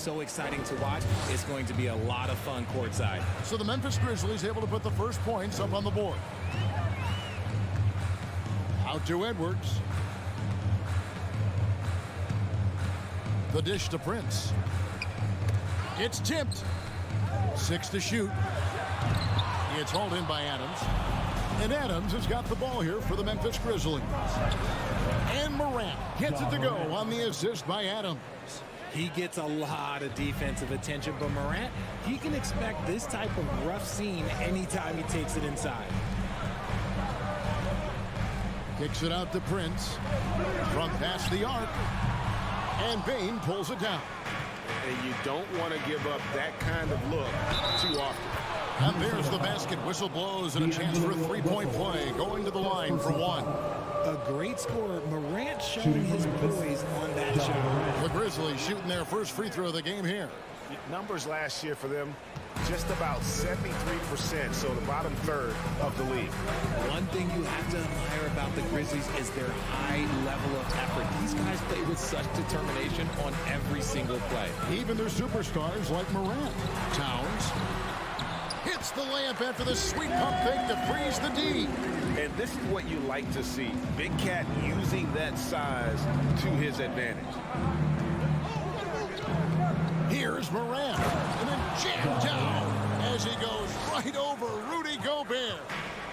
so exciting to watch. It's going to be a lot of fun courtside. So the Memphis Grizzlies able to put the first points up on the board. Out to Edwards. The dish to Prince. It's tipped. 6 to shoot. It's hauled in by Adams. And Adams has got the ball here for the Memphis Grizzlies. And Morant gets it to go on the assist by Adams. He gets a lot of defensive attention, but Morant, he can expect this type of rough scene anytime he takes it inside. Kicks it out to Prince. From past the arc. And Bain pulls it down. And you don't want to give up that kind of look too often. And there's the basket. Whistle blows and a chance for a three-point play. Going to the line for one. A great scorer. Morant showing his poise on that shot. The Grizzlies shooting their first free throw of the game here. Numbers last year for them, just about 73%, so the bottom third of the league. One thing you have to admire about the Grizzlies is their high level of effort. These guys play with such determination on every single play. Even their superstars like Morant. Towns hits the layup after the sweet pump fake to freeze the D. And this is what you like to see. Big Cat using that size to his advantage. Here's Morant, and then jammed down as he goes right over Rudy Gobert.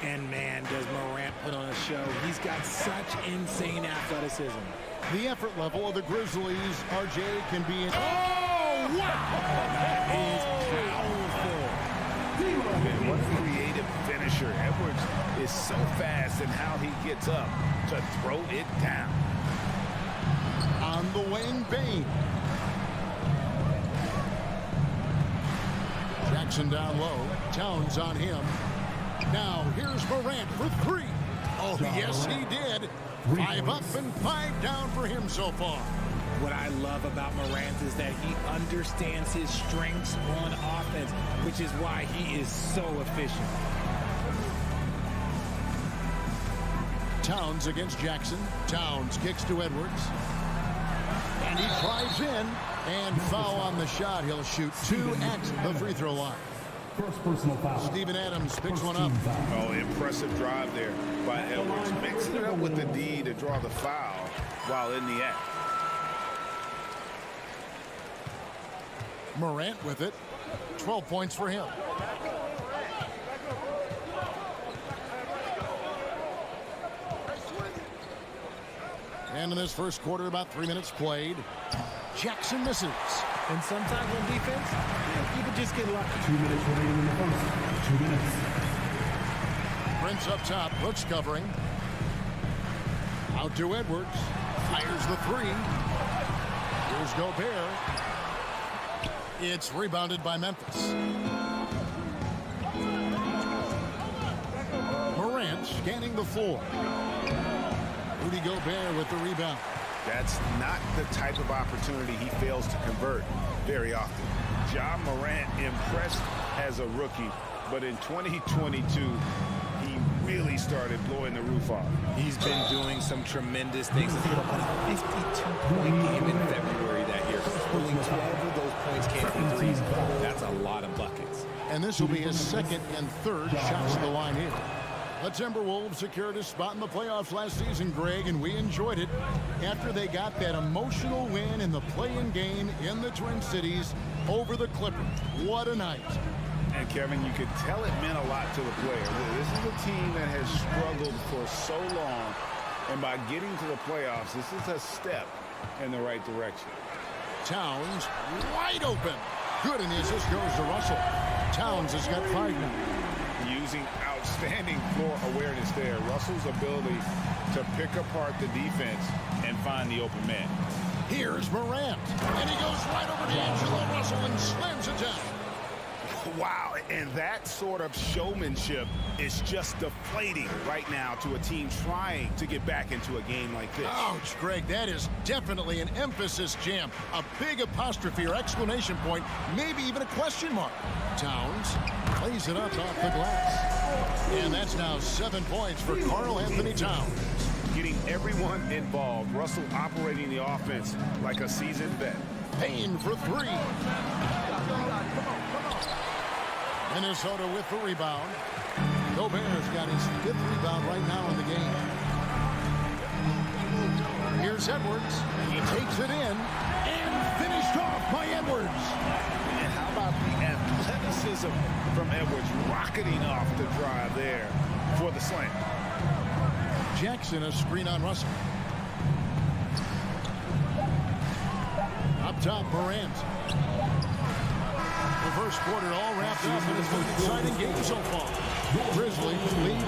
And man, does Morant put on a show. He's got such insane athleticism. The effort level of the Grizzlies, RJ, can be... Oh, wow! That is powerful. Man, what a creative finisher. Edwards is so fast in how he gets up to throw it down. On the wing, Bain. Jackson down low. Towns on him. Now here's Morant for three. Oh, yes, he did. 5 up and 5 down for him so far. What I love about Morant is that he understands his strengths on offense, which is why he is so efficient. Towns against Jackson. Towns kicks to Edwards. And he drives in. And foul on the shot. He'll shoot 2 at the free throw line. First personal foul. Steven Adams picks one up. Oh, impressive drive there by Edwards. Mixing it up with the D to draw the foul while in the act. Morant with it. 12 points for him. And in this first quarter, about 3 minutes played. Jackson misses. And sometimes on defense, you can just get lucky. 2 minutes remaining in the first. 2 minutes. Prince up top. Brooks covering. Out to Edwards. Fires the three. Here's Gobert. It's rebounded by Memphis. Morant scanning the floor. Rudy Gobert with the rebound. That's not the type of opportunity he fails to convert very often. Ja Morant impressed as a rookie, but in 2022, he really started blowing the roof off. He's been doing some tremendous things. He put up a 52-point game in February that year. Only 12 of those points came from threes. That's a lot of buckets. And this will be his second and third shots to the line here. The Timberwolves secured a spot in the playoffs last season, Greg, and we enjoyed it after they got that emotional win in the play-in game in the Twin Cities over the Clippers. What a night. And, Kevin, you could tell it meant a lot to the player. This is a team that has struggled for so long, and by getting to the playoffs, this is a step in the right direction. Towns wide open. Good, and the assist goes to Russell. Towns has got 5 now. Using outstanding floor awareness there. Russell's ability to pick apart the defense and find the open man. Here's Morant. And he goes right over to D'Angelo Russell and slams it down. Wow, and that sort of showmanship is just deflating right now to a team trying to get back into a game like this. Ouch, Greg, that is definitely an emphasis jam. A big apostrophe or exclamation point, maybe even a question mark. Towns plays it up off the glass. And that's now 7 points for Karl Anthony Towns. Getting everyone involved. Russell operating the offense like a seasoned vet. Payne for three. Minnesota with the rebound. Gobert's got his 5th rebound right now in the game. Here's Edwards. He takes it in and finished off by Edwards. And how about the athleticism from Edwards rocketing off the drive there for the slam. Jackson a screen on Russell. Up top, Morant. The first quarter all wrapped up, and it's been an exciting game so far. Grizzlies lead.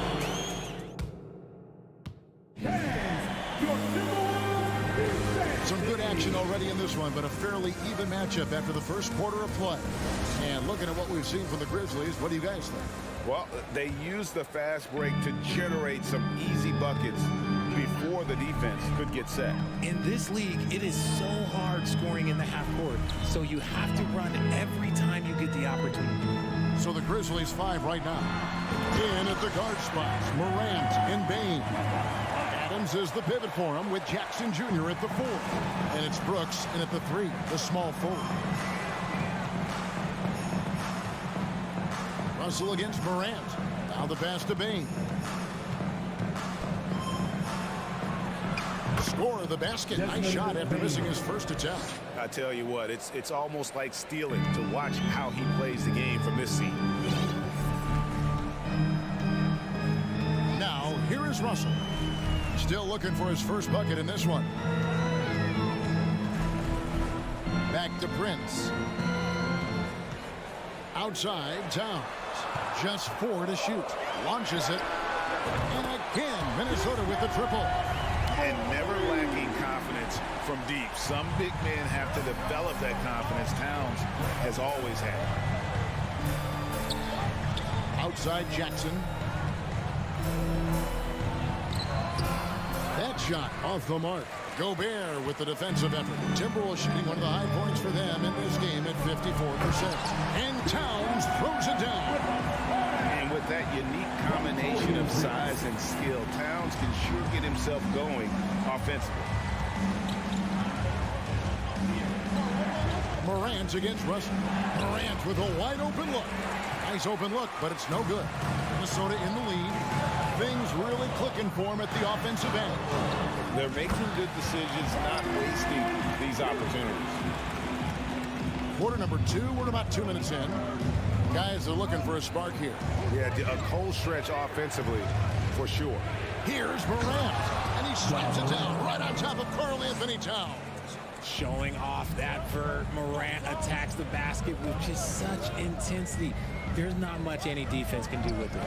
Some good action already in this one, but a fairly even matchup after the first quarter of play. And looking at what we've seen from the Grizzlies, what do you guys think? Well, they used the fast break to generate some easy buckets before the defense could get set. In this league, it is so hard scoring in the half court, so you have to run every time you get the opportunity. So the Grizzlies 5 right now. In at the guard spots, Morant and Bane. Adams is the pivot for him with Jackson Jr. at the 4. And it's Brooks in at the 3, the small forward. Russell against Morant. Now the pass to Bane. Score the basket. Nice shot after missing his first attempt. I tell you what, it's almost like stealing to watch how he plays the game from this seat. Now, here is Russell. Still looking for his first bucket in this one. Back to Prince. Outside, Towns. Just 4 to shoot. Launches it. And again, Minnesota with the triple. And never lacking confidence from deep. Some big men have to develop that confidence. Towns has always had. Outside Jackson. That shot off the mark. Gobert with the defensive effort. Timberwolves shooting one of the high points for them in this game at 54%. And Towns throws it down. And with that unique combination of size and skill, Towns can sure get himself going offensively. Morant against Russell. Morant with a wide open look. Nice open look, but it's no good. Minnesota in the lead. Things really clicking for him at the offensive end. They're making good decisions, not wasting these opportunities. Quarter number 2, we're about 2 minutes in. Guys are looking for a spark here. Yeah, a cold stretch offensively, for sure. Here's Morant, and he slams it down right on top of Karl Anthony Towns. Showing off that vert, Morant attacks the basket with just such intensity. There's not much any defense can do with it.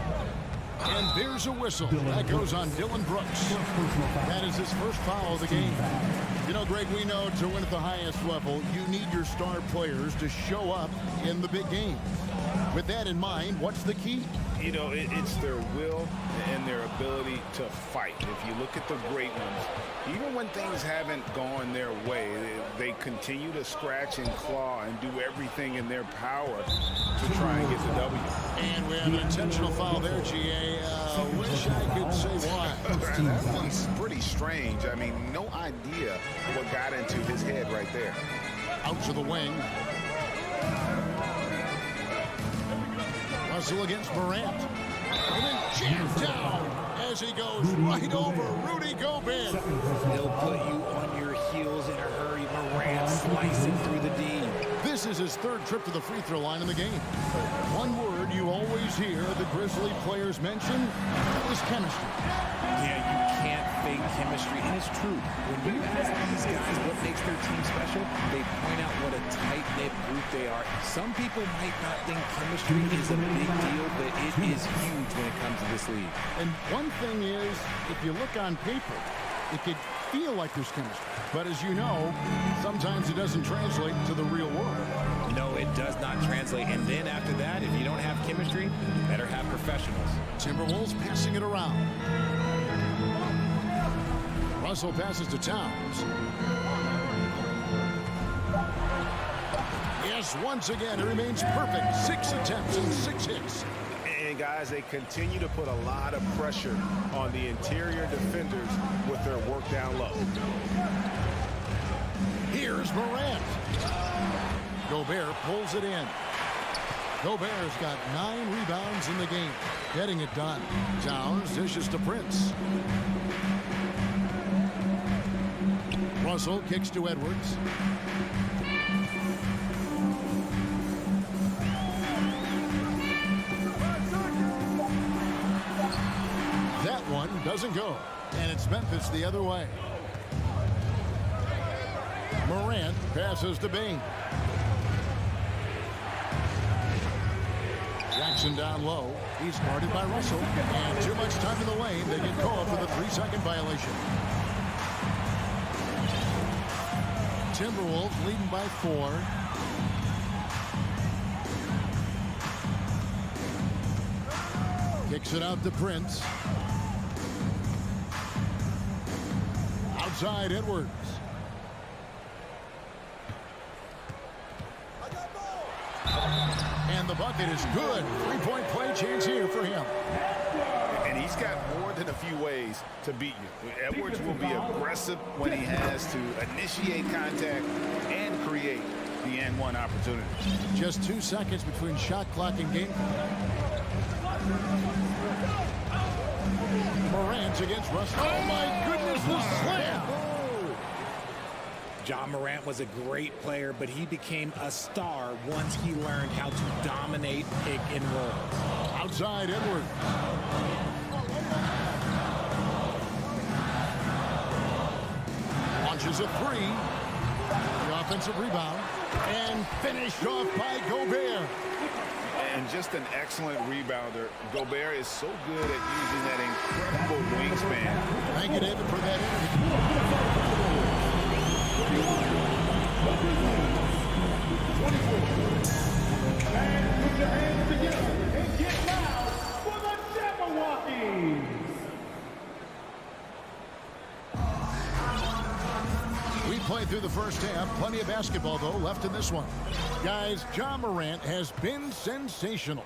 And there's a whistle. That goes on Dylan Brooks. That is his first foul of the game. You know, Greg, we know to win at the highest level, you need your star players to show up in the big game. With that in mind, what's the key? You know, it's their will and their ability to fight. If you look at the great ones, even when things haven't gone their way, they continue to scratch and claw and do everything in their power to try and get the W. And we have an intentional foul there, GA. Wish I could say why. That one's pretty strange. I mean, no idea what got into his head right there. Out to the wing. Russell against Morant. And then jammed down as he goes right over Rudy Gobert. They'll put you on your heels in a hurry. Morant slicing through the D. This is his 3rd trip to the free throw line in the game. One word you always hear the Grizzly players mention is chemistry. Yeah, you can't fake chemistry, and it's true. When you ask these guys what makes their team special, they point out what a tight-knit group they are. Some people might not think chemistry is a big deal, but it is huge when it comes to this league. And one thing is, if you look on paper, it could feel like there's chemistry. But as you know, sometimes it doesn't translate to the real world. No, it does not translate. And then after that, if you don't have chemistry, you better have professionals. Timberwolves passing it around. Russell passes to Towns. Yes, once again, it remains perfect. 6 attempts and 6 hits. And guys, they continue to put a lot of pressure on the interior defenders with their work down low. Here's Morant. Gobert pulls it in. Gobert's got 9 rebounds in the game. Getting it done. Towns dishes to Prince. Russell kicks to Edwards. That one doesn't go. And it's Memphis the other way. Morant passes to Bain. Jackson down low. He's guarded by Russell. And too much time in the lane. They get called for the 3-second violation. Timberwolves leading by 4. Kicks it out to Prince. Outside Edwards. And the bucket is good. 3-point play chance here for him. And he's got more than a few ways to beat you. Edwards will be aggressive when he has to initiate contact and create the N1 opportunity. Just 2 seconds between shot clock and game clock. Morant against Russell. Oh my goodness, the slam! Ja Morant was a great player, but he became a star once he learned how to dominate pick and roll. Outside Edwards. Launches a 3. The offensive rebound. And finished off by Gobert. And just an excellent rebounder. Gobert is so good at using that incredible wingspan. Thank you, David, for that interview. And put your hands together and get loud for the Jabberwockies. We played through the first half. Plenty of basketball, though, left in this one. Guys, Ja Morant has been sensational.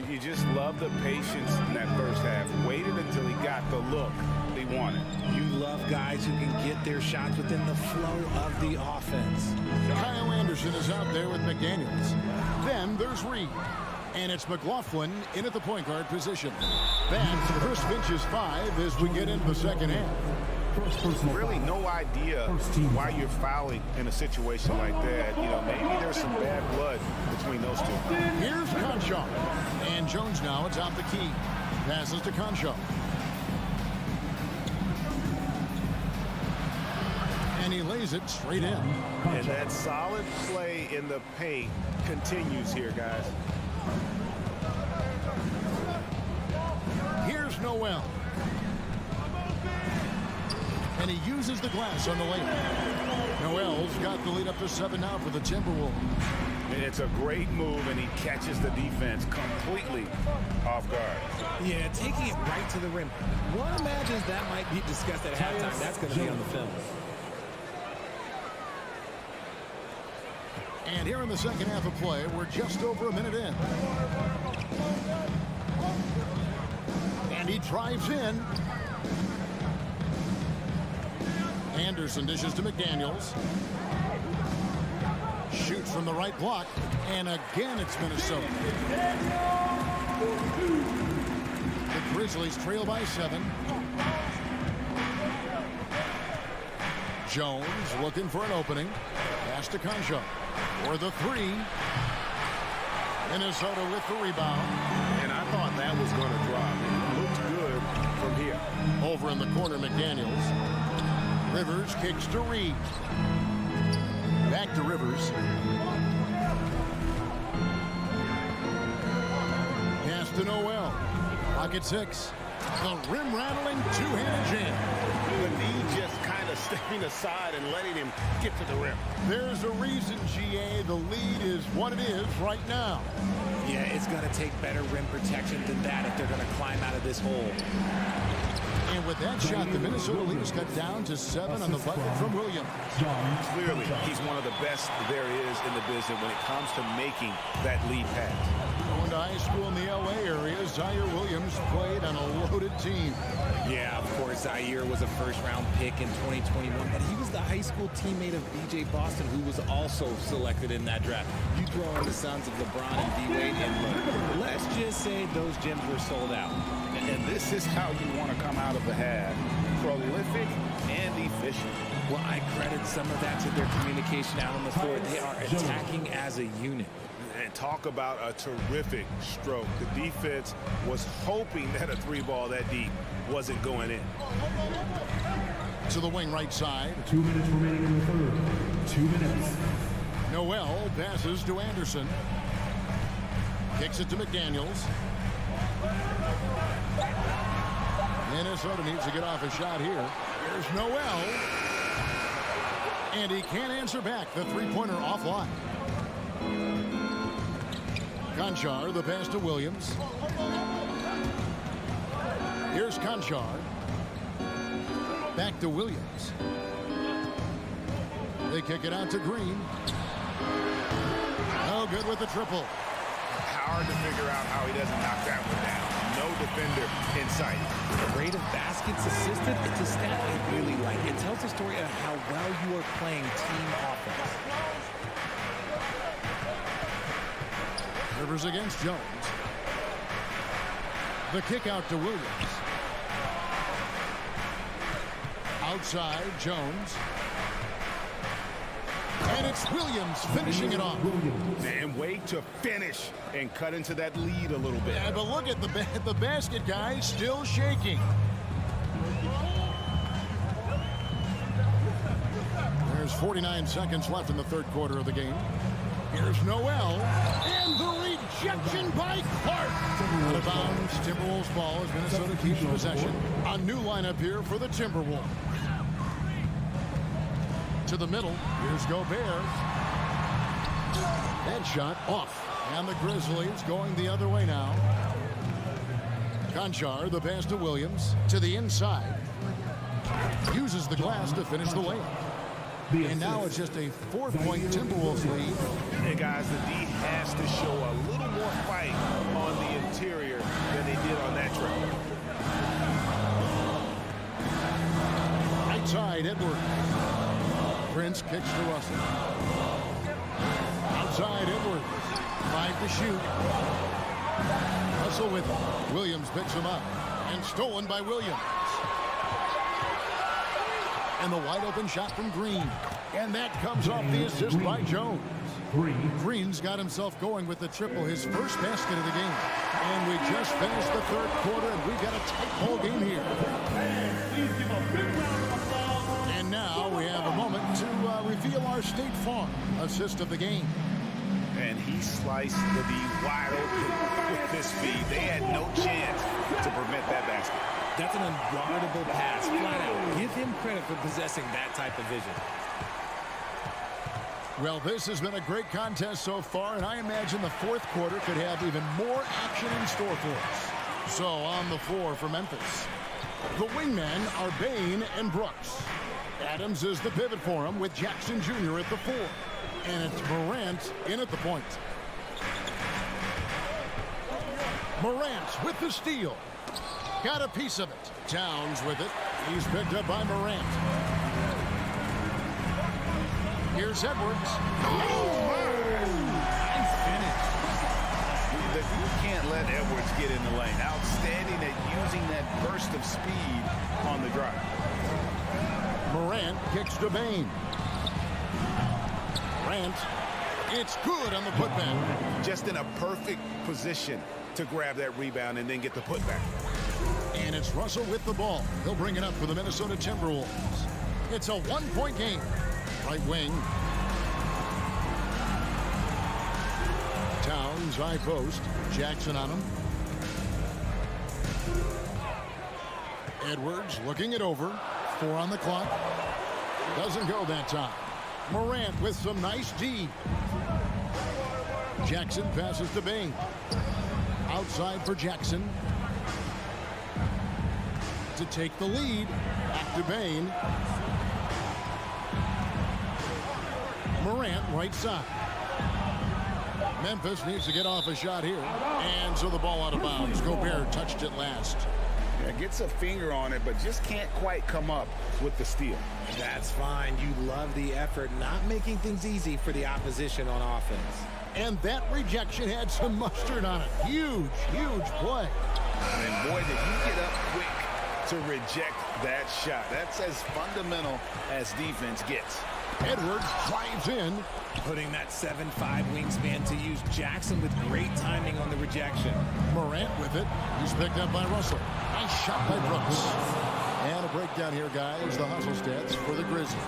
You just love the patience in that first half. Waited until he got the look he wanted. You love guys who can get their shots within the flow of the offense. Kyle Anderson is out there with McDaniels. Then there's Reed. And it's McLaughlin in at the point guard position. That's Chris Finch's 5 as we get into the second half. Really no idea why you're fouling in a situation like that. You know, maybe there's some bad blood between those two. Here's Conchaw. And Jones now atop the key. Passes to Conchaw. And he lays it straight in. And that solid play in the paint continues here, guys. Here's Noel. And he uses the glass on the lane. Noel's got the lead up to 7 now for the Timberwolves. And it's a great move, and he catches the defense completely off guard. Yeah, taking it right to the rim. One imagines that might be discussed at halftime. That's going to be on the film. And here in the second half of play, we're just over a minute in. And he drives in. Anderson dishes to McDaniels. Shoots from the right block. And again, it's Minnesota. The Grizzlies trail by 7. Jones looking for an opening. Pass to Conchaw. For the 3. Minnesota with the rebound. And I thought that was going to drop. It looked good from here. Over in the corner, McDaniels. Rivers kicks to Reed. Back to Rivers. Pass to Noel. Pocket 6. The rim-rattling two-handed jam. But he just kind of stepping aside and letting him get to the rim. There's a reason, GA, the lead is what it is right now. Yeah, it's going to take better rim protection than that if they're going to climb out of this hole. And with that shot, the Minnesota lead is cut down to 7 on the bucket from Williams. Clearly, he's one of the best there is in the business when it comes to making that lead pass. Going to high school in the LA area, Zaire Williams played on a loaded team. Yeah, of course, Zaire was a first-round pick in 2021, but he was the high school teammate of B.J. Boston, who was also selected in that draft. You throw in the sons of LeBron and D-Wade, and look, let's just say those gyms were sold out. And this is how you want to come out of the half. Prolific and efficient. Well, I credit some of that to their communication out on the floor. They are attacking as a unit. And talk about a terrific stroke. The defense was hoping that a three ball that deep wasn't going in. To the wing right side. 2 minutes remaining in the third. 2 minutes. Noel passes to Anderson. Kicks it to McDaniels. Minnesota needs to get off a shot here. Here's Noel. And he can't answer back. The three-pointer offline. Conchar, the pass to Williams. Here's Conchar. Back to Williams. They kick it out to Green. No good with the triple. Hard to figure out how he doesn't knock that one down. No defender in sight. The rate of baskets assisted, it's a stat I really like. It tells a story of how well you are playing team offense. Rivers against Jones. The kick out to Williams. Outside, Jones. And it's Williams finishing it off. And way to finish and cut into that lead a little bit. Yeah, but look at the basket guy still shaking. There's 49 seconds left in the third quarter of the game. Here's Noel. And the rejection by Clark. Out of bounds, Timberwolves ball as Minnesota keeps possession. A new lineup here for the Timberwolves. To the middle. Here's Gobert. That shot off. And the Grizzlies going the other way now. Conchar, the pass to Williams. To the inside. Uses the glass to finish the layup. And now it's just a 4-point Timberwolves lead. And guys, the D has to show a little more fight on the interior than they did on that trip. Right side, Edwards. Prince kicks to Russell. Outside, Edwards. 5 to shoot. Russell with him. Williams picks him up. And stolen by Williams. And the wide open shot from Green. And that comes off the assist by Jones. Green's got himself going with the triple, his first basket of the game. And we just finished the third quarter, and we've got a tight ball game here. And now we have a moment to reveal our State Farm assist of the game. And he sliced the D wide open with this speed. They had no chance to prevent that basket. That's an unguardable pass, flat out. Give him credit for possessing that type of vision. Well, this has been a great contest so far, and I imagine the fourth quarter could have even more action in store for us. So, on the floor for Memphis, the wingmen are Bain and Brooks. Adams is the pivot for him with Jackson Jr. at the 4. And it's Morant in at the point. Morant with the steal. Got a piece of it. Towns with it. He's picked up by Morant. Here's Edwards. Nice finish. You can't let Edwards get in the lane. Outstanding at using that burst of speed on the drive. Morant kicks to Bain. Morant. It's good on the putback. Just in a perfect position to grab that rebound and then get the putback. And it's Russell with the ball. He'll bring it up for the Minnesota Timberwolves. It's a one-point game. Right wing. Towns, high post. Jackson on him. Edwards looking it over. 4 on the clock. Doesn't go that time. Morant with some nice D. Jackson passes to Bain. Outside for Jackson. To take the lead. Back to Bain. Morant right side. Memphis needs to get off a shot here. And so the ball out of bounds. Gobert touched it last. Yeah, gets a finger on it, but just can't quite come up with the steal. That's fine. You love the effort, not making things easy for the opposition on offense. And that rejection had some mustard on it. Huge, huge play. And boy, did he get up quick to reject that shot. That's as fundamental as defense gets. Edwards drives in. Putting that 7'5" wingspan to use. Jackson with great timing on the rejection. Morant with it. He's picked up by Russell. Nice shot by Brooks. And a breakdown here, guys. The hustle stats for the Grizzlies.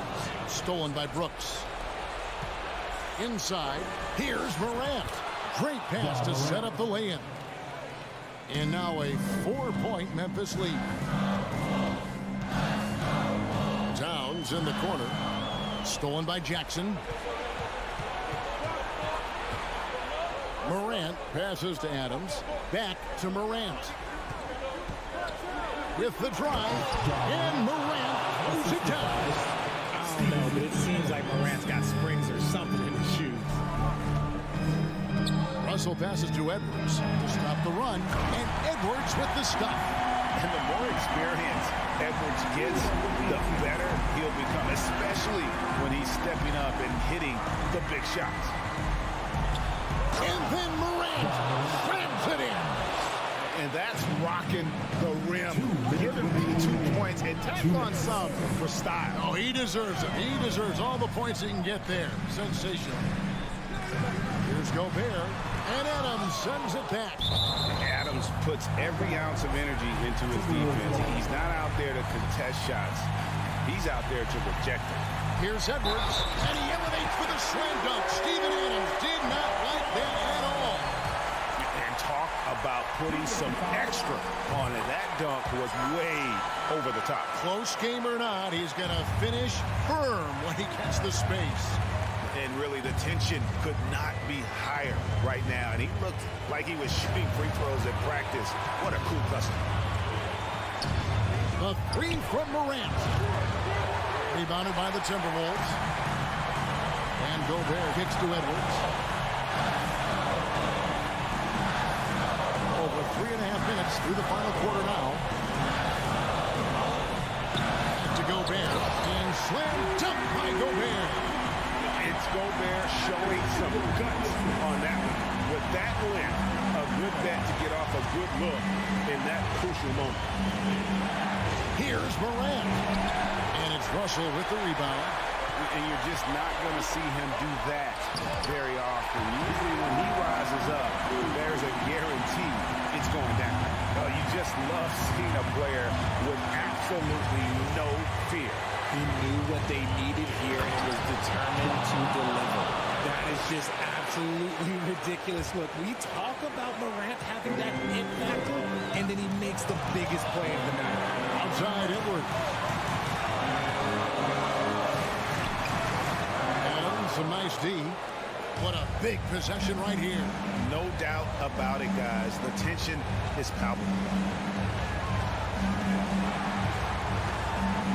Stolen by Brooks. Inside. Here's Morant. Great pass to set up the lay-in. And now a 4-point Memphis lead. Towns in the corner. Stolen by Jackson. Morant passes to Adams. Back to Morant. With the drive. And Morant moves it down. I don't know, but it seems like Morant's got springs or something in his shoes. Russell passes to Edwards to stop the run. And Edwards with the stop. And the more experience Edwards gets, the better he'll become, especially when he's stepping up and hitting the big shots. And then Morant slams it in. And that's rocking the rim. Giving me 2 points and tack on some for style. Oh, he deserves it. He deserves all the points he can get there. Sensational. Here's Gobert. And Adams sends it back. Adams puts every ounce of energy into his defense. He's not out there to contest shots. He's out there to reject them. Here's Edwards. And he elevates for the slam dunk. Steven Adams did not like that at all. And talk about putting some extra on it. That dunk was way over the top. Close game or not, he's going to finish firm when he gets the space. And really, the tension could not be higher right now. And he looked like he was shooting free throws at practice. What a cool customer. The three from Morant. Rebounded by the Timberwolves. And Gobert kicks to Edwards. Over 3.5 minutes through the final quarter now. Back to Gobert. And slam dunk by Gobert. It's Gobert showing some guts on that one. With that win, a good bet to get off a good look in that crucial moment. Here's Morant. And it's Russell with the rebound. And you're just not going to see him do that very often. Usually when he rises up, there's a guarantee it's going down. You just love seeing a player with absolutely no fear. He knew what they needed here and was determined to deliver. That is just absolutely ridiculous. Look, we talk about Morant having that it factor, and then he makes the biggest play of the night. Outside Edwards. And some nice D. What a big possession right here. No doubt about it, guys. The tension is palpable.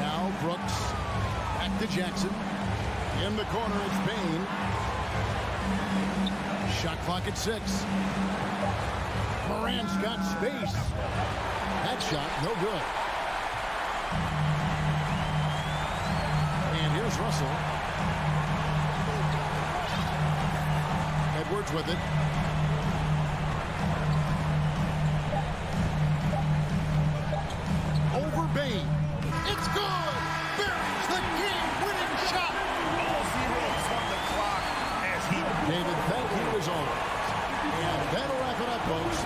Now Brooks. Back to Jackson. In the corner, it's Payne. Shot clock at 6. Morant's got space. That shot, no good. And here's Russell. Edwards with it. Over Bain. It's good! Buries the game-winning shot! All zeros on the clock as he... David, thank you as always. And that'll wrap it up, folks.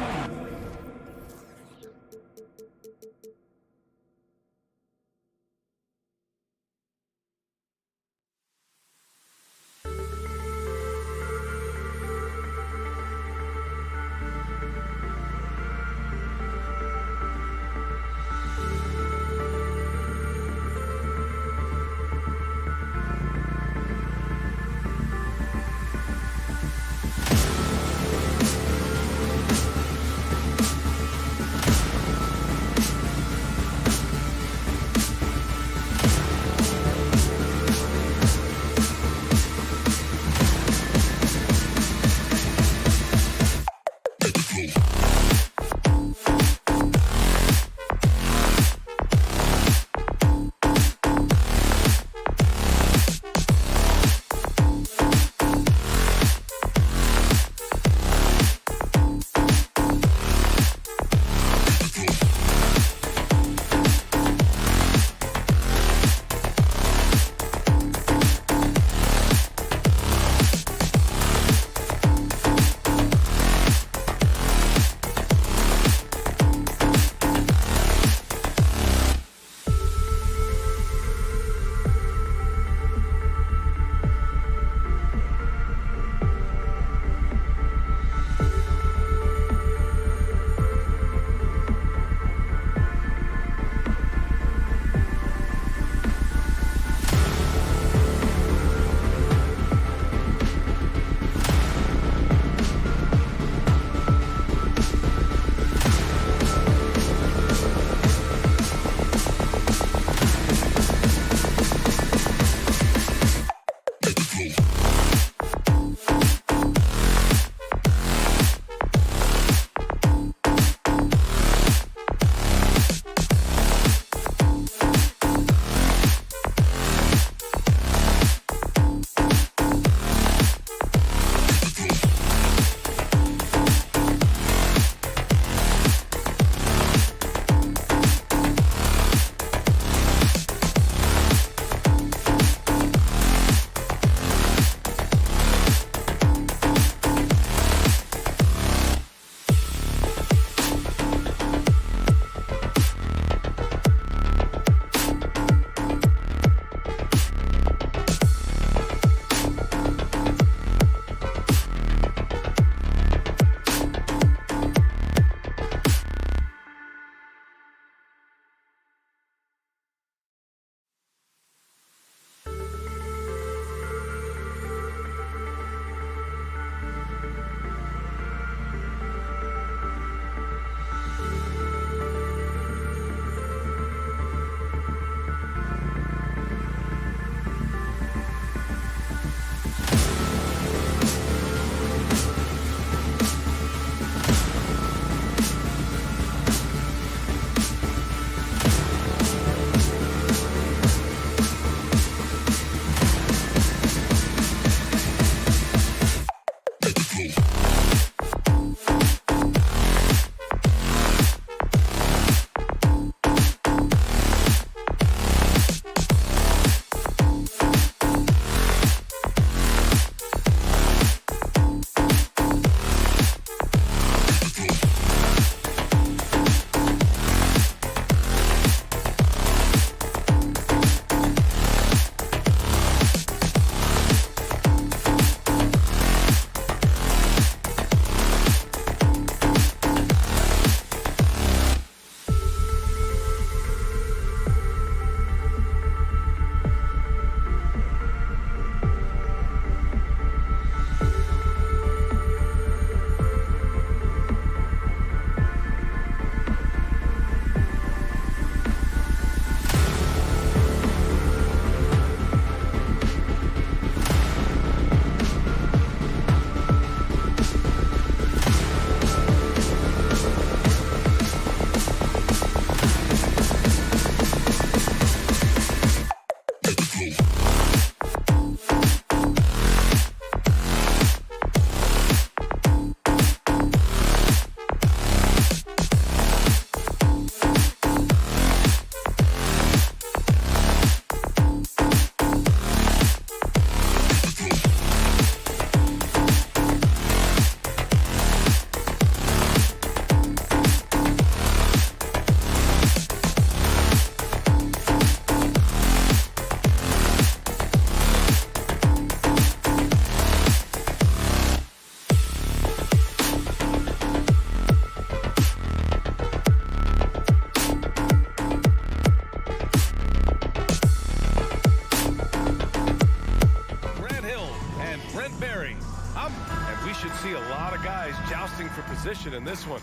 see a lot of guys jousting for position in this one.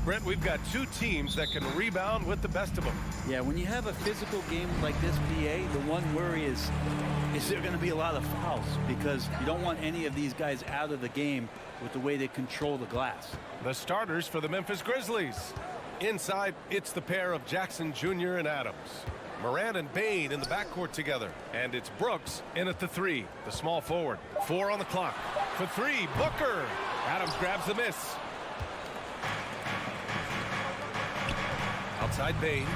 Brent, we've got two teams that can rebound with the best of them. Yeah, when you have a physical game like this, PA, the one worry is there going to be a lot of fouls? Because you don't want any of these guys out of the game with the way they control the glass. The starters for the Memphis Grizzlies. Inside, it's the pair of Jackson Jr. and Adams. Morant and Bane in the backcourt together. And it's Brooks in at the three, the small forward. 4 on the clock. For three, Booker. Adams grabs the miss. Outside Bane.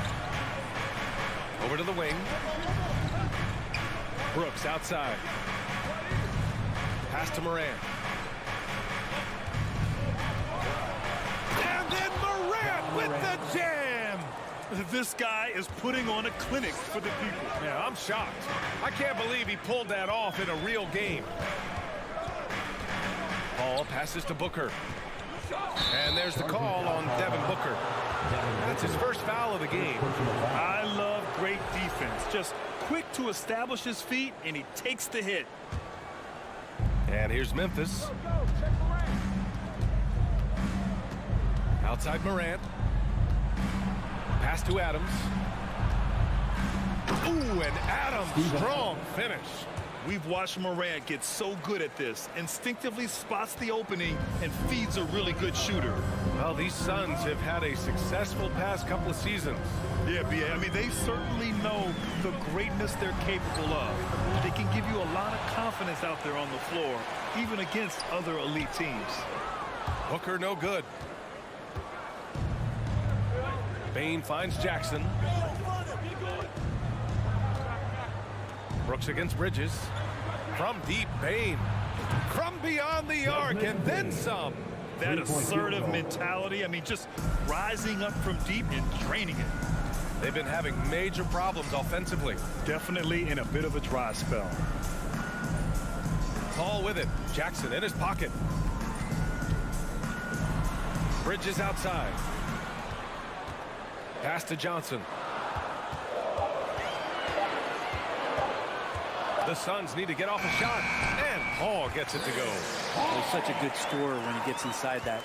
Over to the wing. Brooks outside. Pass to Morant. And then Morant with the jam. This guy is putting on a clinic for the people. Yeah, I'm shocked. I can't believe he pulled that off in a real game. Paul passes to Booker. And there's the call on Devin Booker. That's his first foul of the game. I love great defense. Just quick to establish his feet, and he takes the hit. And here's Memphis. Outside Morant. Pass to Adams. Ooh, and Adams, strong finish. We've watched Morant get so good at this. Instinctively spots the opening and feeds a really good shooter. Well, these Suns have had a successful past couple of seasons. Yeah, B.A. I mean, they certainly know the greatness they're capable of. They can give you a lot of confidence out there on the floor, even against other elite teams. Booker no good. Bane finds Jackson. Brooks against Bridges. From deep, Bane. From beyond the arc, and then some. That assertive mentality, I mean, just rising up from deep and draining it. They've been having major problems offensively. Definitely in a bit of a dry spell. Paul with it. Jackson in his pocket. Bridges outside. Pass to Johnson. The Suns need to get off a shot, and Paul gets it to go. He's such a good scorer when he gets inside that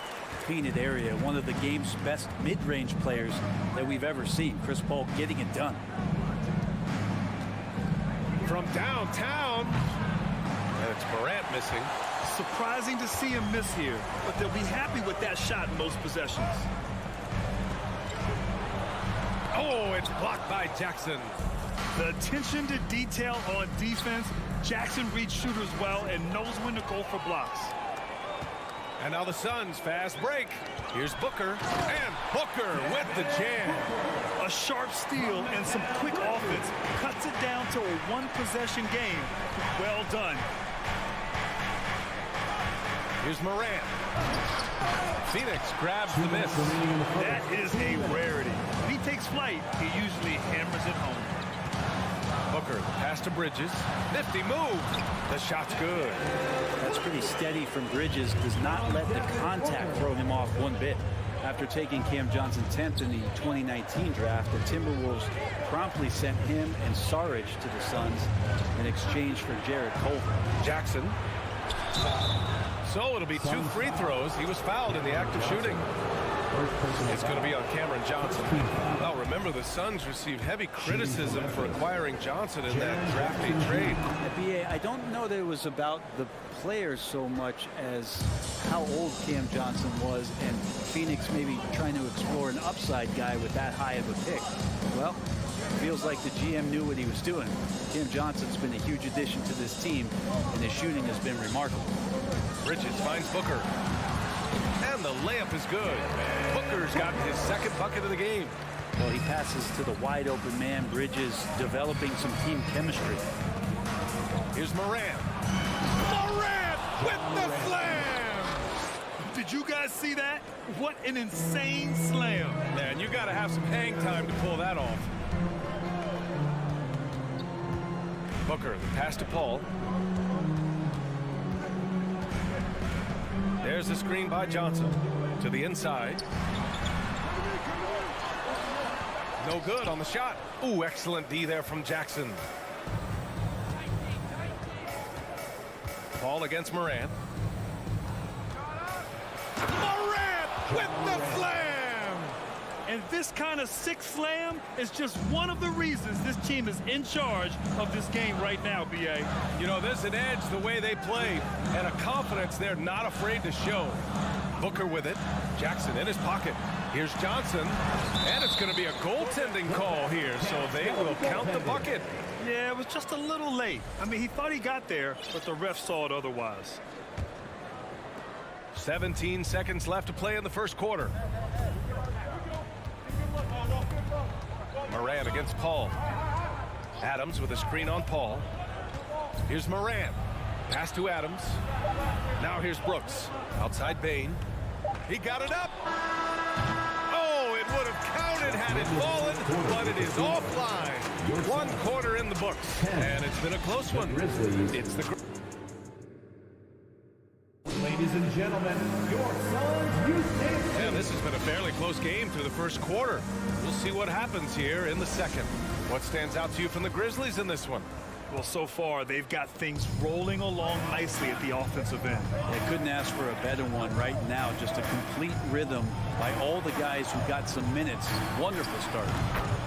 painted area. One of the game's best mid-range players that we've ever seen. Chris Paul getting it done. From downtown, and it's Morant missing. Surprising to see him miss here, but they'll be happy with that shot in most possessions. Oh, it's blocked by Jackson. The attention to detail on defense. Jackson reads shooters well and knows when to go for blocks. And now the Suns fast break. Here's Booker, and Booker with the jam. A sharp steal and some quick offense cuts it down to a one-possession game. Well done. Here's Morant. Phoenix grabs the miss. That is a rarity. When he takes flight, he usually hammers it home. Booker, pass to Bridges. Nifty move. The shot's good. That's pretty steady from Bridges. Does not let the contact throw him off one bit. After taking Cam Johnson 10th in the 2019 draft, the Timberwolves promptly sent him and Saric to the Suns in exchange for Jared Culver. Jackson. So it'll be 2 free throws. He was fouled in the act of shooting. It's going to be on Cameron Johnson. Now remember, the Suns received heavy criticism for acquiring Johnson in that draft day trade. BA, I don't know that it was about the players so much as how old Cam Johnson was and Phoenix maybe trying to explore an upside guy with that high of a pick. Well, feels like the GM knew what he was doing. Cam Johnson's been a huge addition to this team, and his shooting has been remarkable. Bridges finds Booker. And the layup is good. Booker's gotten his 2nd bucket of the game. Well, he passes to the wide open man. Bridges developing some team chemistry. Here's Morant. Morant with the slam! Did you guys see that? What an insane slam. Man, you got to have some hang time to pull that off. Booker, the pass to Paul. There's the screen by Johnson to the inside. No good on the shot. Ooh, excellent D there from Jackson. Paul against Morant. Morant with the slam! And this kind of sick slam is just one of the reasons this team is in charge of this game right now, BA. You know, there's an edge the way they play and a confidence they're not afraid to show. Booker with it. Jackson in his pocket. Here's Johnson. And it's going to be a goaltending call here, so they will count the bucket. Yeah, it was just a little late. I mean, he thought he got there, but the ref saw it otherwise. 17 seconds left to play in the first quarter. Morant against Paul. Adams with a screen on Paul. Here's Morant. Pass to Adams. Now here's Brooks. Outside Bain. He got it up. Oh, it would have counted had it fallen, but it is offline. 1 quarter in the books, and it's been a close one. It's the... Ladies and gentlemen, your Suns Houston. And this has been a fairly close game through the first quarter. We'll see what happens here in the second. What stands out to you from the Grizzlies in this one? Well, so far, they've got things rolling along nicely at the offensive end. They couldn't ask for a better one right now. Just a complete rhythm by all the guys who got some minutes. Wonderful start.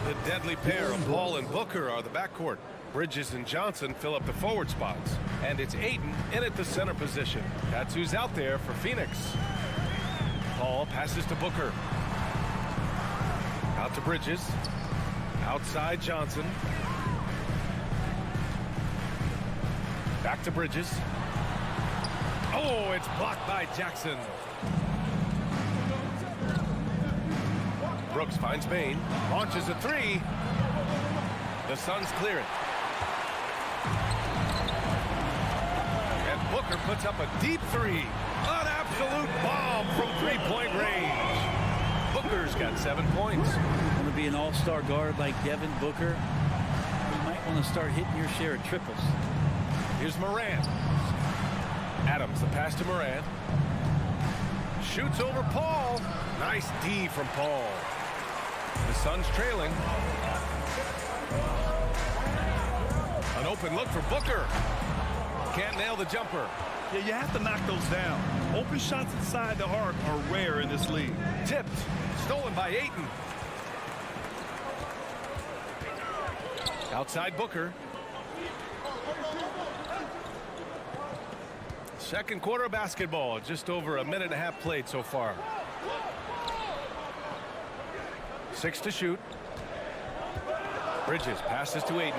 The deadly pair of Paul and Booker are the backcourt. Bridges and Johnson fill up the forward spots. And it's Ayton in at the center position. That's who's out there for Phoenix. Paul passes to Booker. Out to Bridges. Outside Johnson. Back to Bridges. Oh, it's blocked by Jackson. Brooks finds Bain. Launches a 3. The Suns clear it. And Booker puts up a deep 3. An absolute bomb from 3-point range. Booker's got 7 points. Want to be an all-star guard like Devin Booker? You might want to start hitting your share of triples. Here's Morant. Adams, the pass to Morant. Shoots over Paul. Nice D from Paul. The Suns trailing. An open look for Booker. Can't nail the jumper. Yeah, you have to knock those down. Open shots inside the arc are rare in this league. Tipped. Stolen by Ayton. Outside Booker. Second quarter of basketball. Just over a minute and a half played so far. 6 to shoot. Bridges passes to Ayton.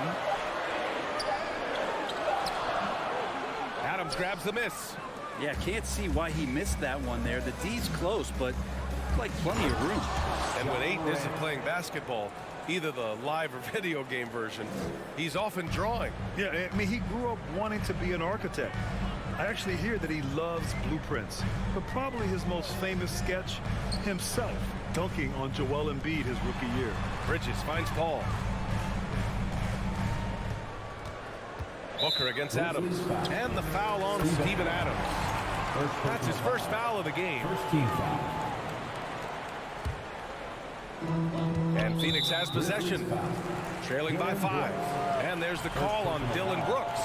Adams grabs the miss. Yeah, can't see why he missed that one there. The D's close, but like plenty of room. And when Ayton isn't playing basketball, either the live or video game version, he's often drawing. Yeah, I mean, he grew up wanting to be an architect. I actually hear that he loves blueprints, but probably his most famous sketch, himself dunking on Joel Embiid his rookie year. Bridges finds Paul. Booker against Adams. And the foul on Steven Adams. That's his first foul of the game. First team foul. And Phoenix has possession, trailing by 5. And there's the call on Dylan Brooks.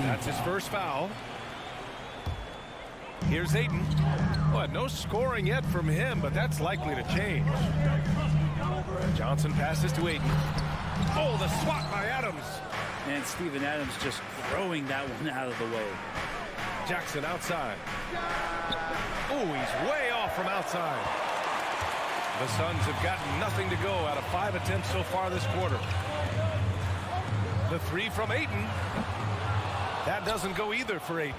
That's his first foul. Here's Ayton. Well, no scoring yet from him, but that's likely to change. Johnson passes to Ayton. Oh, the swat by Adams. And Steven Adams just throwing that one out of the way. Jackson outside. Oh, he's way off from outside. The Suns have gotten nothing to go out of 5 attempts so far this quarter. The 3 from Ayton. That doesn't go either for Ayton.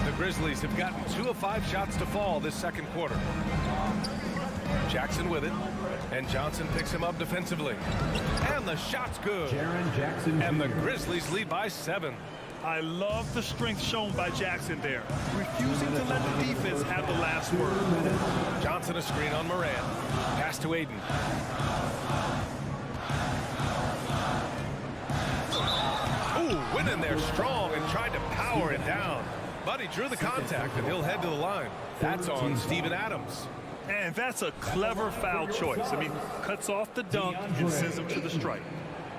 The Grizzlies have gotten 2 of 5 shots to fall this second quarter. Jackson with it. And Johnson picks him up defensively. And the shot's good. And the Grizzlies lead by 7. I love the strength shown by Jackson there, refusing to let the defense have the last word. Johnson a screen on Moran. Pass to Ayton. Ooh, went in there strong and tried to power it down. But he drew the contact, and he'll head to the line. That's on Steven Adams. And that's a clever foul choice. I mean, cuts off the dunk and sends him to the strike.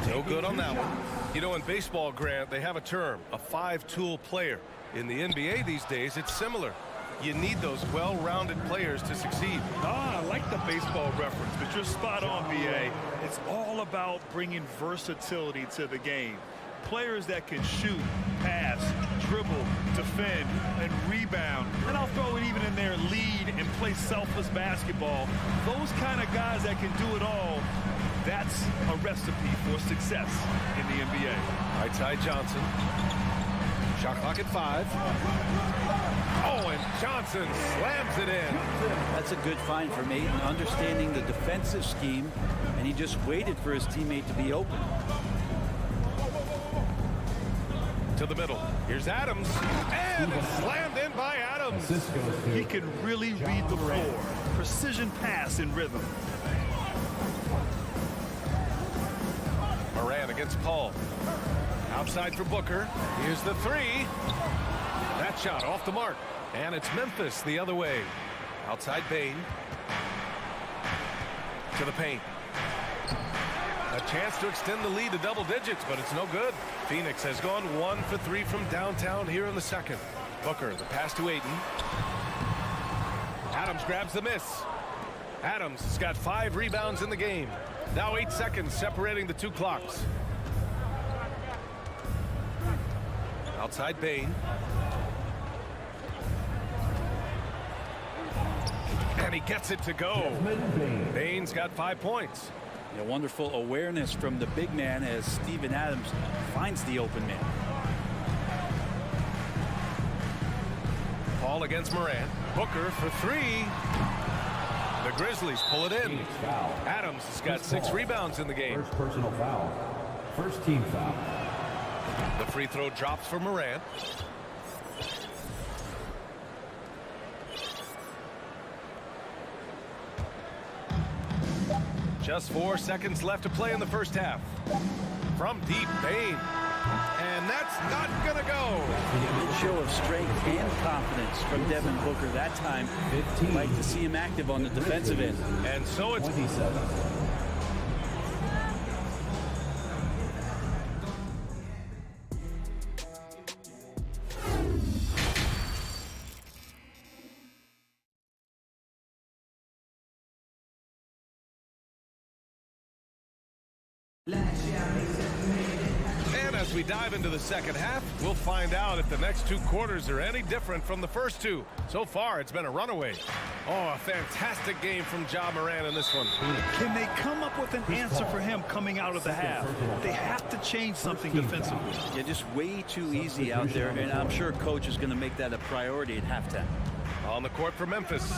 No good on that one. You know, in baseball, Grant, they have a term, a 5-tool player. In the NBA these days, it's similar. You need those well-rounded players to succeed. I like the baseball reference, but you're spot on, BA. It's all about bringing versatility to the game. Players that can shoot, pass, dribble, defend, and rebound. And I'll throw it even in there, lead and play selfless basketball. Those kind of guys that can do it all, that's a recipe for success in the NBA. Right side Johnson. Shot clock at 5. Oh, and Johnson slams it in. That's a good find for Ayton, understanding the defensive scheme, and he just waited for his teammate to be open. To the middle. Here's Adams. And it's slammed in by Adams. He can really read the floor. Precision pass in rhythm. Moran against Paul. Outside for Booker. Here's the 3. That shot off the mark. And it's Memphis the other way. Outside Bain. To the paint. A chance to extend the lead to double digits, but it's no good. Phoenix has gone 1 for 3 from downtown here in the second. Booker, the pass to Ayton. Adams grabs the miss. Adams has got 5 rebounds in the game. Now 8 seconds separating the 2 clocks. Outside Bain. And he gets it to go. Bain's got 5 points. A wonderful awareness from the big man as Steven Adams finds the open man. Paul against Moran. Booker for 3. The Grizzlies pull it in. Adams has got 6 rebounds in the game. First personal foul. First team foul. The free throw drops for Moran. Just 4 seconds left to play in the first half. From deep, Bain. And that's not going to go. A good show of strength and confidence from Devin Booker that time. 15. Like to see him active on the defensive end. And so it's 27. And a As we dive into the second half, we'll find out if the next 2 quarters are any different from the first 2. So far, it's been a runaway. Oh, a fantastic game from Ja Morant in this one. Can they come up with an answer for him coming out of the half? They have to change something defensively. Yeah, just way too easy out there, and I'm sure coach is going to make that a priority at halftime. On the court for Memphis,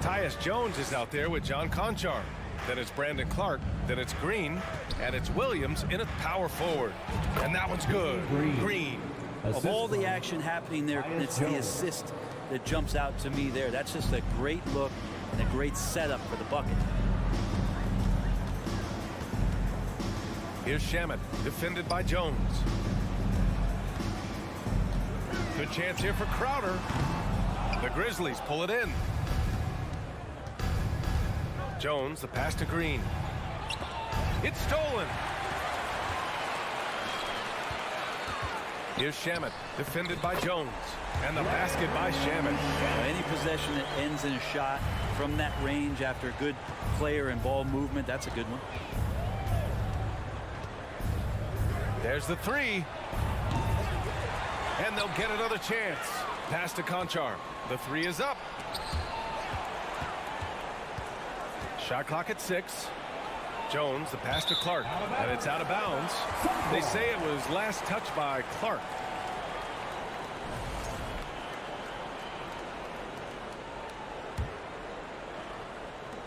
Tyus Jones is out there with John Conchar. Then it's Brandon Clark, then it's Green, and it's Williams in at power forward. And that one's good. Green. Of all the action happening there, it's the assist that jumps out to me there. That's just a great look and a great setup for the bucket. Here's Shamet, defended by Jones. Good chance here for Crowder. The Grizzlies pull it in. Jones, the pass to Green. It's stolen. Here's Shamet, defended by Jones. And the basket by Shamet. Any possession that ends in a shot from that range after a good player and ball movement, that's a good one. There's the 3. And they'll get another chance. Pass to Conchar. The 3 is up. Shot clock at 6. Jones, the pass to Clark, and it's out of bounds. They say it was last touched by Clark.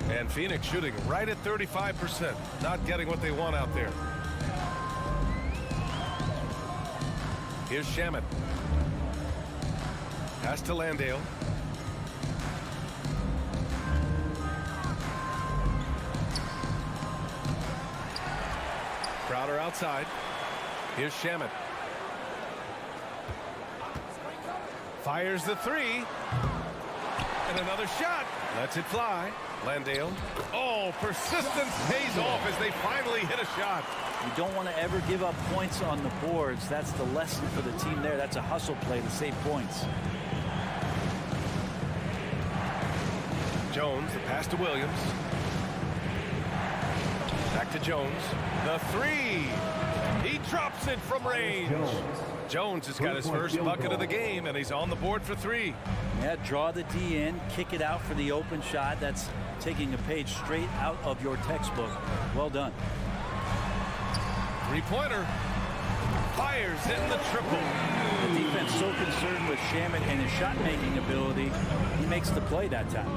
And Phoenix shooting right at 35%, not getting what they want out there. Here's Shamet. Pass to Landale. Crowder outside. Here's Shamet. Fires the 3. And another shot. Lets it fly. Landale. Oh, persistence pays off as they finally hit a shot. You don't want to ever give up points on the boards. That's the lesson for the team there. That's a hustle play to save points. Jones, the pass to Williams. Back to Jones. The 3. He drops it from range. Jones has got his first bucket of the game, and he's on the board for 3. Yeah, draw the D in, kick it out for the open shot. That's taking a page straight out of your textbook. Well done. 3-pointer. Fires in the triple. The defense so concerned with Shamet and his shot-making ability, he makes the play that time.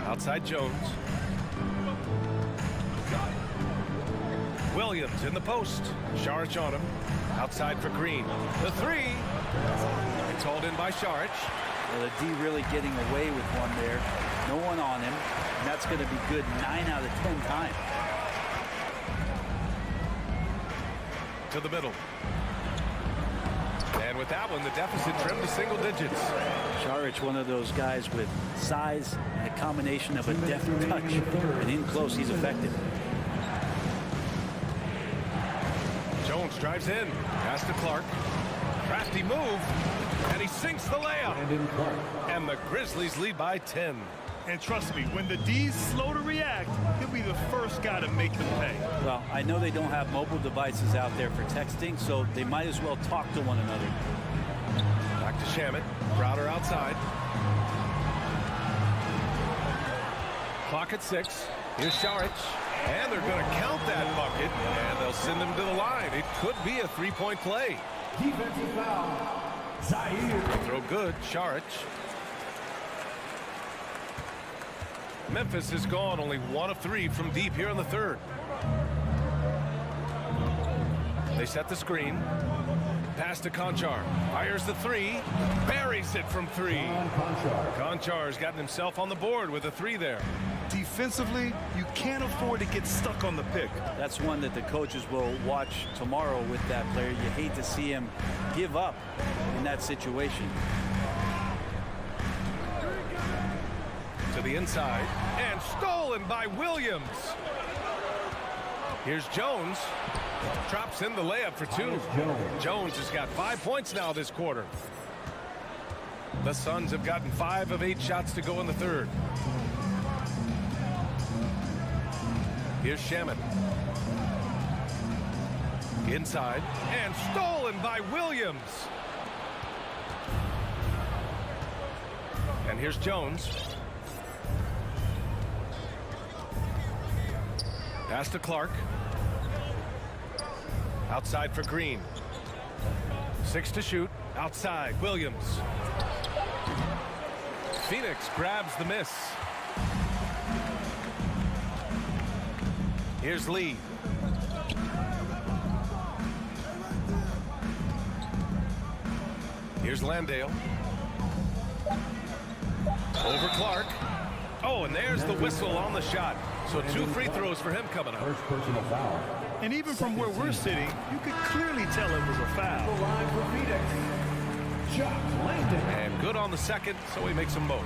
Outside Jones. Williams in the post. Saric on him. Outside for Green. The 3. It's hauled in by Saric. Well, the D really getting away with one there. No one on him. And that's going to be good 9 out of 10 times. To the middle. And with that one, the deficit trimmed to single digits. Saric, one of those guys with size and a combination of a deft touch. And in close, he's effective. Jones drives in. Pass to Clark. Crafty move. And he sinks the layup. And the Grizzlies lead by 10. And trust me, when the D's slow to react, he'll be the first guy to make them pay. Well, I know they don't have mobile devices out there for texting, so they might as well talk to one another. Back to Shamet. Crowder outside. Clock at 6. Here's Saric. And they're going to count that bucket, and they'll send him to the line. It could be a 3-point play. Defensive foul. Zaire. Throw good. Saric. Memphis has gone only 1 of 3 from deep here in the third. They set the screen. Pass to Conchar. Fires the 3. Buries it from 3. Conchar's gotten himself on the board with a 3 there. Defensively, you can't afford to get stuck on the pick. That's one that the coaches will watch tomorrow with that player. You hate to see him give up in that situation. To the inside, and stolen by Williams. Here's Jones. Drops in the layup for 2. Jones has got 5 points now this quarter. The Suns have gotten 5 of 8 shots to go in the third. Here's Shamet. Inside and stolen by Williams. And here's Jones. Pass to Clark. Outside for Green. 6 to shoot. Outside, Williams. Phoenix grabs the miss. Here's Lee. Here's Landale. Over Clark. Oh, and there's the whistle on the shot. So 2 free throws for him coming up. First personal foul. And even from where we're sitting, you could clearly tell it was a foul. The line for Phoenix. Shot landed. And good on the second, so he makes them both.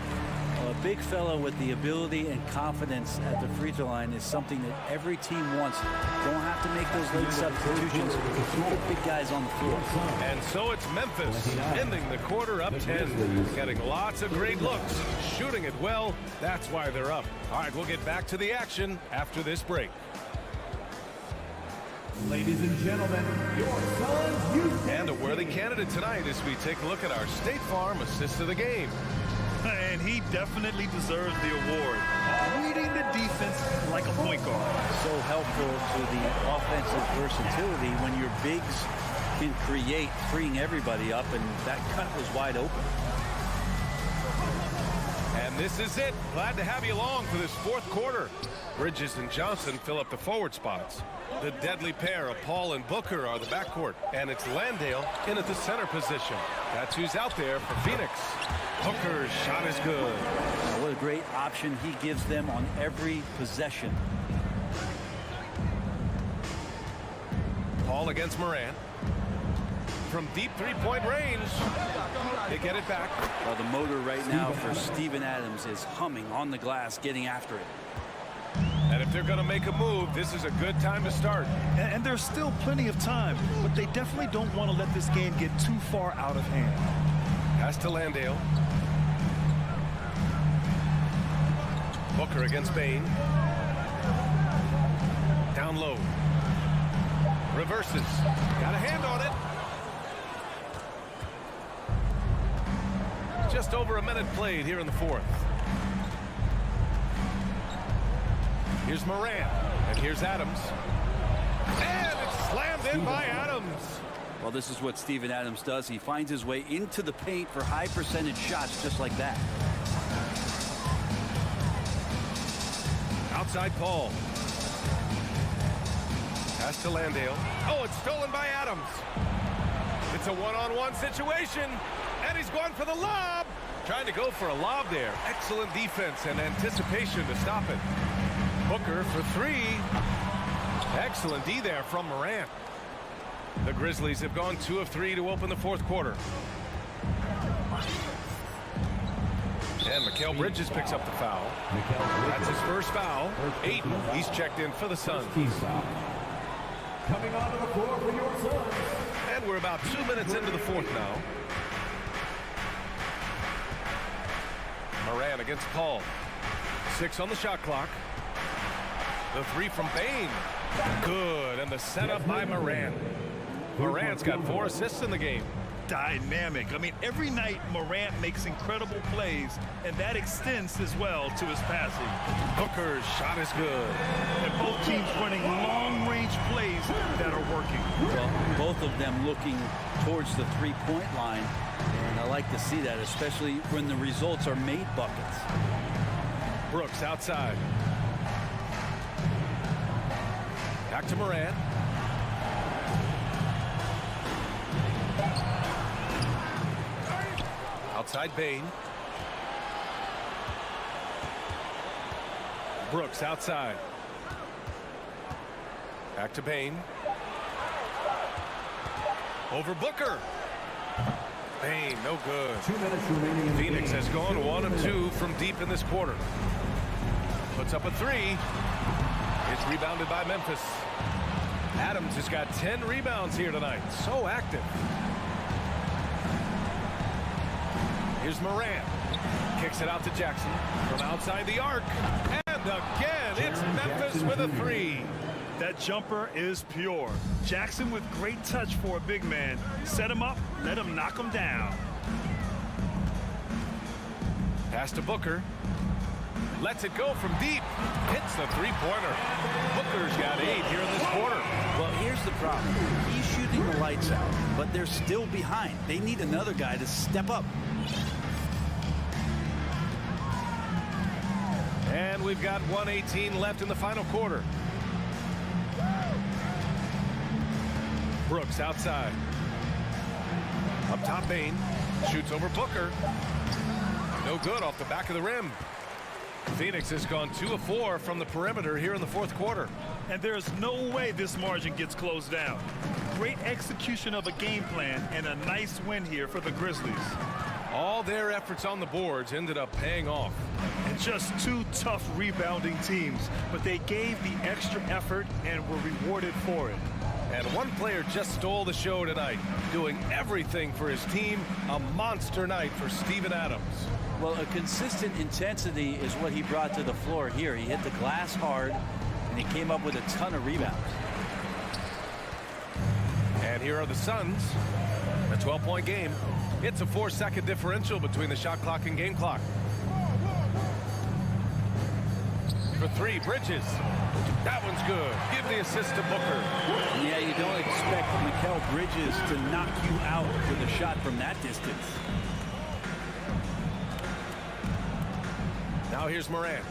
A big fellow with the ability and confidence at the free throw line is something that every team wants. Don't have to make those late substitutions. Keep the big guys on the floor. And so it's Memphis ending the quarter up 10. Getting lots of great looks. Shooting it well. That's why they're up. All right, we'll get back to the action after this break. Ladies and gentlemen, your Suns youth. And a worthy candidate tonight as we take a look at our State Farm assist of the game. And he definitely deserves the award. Reading the defense like a point guard. So helpful to the offensive versatility when your bigs can create, freeing everybody up, and that cut was wide open. And this is it. Glad to have you along for this fourth quarter. Bridges and Johnson fill up the forward spots. The deadly pair of Paul and Booker are the backcourt. And it's Landale in at the center position. That's who's out there for Phoenix. Booker's shot is good. What a great option he gives them on every possession. Paul against Morant. From deep three-point range, they get it back. Well, the motor right now for Steven Adams is humming on the glass, getting after it. And if they're going to make a move, this is a good time to start. And there's still plenty of time, but they definitely don't want to let this game get too far out of hand. Pass to Landale. Booker against Bain. Down low. Reverses. Got a hand on it. Just over a minute played here in the fourth. Here's Morant. And here's Adams. And it's slammed in by Adams. Well, this is what Steven Adams does. He finds his way into the paint for high percentage shots just like that. Outside Paul. Pass to Landale. Oh, it's stolen by Adams. It's a one-on-one situation. And he's going for the lob. Trying to go for a lob there. Excellent defense and anticipation to stop it. Booker for 3. Excellent D there from Morant. The Grizzlies have gone 2 of 3 to open the fourth quarter. And Mikal Bridges picks up the foul. That's his first foul. 8. He's checked in for the Suns. Coming onto the floor for your Suns. And we're about 2 minutes into the fourth now. Morant against Paul. 6 on the shot clock. The 3 from Bain. Good. And the setup by Morant. Morant's got 4 assists in the game. Dynamic. I mean, every night Morant makes incredible plays, and that extends as well to his passing. Booker's shot is good. And both teams running long-range plays that are working. Well, both of them looking towards the three-point line, and I like to see that, especially when the results are made buckets. Brooks outside. Back to Morant. Outside Bain. Brooks outside. Back to Bain. Over Booker. Bain, no good. 2 minutes remaining in the Phoenix game. has gone 1 of 2 from deep in this quarter. Puts up a 3. It's rebounded by Memphis. Adams has got 10 rebounds here tonight. So active. Here's Morant. Kicks it out to Jackson from outside the arc. And again, it's Memphis with a 3. That jumper is pure. Jackson with great touch for a big man. Set him up, let him knock him down. Pass to Booker. Lets it go from deep. Hits the three-pointer. Booker's got 8 here in this quarter. Well, here's the problem. He's shooting the lights out, but they're still behind. They need another guy to step up. And we've got 1:18 left in the final quarter. Brooks outside. Up top, Bain. Shoots over Booker. No good off the back of the rim. Phoenix has gone 2 of 4 from the perimeter here in the fourth quarter. And there's no way this margin gets closed down. Great execution of a game plan and a nice win here for the Grizzlies. All their efforts on the boards ended up paying off. And just 2 tough rebounding teams, but they gave the extra effort and were rewarded for it. And one player just stole the show tonight, doing everything for his team. A monster night for Steven Adams. Well, a consistent intensity is what he brought to the floor here. He hit the glass hard, and he came up with a ton of rebounds. And here are the Suns. A 12-point game. It's a 4-second differential between the shot clock and game clock. For 3, Bridges. That one's good. Give the assist to Booker. Yeah, you don't expect Mikal Bridges to knock you out with a shot from that distance. Now here's Morant.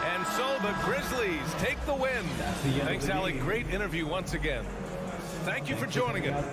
And so the Grizzlies take the win. Thanks, Allie. Great interview once again. Thank you for joining us.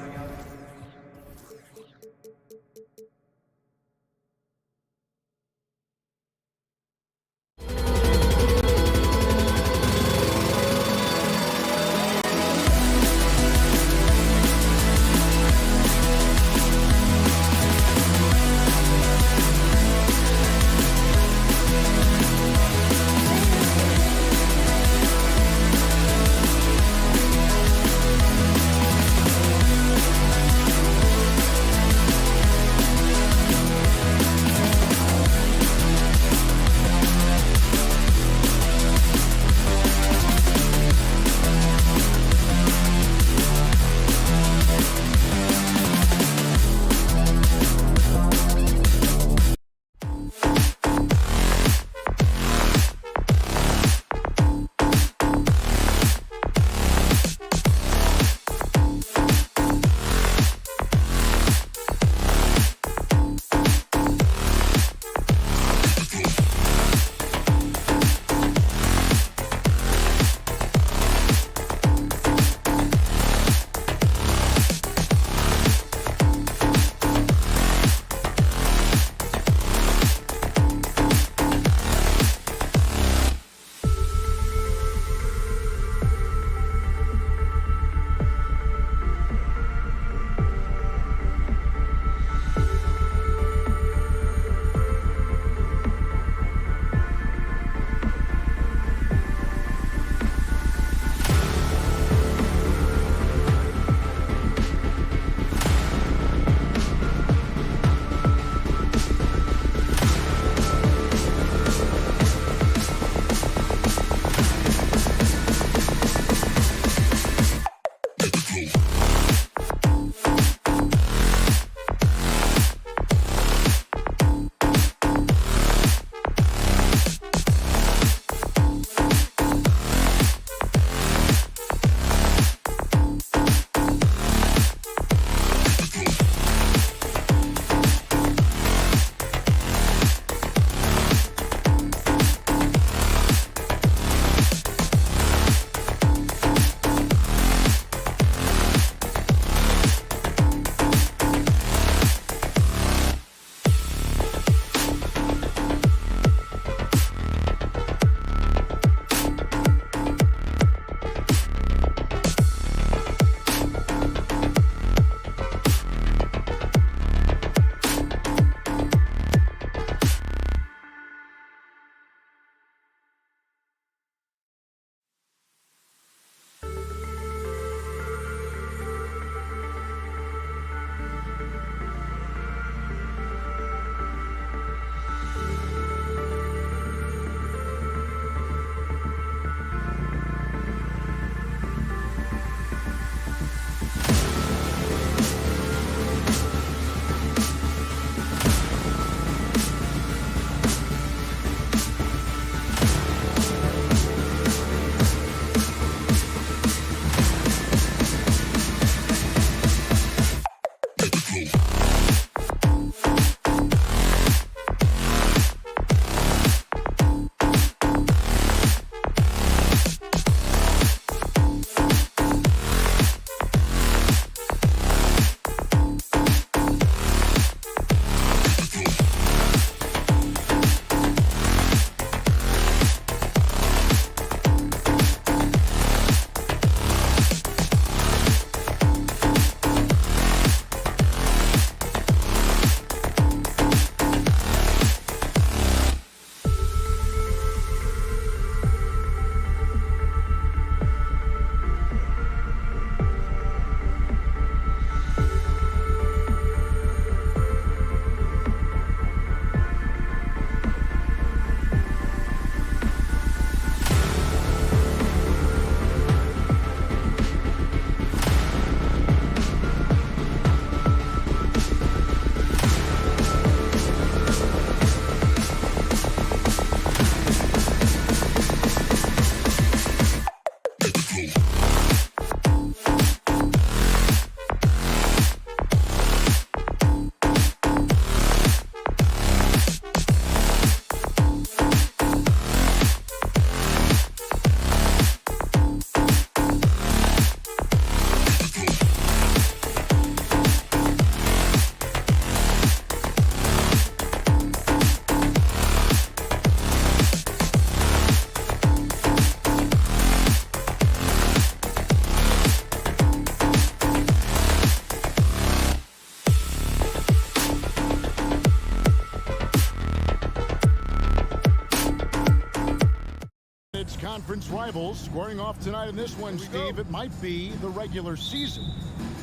conference rivals squaring off tonight in this one, Steve. It might be the regular season,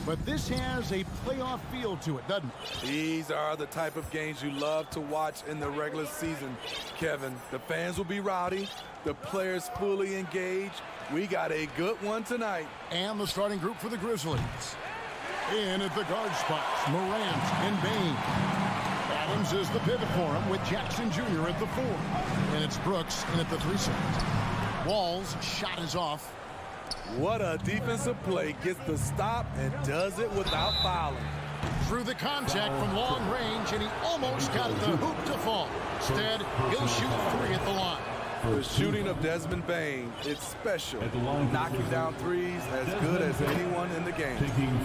but this has a playoff feel to it, doesn't it? These are the type of games you love to watch in the regular season, Kevin. The fans will be rowdy, the players fully engaged. We got a good one tonight. And the starting group for the Grizzlies. In at the guard spots, Morant and Bain. Adams is the pivot for him with Jackson Jr. at the 4. And it's Brooks in at the 3 slot. Wall's shot is off. What a defensive play. Gets the stop and does it without fouling. Through the contact from long range, and he almost got the hoop to fall. Instead, he'll shoot 3 at the line. The shooting of Desmond Bain, it's special. Knocking down threes as good as anyone in the game.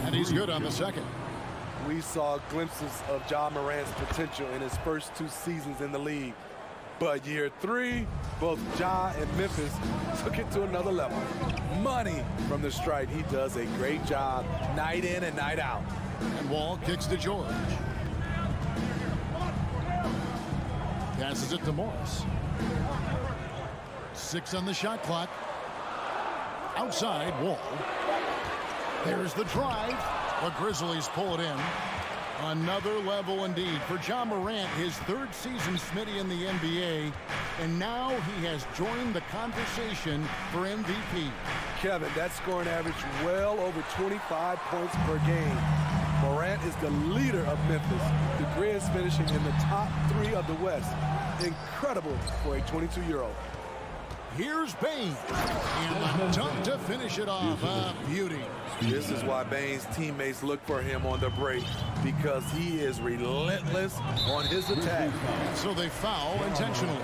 And he's good on the second. We saw glimpses of Ja Morant's potential in his first 2 seasons in the league. But year 3, both Ja and Memphis took it to another level. Money from the stripe. He does a great job night in and night out. And Wall kicks to George. Passes it to Morris. 6 on the shot clock. Outside, Wall. There's the drive. The Grizzlies pull it in. Another level indeed for Ja Morant, his 3rd season Smitty in the NBA, and now he has joined the conversation for MVP. Kevin, that scoring average well over 25 points per game. Morant is the leader of Memphis. The Grizz finishing in the top 3 of the West. Incredible for a 22-year-old. Here's Bain, and the dunk to finish it off. A beauty. This is why Bain's teammates look for him on the break, because he is relentless on his attack. So they foul intentionally.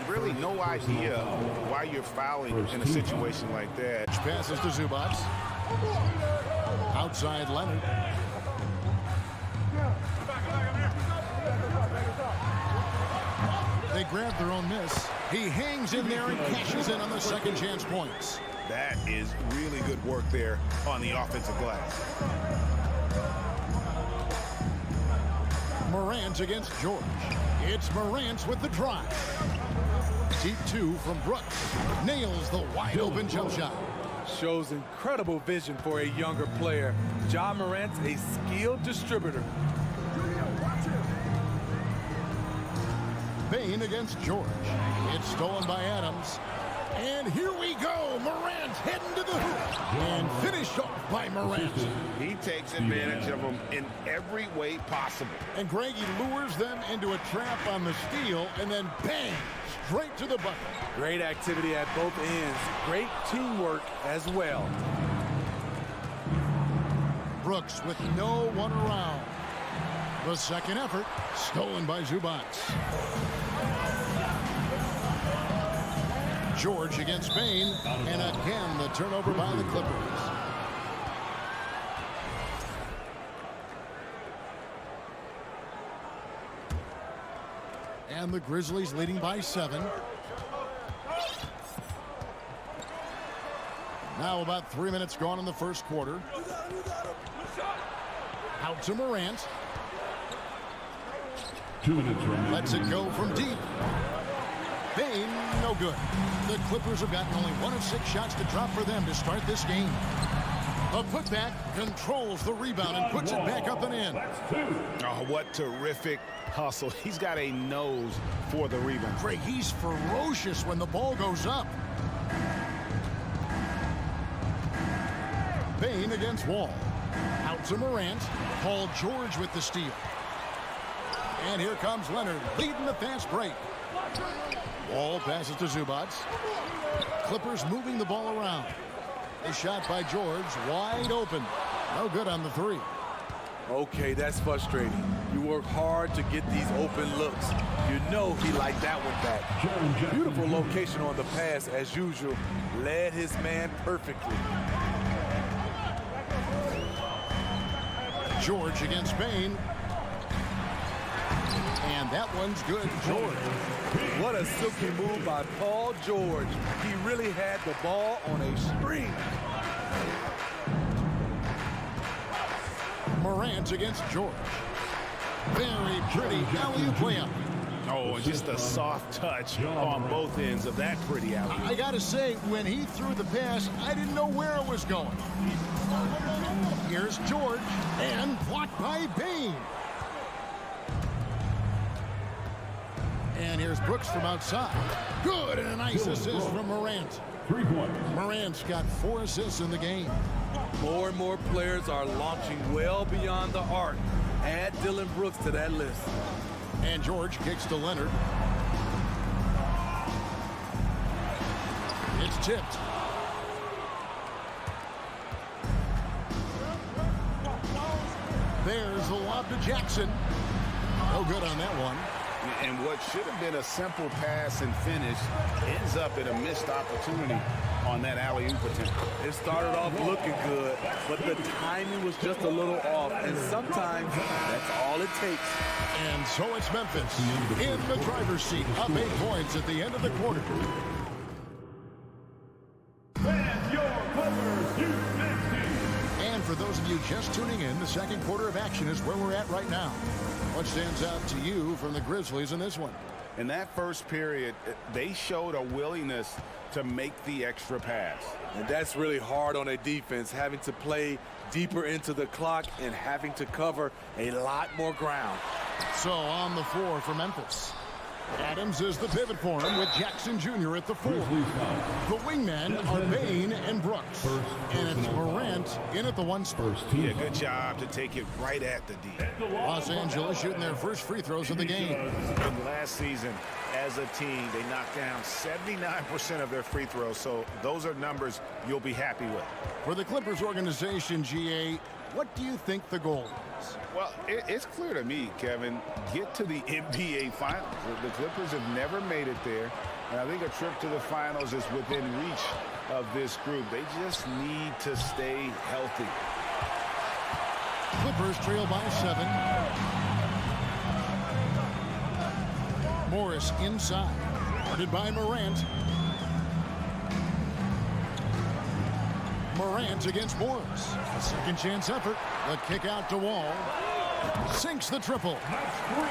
Really no idea why you're fouling in a situation like that. Passes to Zubac. Outside Leonard. They grab their own miss. He hangs in there and cashes in on the second chance points. That is really good work there on the offensive glass. Morant against George. It's Morant with the drive. Deep 2 from Brooks. Nails the wide open jump shot. Shows incredible vision for a younger player. Ja Morant's a skilled distributor. Bain against George. It's stolen by Adams. And here we go. Morant heading to the hoop. And finished off by Morant. He takes advantage of them in every way possible. And Greg, he lures them into a trap on the steal, and then bang, straight to the bucket. Great activity at both ends. Great teamwork as well. Brooks with no one around. The second effort, stolen by Zubac. George against Bain, and again the turnover by the Clippers. And the Grizzlies leading by 7. Now about 3 minutes gone in the first quarter. Out to Morant. 2 minutes remaining. Lets it go from deep. Bain, no good. The Clippers have gotten only 1 of 6 shots to drop for them to start this game. A putback controls the rebound and puts it back up and in. Oh, what terrific hustle. He's got a nose for the rebound. Greg, he's ferocious when the ball goes up. Bain against Wall. Out to Morant. Paul George with the steal. And here comes Leonard leading the fast break. Wall passes to Zubac. Clippers moving the ball around. A shot by George, wide open. No good on the 3. Okay, that's frustrating. You work hard to get these open looks. You know he liked that one back. Beautiful location on the pass as usual. Led his man perfectly. George against Bain. And that one's good, George. What a silky move by Paul George. He really had the ball on a string. Morant against George. Very pretty alley-oop layup. Oh, and just a soft touch on both ends of that pretty alley. I got to say, when he threw the pass, I didn't know where it was going. Here's George, and blocked by Bain. And here's Brooks from outside. Good, and a nice assist from Morant. 3 points. Morant's got 4 assists in the game. More and more players are launching well beyond the arc. Add Dylan Brooks to that list. And George kicks to Leonard. It's tipped. There's the lob to Jackson. No good on that one. And what should have been a simple pass and finish ends up in a missed opportunity on that alley-oop attempt. It started off looking good, but the timing was just a little off, and sometimes that's all it takes. And so it's Memphis in the driver's seat, up 8 points at the end of the quarter. And your Clippers U16. And for those of you just tuning in, the second quarter of action is where we're at right now. What stands out to you from the Grizzlies in this one? In that first period, they showed a willingness to make the extra pass. And that's really hard on a defense, having to play deeper into the clock and having to cover a lot more ground. So on the floor for Memphis, Adams is the pivot for him with Jackson Jr. at the 4. The wingmen are Bain and Brooks. And it's Morant in at the 1 spot. Yeah, good job to take it right at the D. Los Angeles shooting their first free throws of the game. And last season, as a team, they knocked down 79% of their free throws, so those are numbers you'll be happy with. For the Clippers organization, GA, what do you think the goal is? Well, it's clear to me, Kevin, get to the NBA Finals. The Clippers have never made it there, and I think a trip to the Finals is within reach of this group. They just need to stay healthy. Clippers trail by 7. Morris inside, guarded by Morant. Morant against Morris. A second chance effort. The kick out to Wall. Sinks the triple.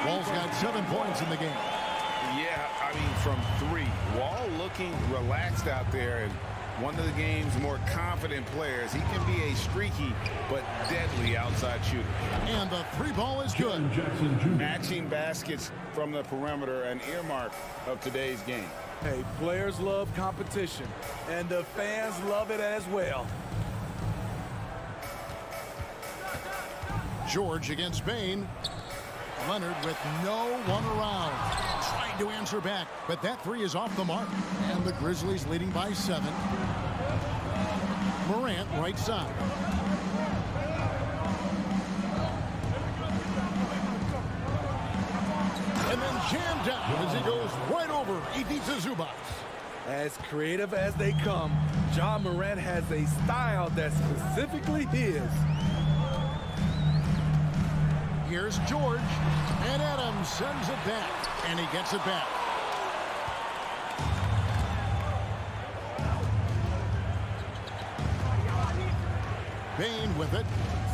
Wall's got 7 points in the game. Yeah, I mean, from 3. Wall looking relaxed out there, and one of the game's more confident players. He can be a streaky but deadly outside shooter. And the 3 ball is good. Matching baskets from the perimeter, an earmark of today's game. Hey, players love competition, and the fans love it as well. George against Bain. Leonard with no one around. Trying to answer back, but that 3 is off the mark. And the Grizzlies leading by 7. Morant right side. And then jammed down as he goes right over Ivica Zubac. As creative as they come, Ja Morant has a style that's specifically his. Here's George, and Adams sends it back, and he gets it back. Bain with it.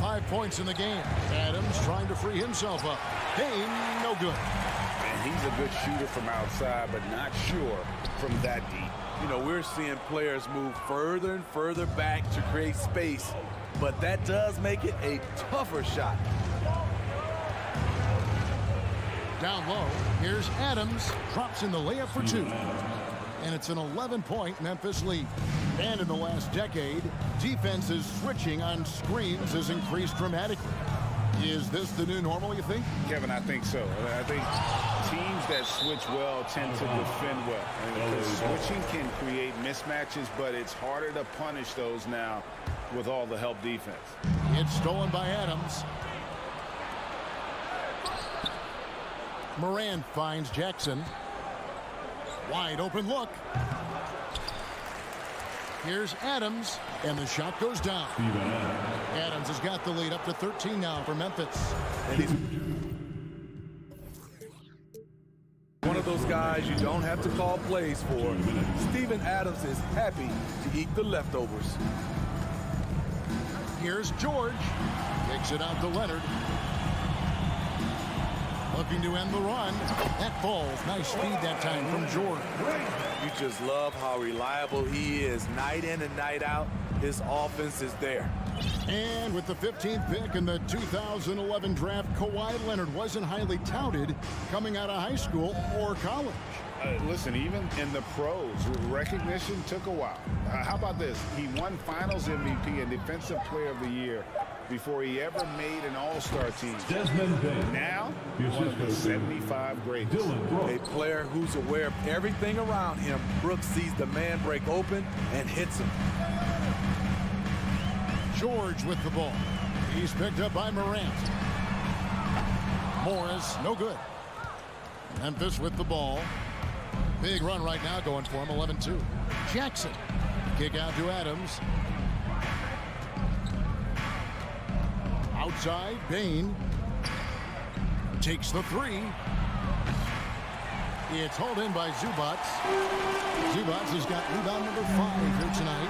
5 points in the game. Adams trying to free himself up. Bain, no good. And he's a good shooter from outside, but not sure from that deep. You know, we're seeing players move further and further back to create space, but that does make it a tougher shot. Down low, here's Adams, drops in the layup for 2. And it's an 11-point Memphis lead. And in the last decade, defenses switching on screens has increased dramatically. Is this the new normal, you think? Kevin, I think so. I think teams that switch well tend to defend well. And switching can create mismatches, but it's harder to punish those now with all the help defense. It's stolen by Adams. Morant finds Jackson. Wide open look. Here's Adams, and the shot goes down. Adams has got the lead up to 13 now for Memphis. And he's one of those guys you don't have to call plays for. Steven Adams is happy to eat the leftovers. Here's George. Kicks it out to Leonard. Looking to end the run. That falls. Nice speed that time from George. You just love how reliable he is. Night in and night out, his offense is there. And with the 15th pick in the 2011 draft, Kawhi Leonard wasn't highly touted coming out of high school or college. Listen, even in the pros, recognition took a while. How about this? He won Finals MVP and Defensive Player of the Year before he ever made an All-Star team. Now, one of the 75 greatest. A player who's aware of everything around him. Brooks sees the man break open and hits him. George with the ball. He's picked up by Morant. Morris, no good. Memphis with the ball. Big run right now going for him, 11-2. Jackson, kick out to Adams. Outside, Bain takes the three. It's hauled in by Zubats. Zubats has got rebound number 5 here tonight.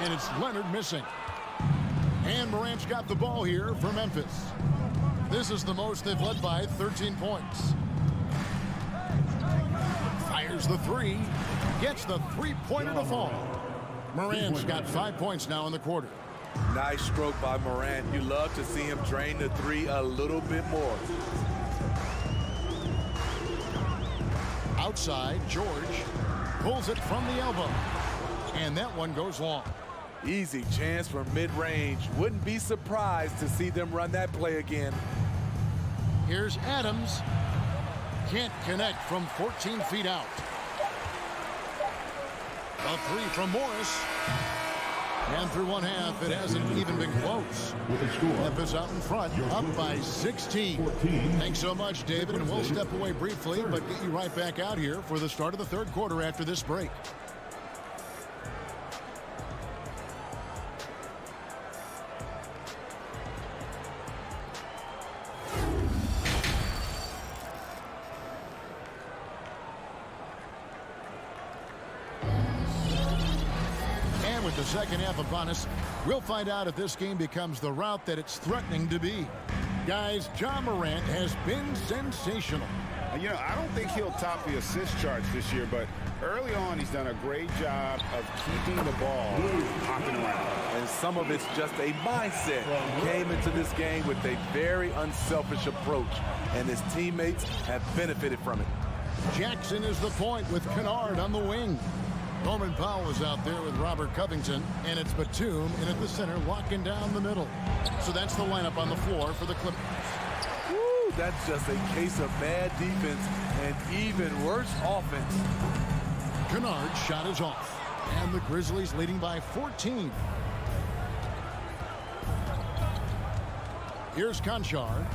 And it's Leonard missing. And Morant's got the ball here for Memphis. This is the most they've led by, 13 points. Fires the three. Gets the three-pointer to fall. Morant's got 5 points now in the quarter. Nice stroke by Morant. You love to see him drain the three a little bit more. Outside, George pulls it from the elbow. And that one goes long. Easy chance for mid-range. Wouldn't be surprised to see them run that play again. Here's Adams. Can't connect from 14 feet out. A three from Morris. And through one half, it hasn't even been close. Memphis out in front, up by 16. Thanks so much, David, and we'll step away briefly, but get you right back out here for the start of the third quarter after this break. With the second half upon us, we'll find out if this game becomes the route that it's threatening to be. Guys, Ja Morant has been sensational. You know, I don't think he'll top the assist charts this year, but early on he's done a great job of keeping the ball hopping around. And some of it's just a mindset. He came into this game with a very unselfish approach, and his teammates have benefited from it. Jackson is the point with Kennard on the wing. Norman Powell is out there with Robert Covington, and it's Batum in at the center, locking down the middle. So that's the lineup on the floor for the Clippers. Woo, that's just a case of bad defense and even worse offense. Kennard's shot is off, and the Grizzlies leading by 14. Here's Conchar.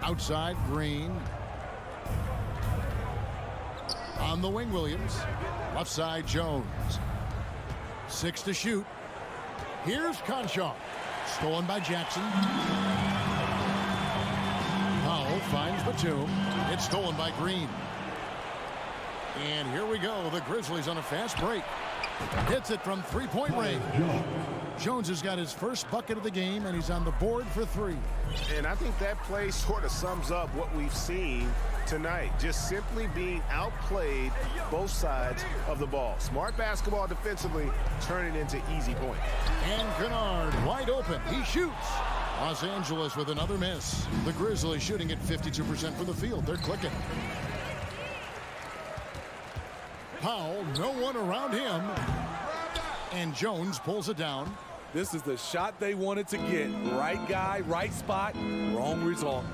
Outside, Green. On the wing, Williams. Left side, Jones. 6 to shoot. Here's Conchar. Stolen by Jackson. Powell finds Batum. It's stolen by Green. And here we go. The Grizzlies on a fast break. Hits it from three-point range. Jones has got his first bucket of the game, and he's on the board for 3. And I think that play sort of sums up what we've seen tonight. Just simply being outplayed both sides of the ball. Smart basketball defensively, turning into easy points. And Kennard wide open. He shoots. Los Angeles with another miss. The Grizzlies shooting at 52% from the field. They're clicking. Powell, no one around him. And Jones pulls it down. This is the shot they wanted to get. Right guy, right spot, wrong result.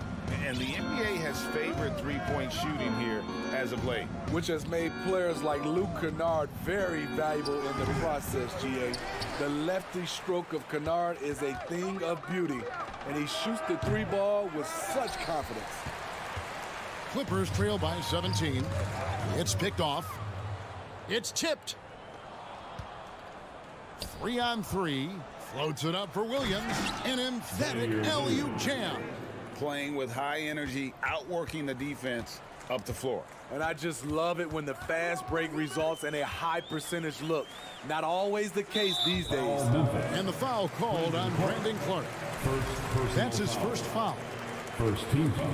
And the NBA has favored three-point shooting here as of late, which has made players like Luke Kennard very valuable in the process, GA. The lefty stroke of Kennard is a thing of beauty, and he shoots the three ball with such confidence. Clippers trail by 17. It's picked off. It's tipped. 3-on-3. Floats it up for Williams. An emphatic alley-oop jam. Playing with high energy, outworking the defense up the floor. And I just love it when the fast break results in a high percentage look. Not always the case these days. And the foul called on Brandon Clark. That's his first foul. First team foul.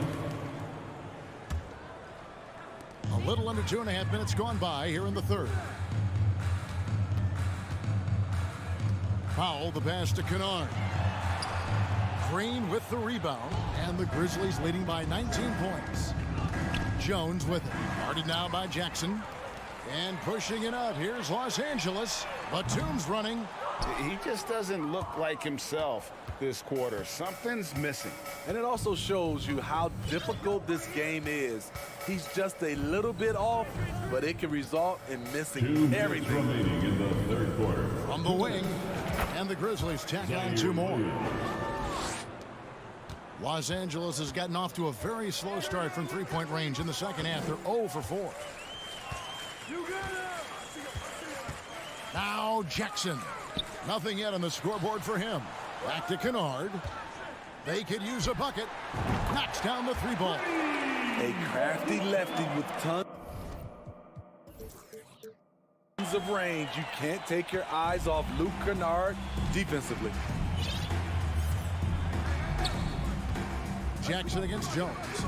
A little under 2.5 minutes gone by here in the third. Powell, the pass to Kennard. Green with the rebound, and the Grizzlies leading by 19 points. Jones with it. Guarded now by Jackson. And pushing it up. Here's Los Angeles. Batum's running. He just doesn't look like himself this quarter. Something's missing. And it also shows you how difficult this game is. He's just a little bit off, but it can result in missing everything. Remaining in the third quarter. From the wing, and the Grizzlies tack on 2 more. Los Angeles has gotten off to a very slow start from three-point range in the second half. They're 0 for 4. Now Jackson. Nothing yet on the scoreboard for him. Back to Kennard. They could use a bucket. Knocks down the 3-ball. A crafty lefty with tons of range. You can't take your eyes off Luke Kennard defensively. Jackson against Jones.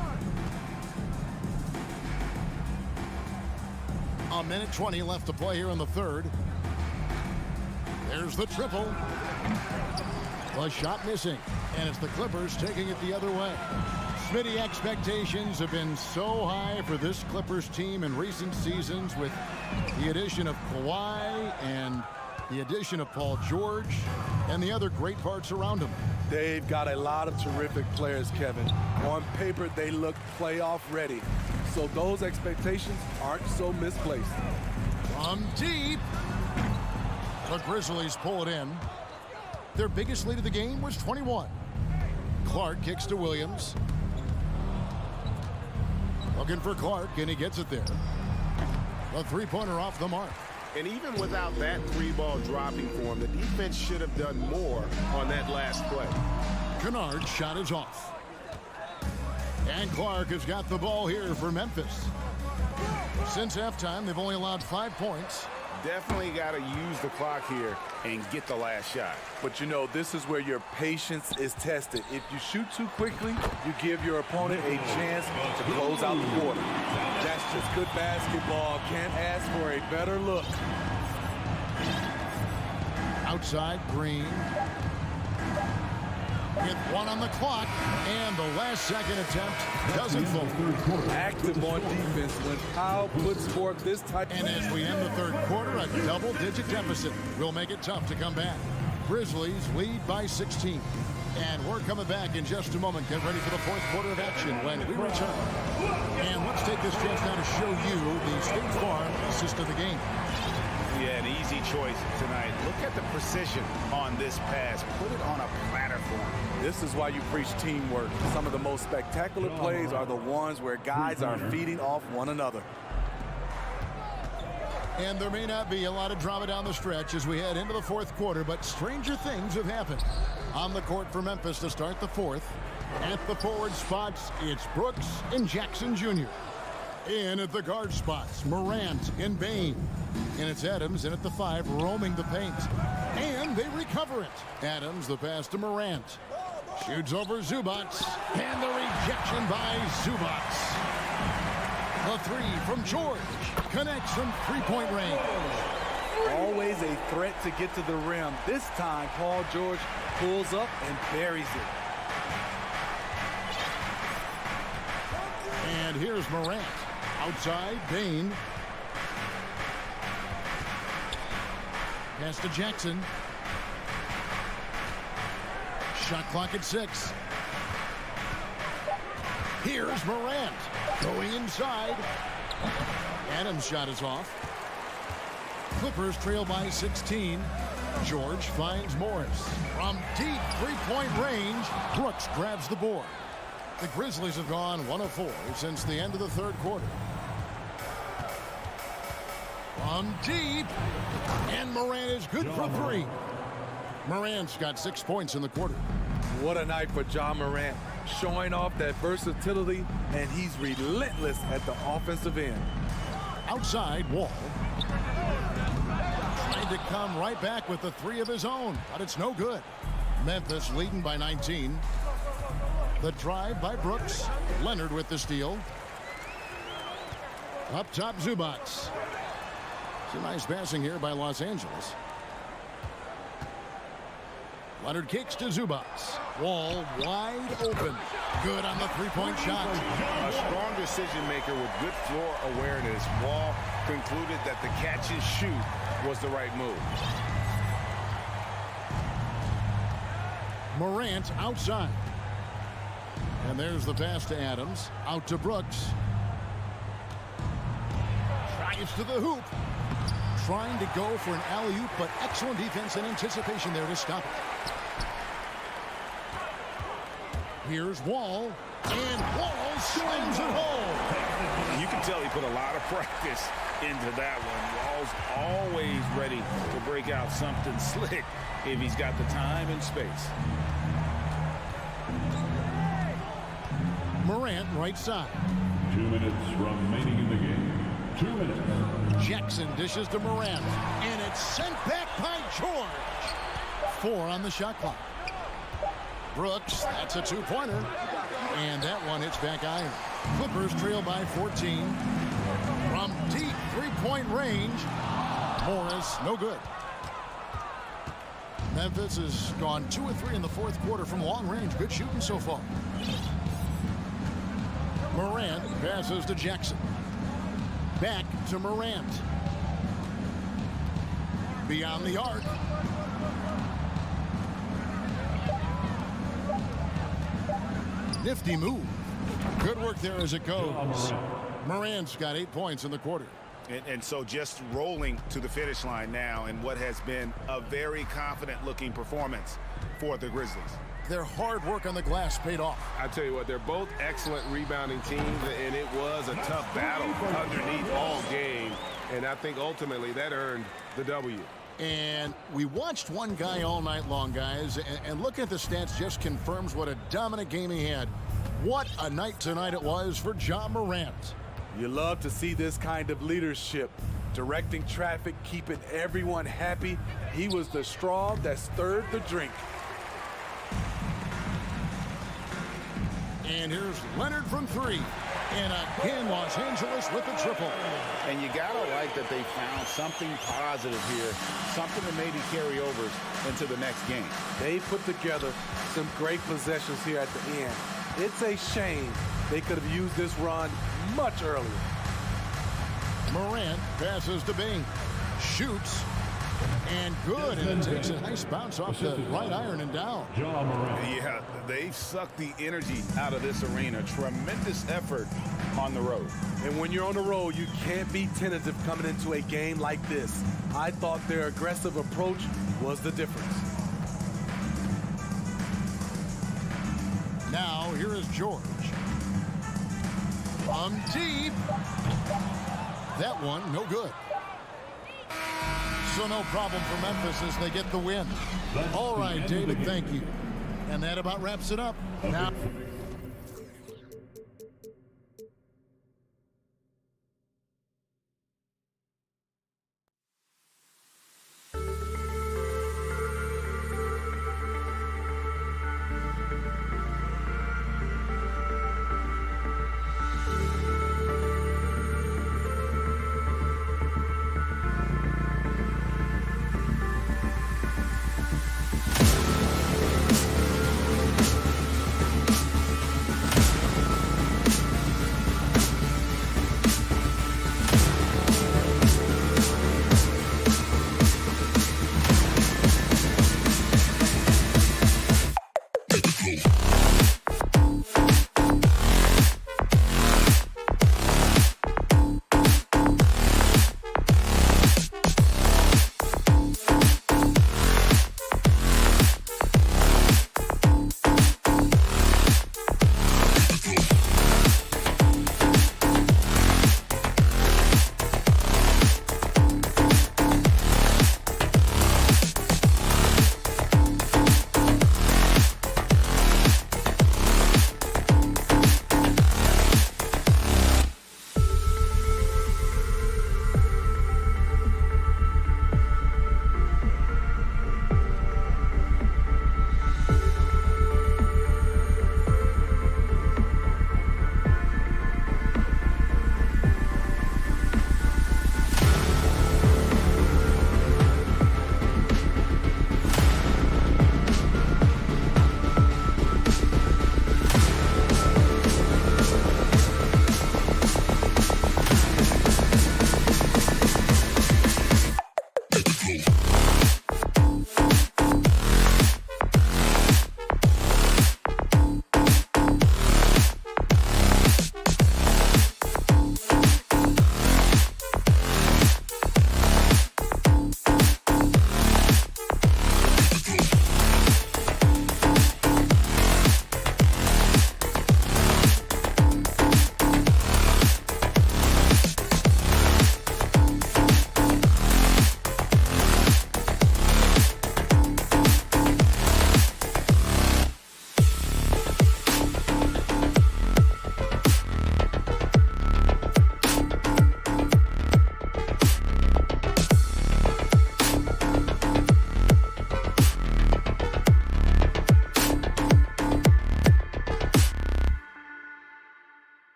A minute 20 left to play here in the third. There's the triple. The shot missing, and it's the Clippers taking it the other way. Smitty, expectations have been so high for this Clippers team in recent seasons with the addition of Kawhi and the addition of Paul George and the other great parts around him. They've got a lot of terrific players, Kevin. On paper, they look playoff ready. So those expectations aren't so misplaced. From deep. The Grizzlies pull it in. Their biggest lead of the game was 21. Clark kicks to Williams. Looking for Clark, and he gets it there. The three-pointer off the mark. And even without that 3-ball dropping for him, the defense should have done more on that last play. Kennard's shot is off. And Clark has got the ball here for Memphis. Since halftime, they've only allowed 5 points. Definitely got to use the clock here and get the last shot. But you know, this is where your patience is tested. If you shoot too quickly, you give your opponent a chance to close out the quarter. That's just good basketball. Can't ask for a better look. Outside, Green. With 1 on the clock, and the last second attempt doesn't fall. Active on defense when Powell puts forth this type. And as we end the third quarter, a double-digit deficit will make it tough to come back. Grizzlies lead by 16. And we're coming back in just a moment. Get ready for the fourth quarter of action when we return. And let's take this chance now to show you the State Farm assist of the game. Yeah, an easy choice tonight. Look at the precision on this pass. Put it on a platter for him. This is why you preach teamwork. Some of the most spectacular plays are the ones where guys are feeding off one another. And there may not be a lot of drama down the stretch as we head into the fourth quarter, but stranger things have happened. On the court for Memphis to start the fourth. At the forward spots, it's Brooks and Jackson Jr. In at the guard spots, Morant and Bane. And it's Adams in at the 5, roaming the paint. And they recover it. Adams, the pass to Morant. Shoots over Zubac. And the rejection by Zubac. The 3 from George. Connects from three-point range. Always a threat to get to the rim. This time, Paul George pulls up and buries it. And here's Morant. Outside, Bane. Pass to Jackson. Shot clock at 6. Here's Morant. Going inside. Adams' shot is off. Clippers trail by 16. George finds Morris. From deep three-point range, Brooks grabs the board. The Grizzlies have gone 1 of 4 since the end of the third quarter. From deep, and Morant is good for 3. Morant's got 6 points in the quarter. What a night for Ja Morant, showing off that versatility, and he's relentless at the offensive end. Outside, Wall. Trying to come right back with the 3 of his own, but it's no good. Memphis leading by 19. The drive by Brooks. Leonard with the steal. Up top, Zubac. Some nice passing here by Los Angeles. Leonard kicks to Zubac. Wall wide open. Good on the three-point shot. A strong decision maker with good floor awareness. Wall concluded that the catch and shoot was the right move. Morant outside. And there's the pass to Adams. Out to Brooks. Drives to the hoop. Trying to go for an alley-oop, but excellent defense and anticipation there to stop it. Here's Wall. And Wall slams it home. You can tell he put a lot of practice into that one. Wall's always ready to break out something slick if he's got the time and space. Morant right side. 2 minutes remaining in the game. 2 minutes. Jackson dishes to Morant. And it's sent back by George. 4 on the shot clock. Brooks, that's a two-pointer. And that one hits back iron. Clippers trail by 14. From deep three-point range. Morris, no good. Memphis has gone 2 of 3 in the fourth quarter from long range. Good shooting so far. Morant passes to Jackson. Back to Morant. Beyond the arc. Nifty move. Good work there as it goes. Morant's got 8 points in the quarter. And so just rolling to the finish line now in what has been a very confident-looking performance for the Grizzlies. Their hard work on the glass paid off. I tell you what, they're both excellent rebounding teams, and it was a tough battle underneath all game. And I think ultimately that earned the W. And we watched one guy all night long, guys, and looking at the stats just confirms what a dominant game he had. What a night tonight it was for Ja Morant. You love to see this kind of leadership. Directing traffic, keeping everyone happy. He was the straw that stirred the drink. And here's Leonard from 3. And again, Los Angeles with the triple. And you got to like that they found something positive here, something to maybe carry over into the next game. They put together some great possessions here at the end. It's a shame they could have used this run much earlier. Morant passes to Bing. Shoots. And good. And it takes a nice bounce off the right iron and down. Yeah, they've sucked the energy out of this arena. Tremendous effort on the road. And when you're on the road, you can't be tentative coming into a game like this. I thought their aggressive approach was the difference. Now, here is George. From deep. That one, no good. So no problem for Memphis as they get the win. All right, David, thank you. And that about wraps it up. Now.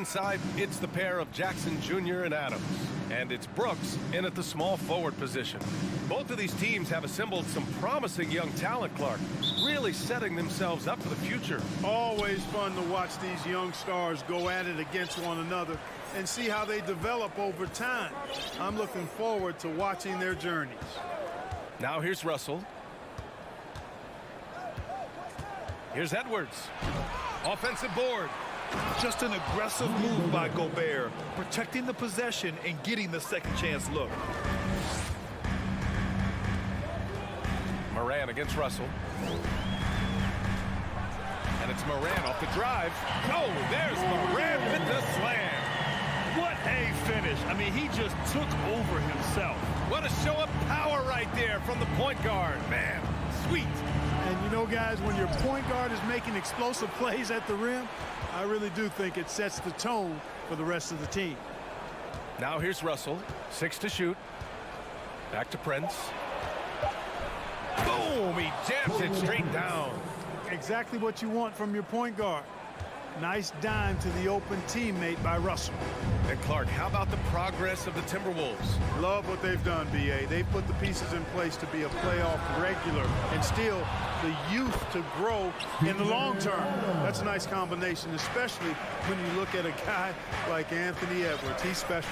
Inside, it's the pair of Jackson Jr. and Adams. And it's Brooks in at the small forward position. Both of these teams have assembled some promising young talent, Clark, really setting themselves up for the future. Always fun to watch these young stars go at it against one another and see how they develop over time. I'm looking forward to watching their journeys. Now here's Russell. Here's Edwards. Offensive board. Just an aggressive move by Gobert, protecting the possession and getting the second chance look. Moran against Russell. And it's Moran off the drive. Oh, there's Moran with the slam. What a finish. I mean, he just took over himself. What a show of power right there from the point guard. Man, sweet. And you know, guys, when your point guard is making explosive plays at the rim, I really do think it sets the tone for the rest of the team. Now here's Russell. 6 to shoot. Back to Prince. Boom! He jams it straight down. Exactly what you want from your point guard. Nice dime to the open teammate by Russell. And Clark, how about the progress of the Timberwolves? Love what they've done, B.A. They've put the pieces in place to be a playoff regular and still the youth to grow in the long term. That's a nice combination, especially when you look at a guy like Anthony Edwards. He's special.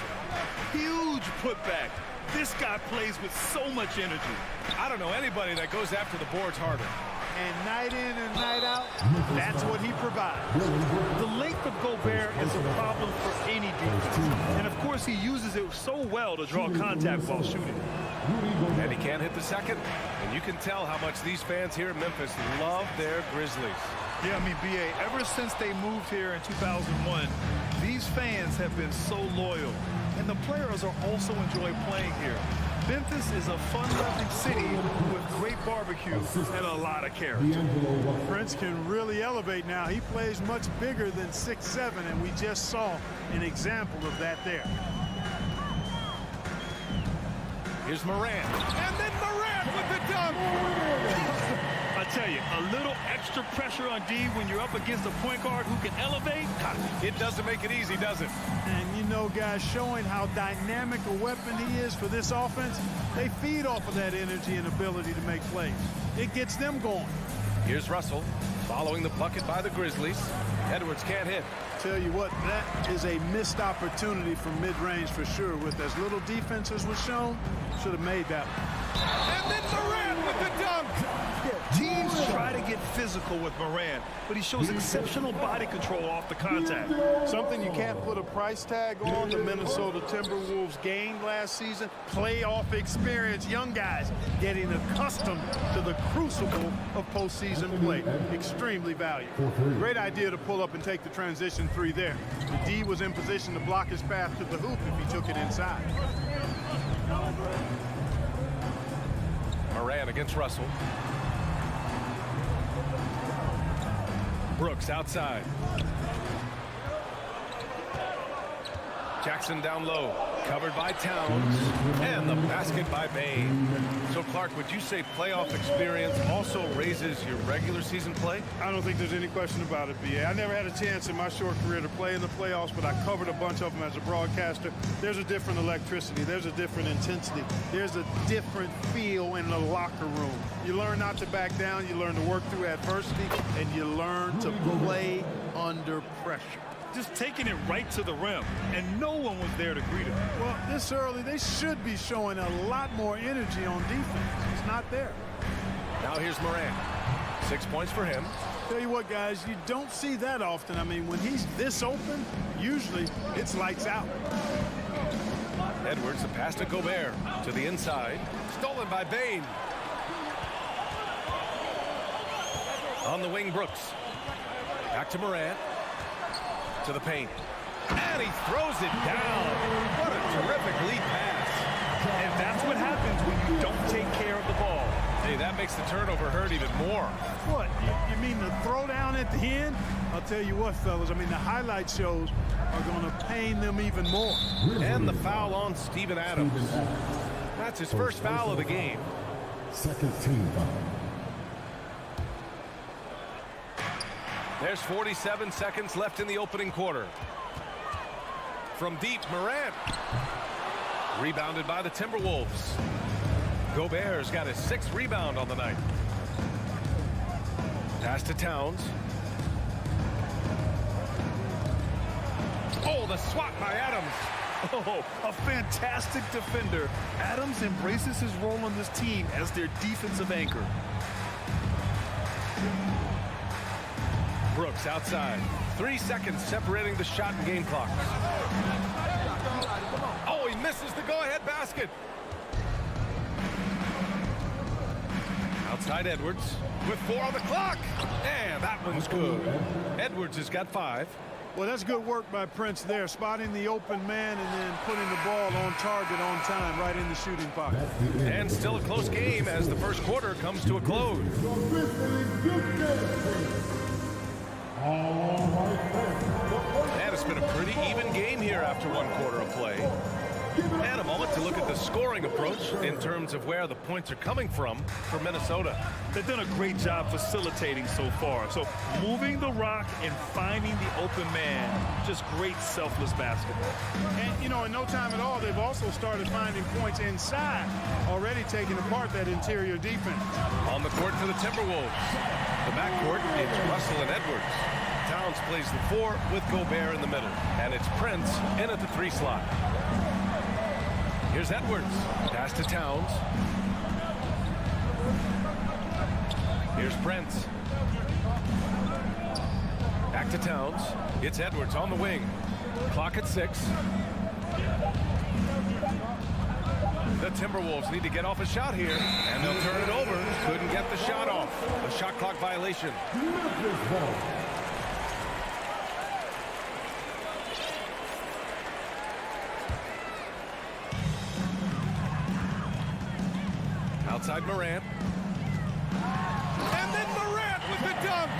Huge putback. This guy plays with so much energy. I don't know anybody that goes after the boards harder. And night in and night out, that's what he provides. The length of Gobert is a problem for any defense. And of course, he uses it so well to draw contact while shooting. And he can't hit the second. And you can tell how much these fans here in Memphis love their Grizzlies. Yeah, I mean, B.A., ever since they moved here in 2001, these fans have been so loyal. And the players are also enjoying playing here. Memphis is a fun-loving city with great barbecue and a lot of character. Prince can really elevate now. He plays much bigger than 6'7", and we just saw an example of that there. Here's Moran. And then Moran with the dunk. I tell you, a little extra pressure on D when you're up against a point guard who can elevate. It doesn't make it easy, does it? And you know, guys, showing how dynamic a weapon he is for this offense, they feed off of that energy and ability to make plays. It gets them going. Here's Russell following the bucket by the Grizzlies. Edwards can't hit. Tell you what, that is a missed opportunity from mid-range for sure. With as little defense as was shown, should have made that one. And then Moran with the dunk. Teams try to get physical with Moran, but he shows exceptional body control off the contact. Something you can't put a price tag on. The Minnesota Timberwolves gained last season. Playoff experience. Young guys getting accustomed to the crucible of postseason play. Extremely valuable. Great idea to pull up and take the transition three there. The D was in position to block his path to the hoop if he took it inside. Moran against Russell. Brooks outside. Jackson down low, covered by Towns, and the basket by Bain. So, Clark, would you say playoff experience also raises your regular season play? I don't think there's any question about it, B.A. I never had a chance in my short career to play in the playoffs, but I covered a bunch of them as a broadcaster. There's a different electricity. There's a different intensity. There's a different feel in the locker room. You learn not to back down. You learn to work through adversity, and you learn to play under pressure. Just taking it right to the rim, and no one was there to greet him. Well, this early, they should be showing a lot more energy on defense. It's not there. Now here's Moran. 6 points for him. Tell you what, guys, you don't see that often. I mean, when he's this open, usually it's lights out. Edwards, the pass to Gobert. To the inside. Stolen by Bain. On the wing, Brooks. Back to Moran. To the paint. And he throws it down. What a terrific lead pass. And that's what happens when you don't take care of the ball. Hey, that makes the turnover hurt even more. What? You mean the throwdown at the end? I'll tell you what, fellas. I mean, the highlight shows are going to pain them even more. And the foul on Steven Adams. That's his first foul of the game. Second team foul. There's 47 seconds left in the opening quarter. From deep, Morant. Rebounded by the Timberwolves. Gobert's got his 6th rebound on the night. Pass to Towns. Oh, the swat by Adams. Oh, a fantastic defender. Adams embraces his role on this team as their defensive anchor. Brooks outside. 3 seconds separating the shot and game clock. Oh, he misses the go-ahead basket. Outside Edwards with 4 on the clock. And that one's good. Edwards has got 5. Well, that's good work by Prince there, spotting the open man and then putting the ball on target on time right in the shooting pocket. And still a close game as the first quarter comes to a close. And it's been a pretty even game here after 1 quarter of play. And a moment to look at the scoring approach in terms of where the points are coming from for Minnesota. They've done a great job facilitating so far. So moving the rock and finding the open man, just great selfless basketball. And, you know, in no time at all, they've also started finding points inside, already taking apart that interior defense. On the court for the Timberwolves. The backcourt, it's Russell and Edwards. Towns plays the 4 with Gobert in the middle. And it's Prince in at the 3 slot. Here's Edwards. Pass to Towns. Here's Prince. Back to Towns. It's Edwards on the wing. Clock at 6. The Timberwolves need to get off a shot here, and they'll turn it over. Couldn't get the shot off. A shot clock violation. Outside Morant. And then Morant with the dunk.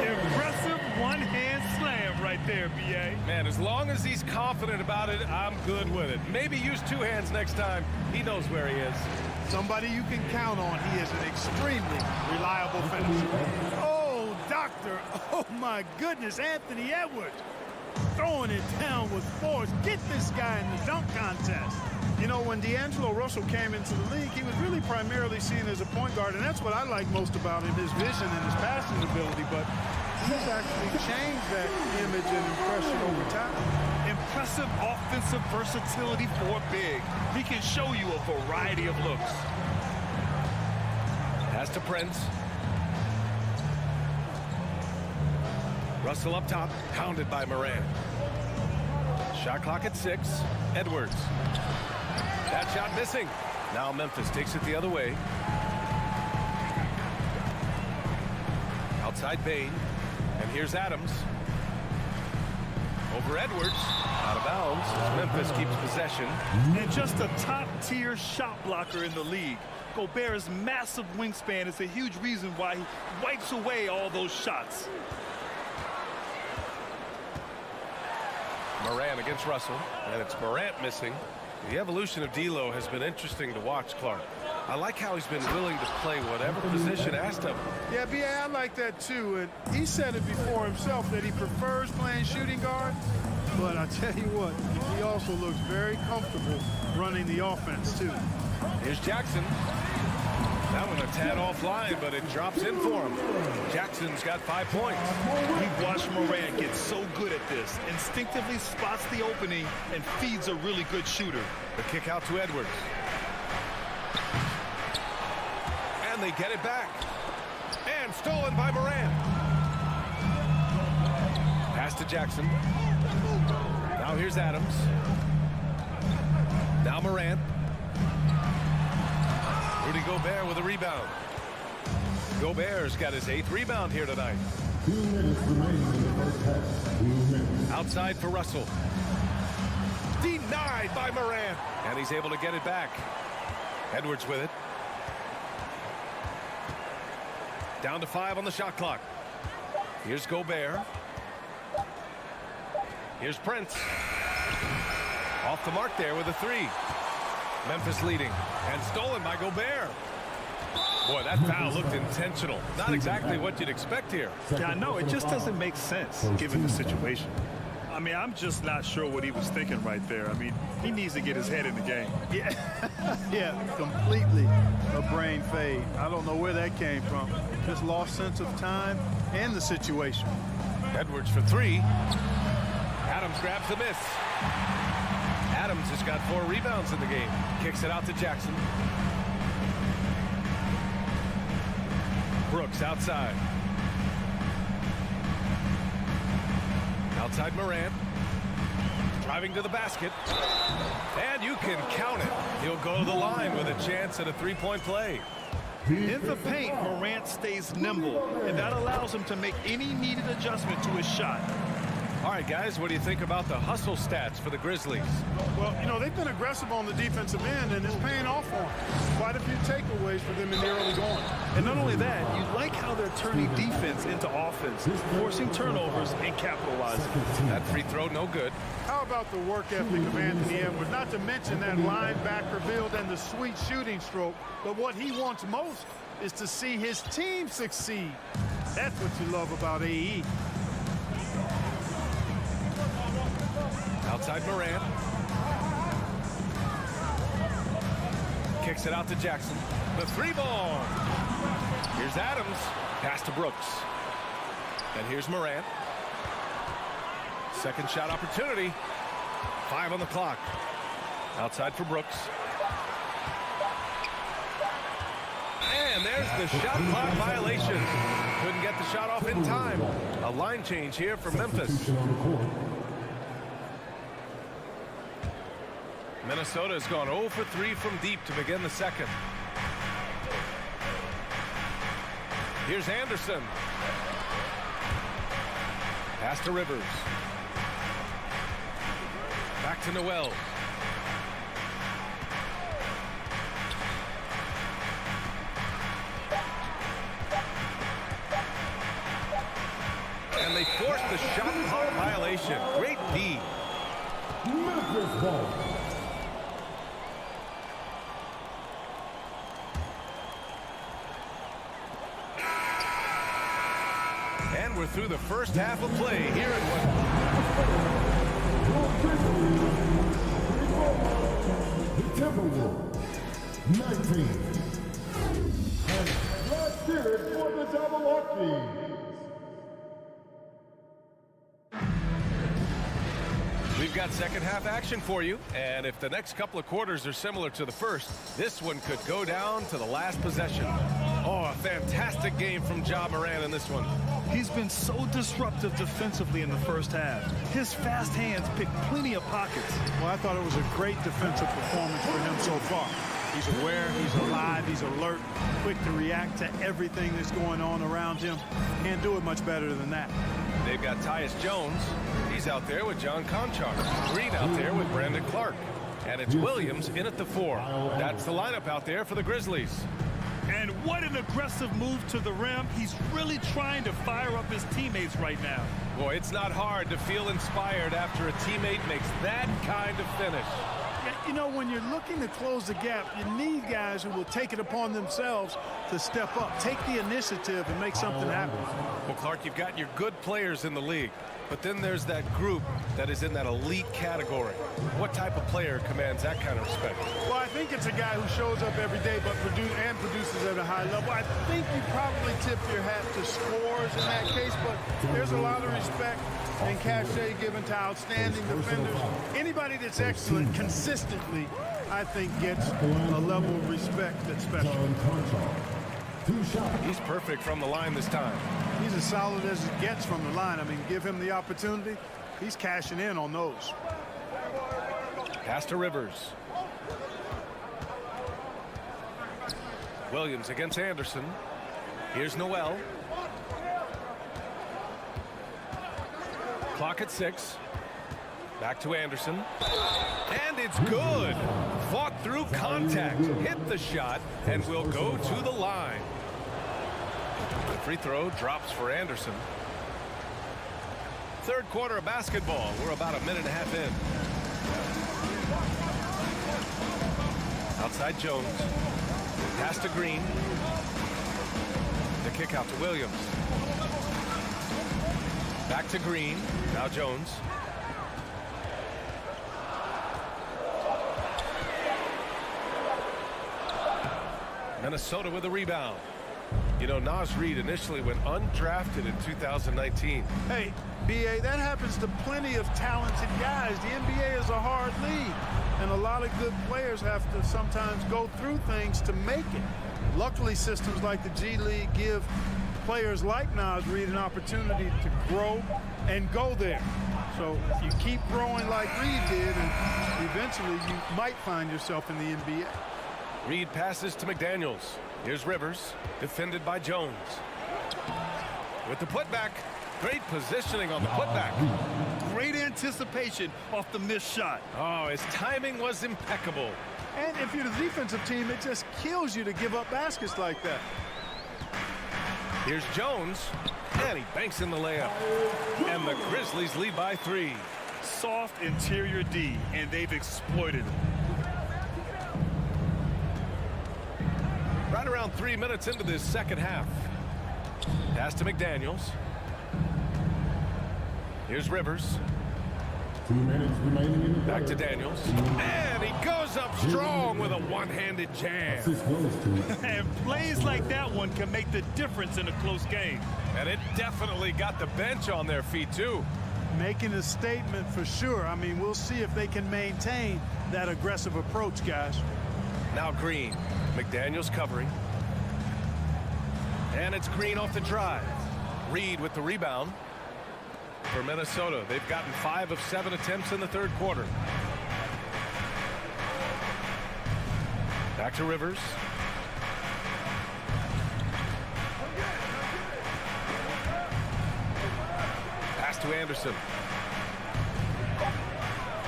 Impressive one-hand slam right there, B.A. Man, as long as he's confident about it, I'm good with it. Maybe use 2 hands next time. He knows where he is. Somebody you can count on. He is an extremely reliable finisher. Oh, doctor. Oh, my goodness. Anthony Edwards throwing it down with force. Get this guy in the dunk contest. You know, when D'Angelo Russell came into the league, he was really primarily seen as a point guard, and that's what I like most about him, his vision and his passing ability. But he's actually changed that image and impression over time. Impressive offensive versatility for big. He can show you a variety of looks. Pass to Prince. Russell up top, pounded by Morant. Shot clock at 6. Edwards. That shot missing. Now Memphis takes it the other way. Outside Bane. And here's Adams. Over Edwards. Out of bounds. Memphis keeps possession. And just a top-tier shot blocker in the league. Gobert's massive wingspan is a huge reason why he wipes away all those shots. Morant against Russell. And it's Morant missing. The evolution of D'Lo has been interesting to watch, Clark. I like how he's been willing to play whatever position asked of him. Yeah, B.A., I like that too. And he said it before himself that he prefers playing shooting guard. But I tell you what, he also looks very comfortable running the offense too. Here's Jackson. That one a tad offline, but it drops in for him. Jackson's got 5 points. We've watched Morant get so good at this. Instinctively spots the opening and feeds a really good shooter. The kick out to Edwards. And they get it back. And stolen by Morant. Pass to Jackson. Now here's Adams. Now Morant. Rudy Gobert with a rebound. Gobert's got his 8th rebound here tonight. 2 minutes remaining in the first half. 2 minutes. Outside for Russell. Denied by Morant. And he's able to get it back. Edwards with it. Down to 5 on the shot clock. Here's Gobert. Here's Prince. Off the mark there with a 3. Memphis leading. And stolen by Gobert. Boy, that foul looked intentional. Not exactly what you'd expect here. Yeah, I know. It just doesn't make sense given the situation. I mean, I'm just not sure what he was thinking right there. I mean, he needs to get his head in the game. Yeah, yeah, completely a brain fade. I don't know where that came from. Just lost sense of time and the situation. Edwards for three. Adams grabs the miss. Adams has got 4 rebounds in the game. Kicks it out to Jackson. Brooks outside. Outside Morant. Driving to the basket. And you can count it. He'll go to the line with a chance at a 3-point play. In the paint, Morant stays nimble, and that allows him to make any needed adjustment to his shot. All right, guys, what do you think about the hustle stats for the Grizzlies? Well, you know, they've been aggressive on the defensive end, and it's paying off for them. Quite a few takeaways for them in the early going. And not only that, you like how they're turning defense into offense, forcing turnovers and capitalizing. That free throw, no good. How about the work ethic of Anthony Edwards? Not to mention that linebacker build and the sweet shooting stroke. But what he wants most is to see his team succeed. That's what you love about AE. Outside Morant. Kicks it out to Jackson. The 3-ball. Here's Adams. Pass to Brooks. And here's Morant. Second shot opportunity. 5 on the clock. Outside for Brooks. And there's the shot clock violation. Couldn't get the shot off in time. A line change here for Memphis. Minnesota has gone 0 for 3 from deep to begin the second. Here's Anderson. Pass to Rivers. Back to Noel. And they forced the shot clock violation. Great D. Memphis ball. And we're through the first half of play here at The Timberwolves, 19. And let's hear it for the Jabberwockies. We've got second half action for you, and if the next couple of quarters are similar to the first, this one could go down to the last possession. Oh, a fantastic game from Ja Morant in this one. He's been so disruptive defensively in the first half. His fast hands pick plenty of pockets. Well, I thought it was a great defensive performance for him so far. He's aware, he's alive, he's alert, quick to react to everything that's going on around him. Can't do it much better than that. They've got Tyus Jones. He's out there with John Conchar. Green out there with Brandon Clark. And it's Williams in at the 4. That's the lineup out there for the Grizzlies. And what an aggressive move to the rim. He's really trying to fire up his teammates right now. Boy, it's not hard to feel inspired after a teammate makes that kind of finish. You know, when you're looking to close the gap, you need guys who will take it upon themselves to step up, take the initiative, and make something happen. Well, Clark, you've got your good players in the league, but then there's that group that is in that elite category. What type of player commands that kind of respect? Well, I think it's a guy who shows up every day but produces at a high level. I think you probably tip your hat to scores in that case, but there's a lot of respect and cachet given to outstanding defenders. Anybody that's excellent consistently, I think, gets a level of respect that's special. He's perfect from the line this time. He's as solid as it gets from the line. I mean, give him the opportunity, he's cashing in on those. Pass to Rivers. Williams against Anderson. Here's Noel. Clock at 6. Back to Anderson. And it's good. Fought through contact. Hit the shot and will go to the line. The free throw drops for Anderson. Third quarter of basketball. We're about a minute and a half in. Outside Jones. Pass to Green. The kick out to Williams. Back to Green. Now Jones. Minnesota with a rebound. You know, Naz Reid initially went undrafted in 2019. Hey, B.A., that happens to plenty of talented guys. The NBA is a hard league, and a lot of good players have to sometimes go through things to make it. Luckily, systems like the G League give players like Naz Reid an opportunity to grow and go there. So you keep growing like Reid did, and eventually you might find yourself in the NBA. Reid passes to McDaniels. Here's Rivers, defended by Jones. With the putback, great positioning on the putback. Great anticipation off the missed shot. Oh, his timing was impeccable. And if you're the defensive team, it just kills you to give up baskets like that. Here's Jones, and he banks in the layup. And the Grizzlies lead by 3. Soft interior D, and they've exploited it. Right around 3 minutes into this second half. Pass to McDaniels. Here's Rivers. 2 minutes remaining in the Back to Daniels. And he goes up strong with a one-handed jam. And plays like that one can make the difference in a close game. And it definitely got the bench on their feet, too. Making a statement for sure. I mean, we'll see if they can maintain that aggressive approach, guys. Now Green. McDaniels covering. And it's Green off the drive. Reid with the rebound. For Minnesota, they've gotten 5 of 7 attempts in the third quarter. Back to Rivers. Pass to Anderson.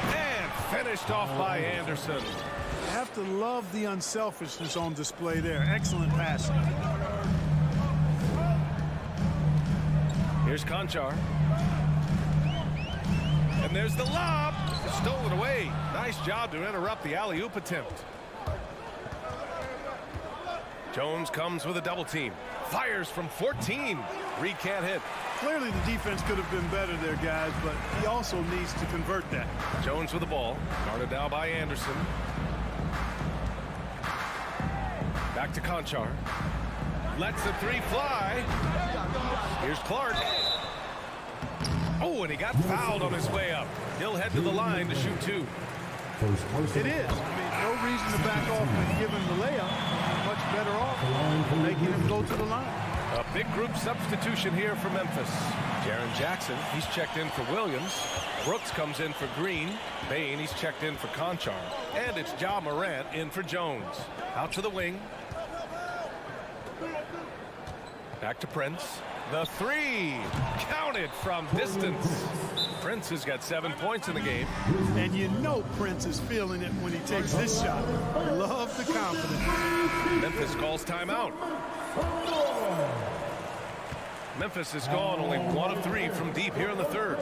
And finished off by Anderson. You have to love the unselfishness on display there. Excellent passing. Here's Conchar. And there's the lob. Stolen away. Nice job to interrupt the alley-oop attempt. Jones comes with a double team. Fires from 14. Reid can't hit. Clearly the defense could have been better there, guys, but he also needs to convert that. Jones with the ball. Guarded now by Anderson. Back to Conchar. Lets the 3 fly. Here's Clark. Oh, and he got fouled on his way up. He'll head to the line to shoot 2. It is. I mean, no reason to back off and give him the layup. Much better off making him go to the line. A big group substitution here for Memphis. Jaren Jackson, he's checked in for Williams. Brooks comes in for Green. Bain, he's checked in for Conchar. And it's Ja Morant in for Jones. Out to the wing. Back to Prince. The 3. Counted from distance. Prince has got 7 points in the game. And you know Prince is feeling it when he takes this shot. Love the confidence. Memphis calls timeout. Memphis has gone only 1 of 3 from deep here in the third.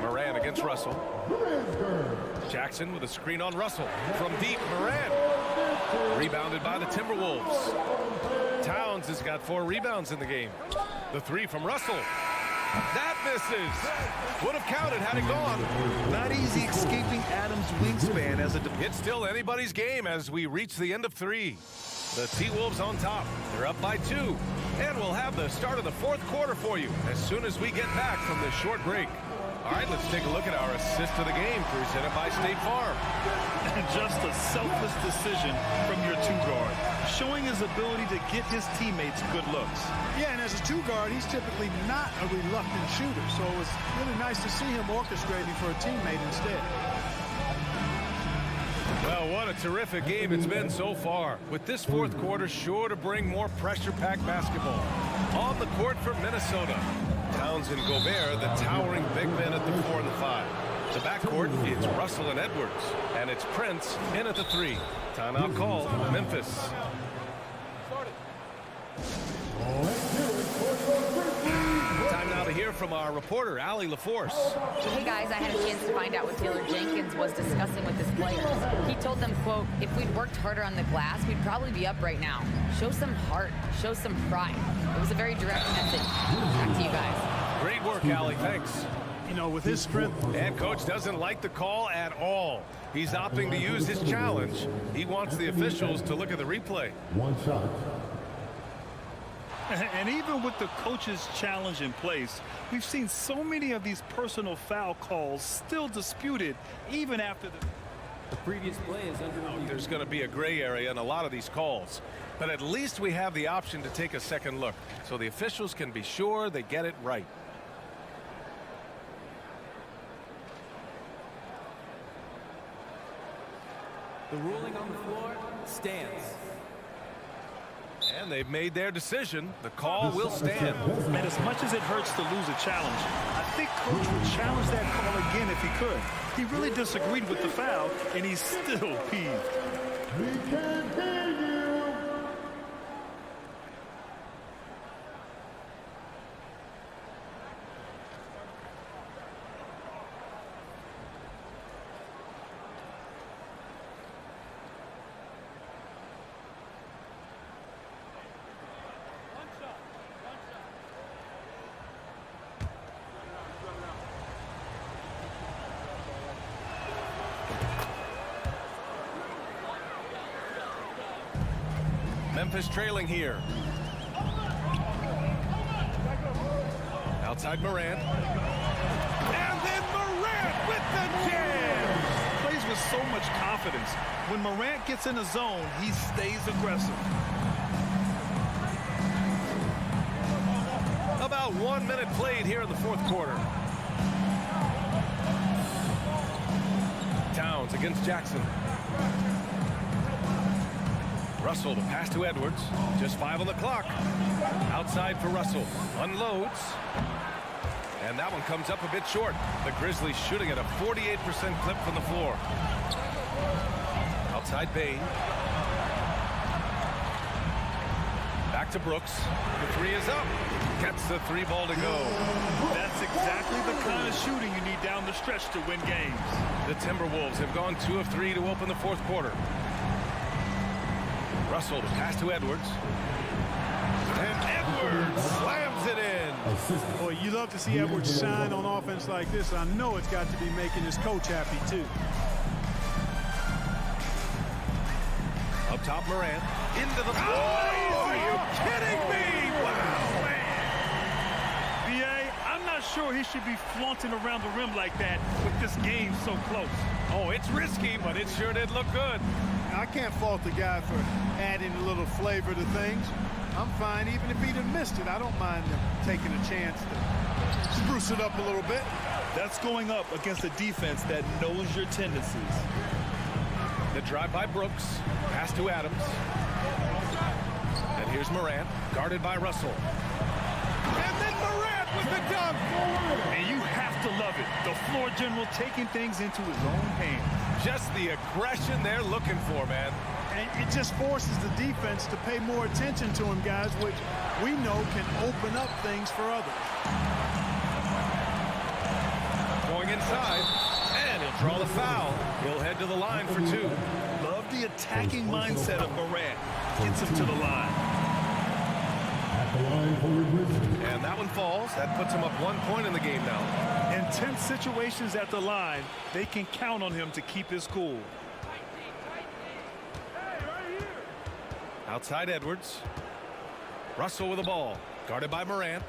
Morant against Russell. Jackson with a screen on Russell. From deep, Morant. Rebounded by the Timberwolves. Towns has got 4 rebounds in the game. The 3 from Russell. That misses. Would have counted had it gone. Not easy escaping Adams' wingspan as a It's still anybody's game as we reach the end of 3. The T-Wolves on top. They're up by 2. And we'll have the start of the fourth quarter for you as soon as we get back from this short break. All right, let's take a look at our assist of the game presented by State Farm. And just a selfless decision from your 2-guard, showing his ability to get his teammates good looks. Yeah, and as a 2-guard, he's typically not a reluctant shooter, so it was really nice to see him orchestrating for a teammate instead. Well, what a terrific game it's been so far, with this fourth quarter sure to bring more pressure-packed basketball. On the court for Minnesota, Towns and Gobert, the towering big men at the 4 and the 5. The backcourt, it's Russell and Edwards, and it's Prince in at the 3. Timeout call, Memphis. Time now to hear from our reporter, Allie LaForce. Hey guys, I had a chance to find out what Taylor Jenkins was discussing with his players. He told them, quote, if we'd worked harder on the glass, we'd probably be up right now. Show some heart, show some pride. It was a very direct message. Back to you guys. Great work, Allie, thanks. You know, with his strength. And coach doesn't like the call at all. He's opting to use his challenge. He wants the officials to look at the replay. One shot. And even with the coach's challenge in place, we've seen so many of these personal foul calls still disputed even after the previous play is under review. There's going to be a gray area in a lot of these calls, but at least we have the option to take a second look so the officials can be sure they get it right. The ruling on the floor stands. And they've made their decision. The call will stand. And as much as it hurts to lose a challenge, I think coach would challenge that call again if he could. He really disagreed with the foul, and he's still peeved. We can hear you. Memphis trailing here. Outside Morant. And then Morant with the jam! Plays with so much confidence. When Morant gets in the zone, he stays aggressive. About 1 minute played here in the fourth quarter. Towns against Jackson. Russell to pass to Edwards. Just 5 on the clock. Outside for Russell. Unloads. And that one comes up a bit short. The Grizzlies shooting at a 48% clip from the floor. Outside Bain. Back to Brooks. The three is up. Gets the three ball to go. That's exactly the kind of shooting you need down the stretch to win games. The Timberwolves have gone 2 of 3 to open the fourth quarter. Russell to pass to Edwards. And Edwards slams it in. Boy, you love to see Edwards shine on offense like this. I know it's got to be making his coach happy, too. Up top, Morant. Into the... Oh, are you kidding me? Wow, man. B.A., I'm not sure he should be flaunting around the rim like that with this game so close. Oh, it's risky, but it sure did look good. I can't fault the guy for adding a little flavor to things. I'm fine even if he'd have missed it. I don't mind him taking a chance to spruce it up a little bit. That's going up against a defense that knows your tendencies. The drive by Brooks. Pass to Adams. And here's Morant, guarded by Russell. And then Morant with the dunk. And you have to love it. The floor general taking things into his own hands. Just the aggression they're looking for, man. And it just forces the defense to pay more attention to him, guys, which we know can open up things for others. Going inside, and he'll draw the foul. He'll head to the line for 2. Love the attacking mindset of Morant. Gets him to the line. At the line for the Grizzlies. And that one falls. That puts him up 1 point in the game now. In tense situations at the line, they can count on him to keep his cool. Outside Edwards. Russell with the ball. Guarded by Morant.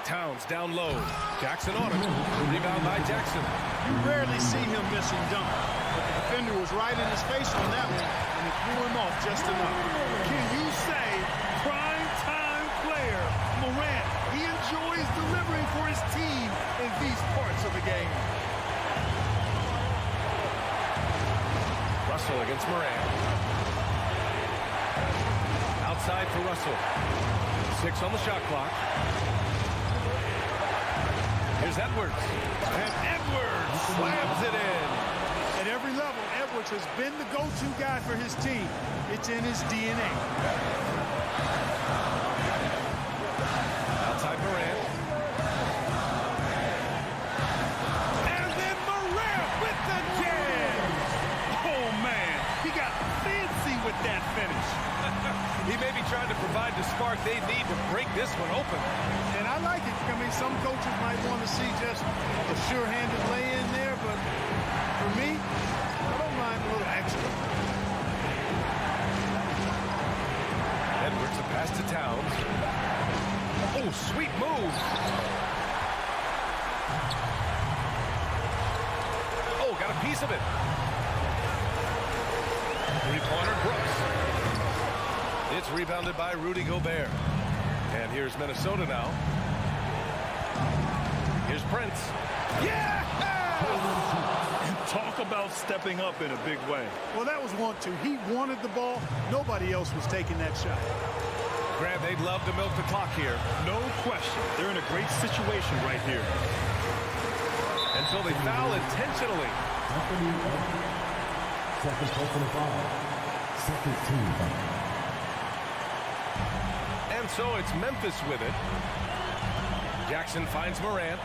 Towns down low. Jackson on him. Rebound by Jackson. You rarely see him missing dunks, but the defender was right in his face on that one, and it threw him off just enough. Can you say prime time player Morant? He enjoys delivering for his team in these parts of the game. Russell against Morant. Outside for Russell. 6 on the shot clock. Here's Edwards. And Edwards slams it in. At every level, Edwards has been the go-to guy for his team. It's in his DNA. Outside Morant. And then Morant with the jam. Oh, man. He got fancy with that finish. He may be trying to provide the spark they need to break this one open. And I like it. I mean, some coaches might want to see just a sure-handed lay-in there, but for me, I don't mind a little extra. Edwards, a pass to Towns. Oh, sweet move. Oh, got a piece of it. Three-pointer, Brooks. It's rebounded by Rudy Gobert. And here's Minnesota now. Here's Prince. Yeah! And talk about stepping up in a big way. Well, that was 1-2. He wanted the ball. Nobody else was taking that shot. Grant, they'd love to milk the clock here. No question. They're in a great situation right here. Until they foul intentionally. Second personal foul. Second team foul. And so it's Memphis with it. Jackson finds Morant.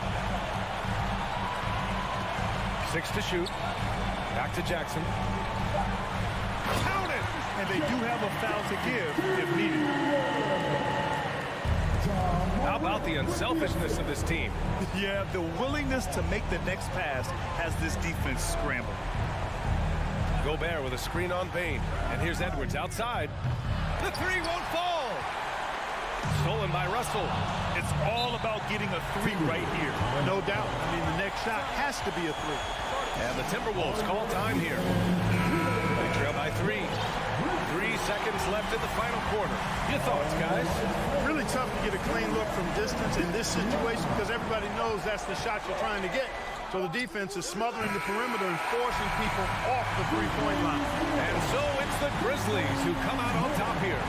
6 to shoot. Back to Jackson. Count it! And they do have a foul to give if needed. How about the unselfishness of this team? Yeah, the willingness to make the next pass has this defense scrambled. Gobert with a screen on Bane. And here's Edwards outside. The three won't fall. Stolen by Russell. It's all about getting a three right here. No doubt. I mean, the next shot has to be a three. And the Timberwolves call time here. They trail by 3. 3 seconds left in the final quarter. Your thoughts, guys? Really tough to get a clean look from distance in this situation because everybody knows that's the shot you're trying to get. So the defense is smothering the perimeter and forcing people off the three-point line. And so it's the Grizzlies who come out on top here.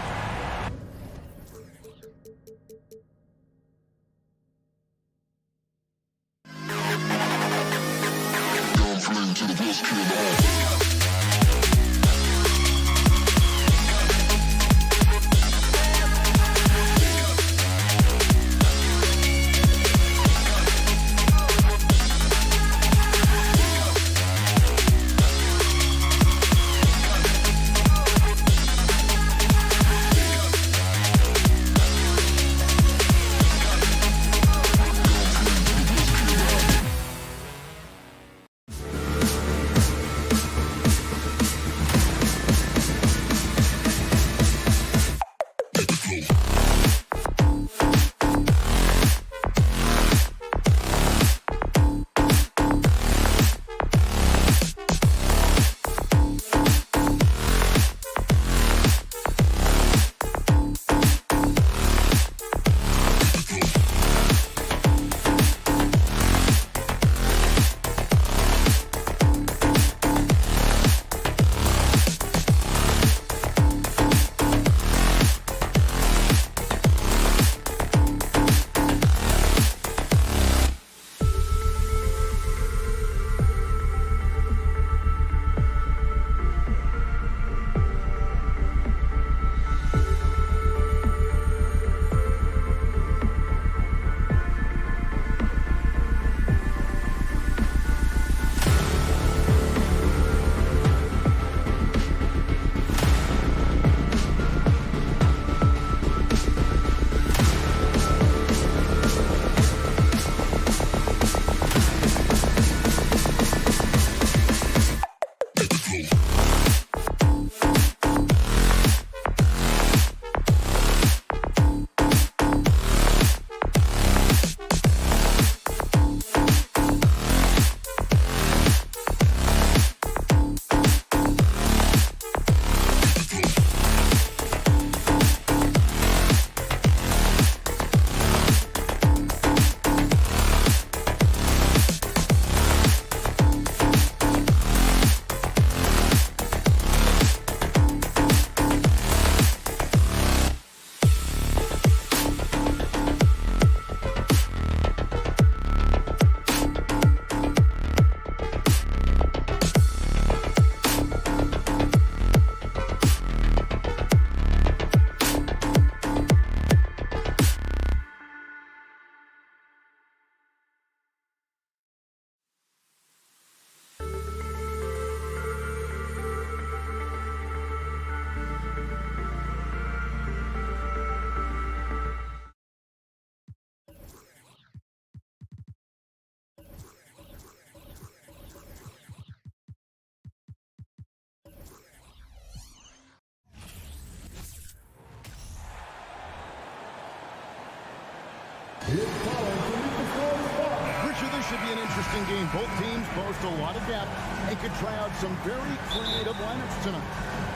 Richard, this should be an interesting game. Both teams boast a lot of depth and could try out some very creative lineups tonight.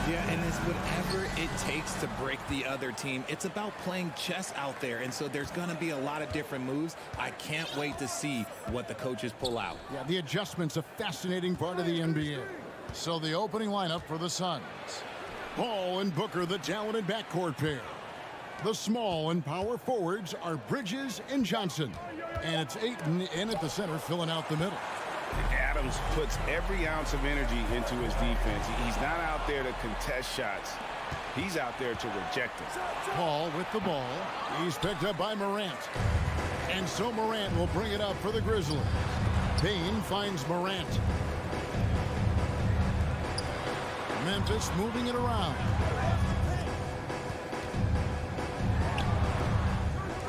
Yeah, and it's whatever it takes to break the other team. It's about playing chess out there, and so there's going to be a lot of different moves. I can't wait to see what the coaches pull out. Yeah, the adjustment's a fascinating part of the NBA. So the opening lineup for the Suns. Ball and Booker, the talented backcourt pair. The small and power forwards are Bridges and Johnson. And it's Ayton in at the center, filling out the middle. Adams puts every ounce of energy into his defense. He's not out there to contest shots. He's out there to reject them. Paul with the ball. He's picked up by Morant. And so Morant will bring it up for the Grizzlies. Payne finds Morant. Memphis moving it around.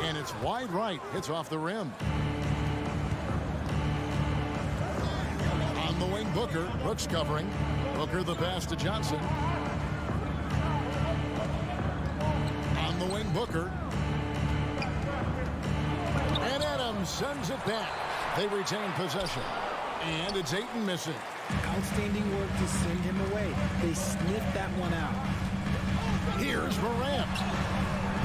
And it's wide right. Hits off the rim. On the wing, Booker. Brooks covering. Booker the pass to Johnson. On the wing, Booker. And Adams sends it back. They retain possession. And it's Ayton missing. Outstanding work to send him away. They sniffed that one out. Here's Morant.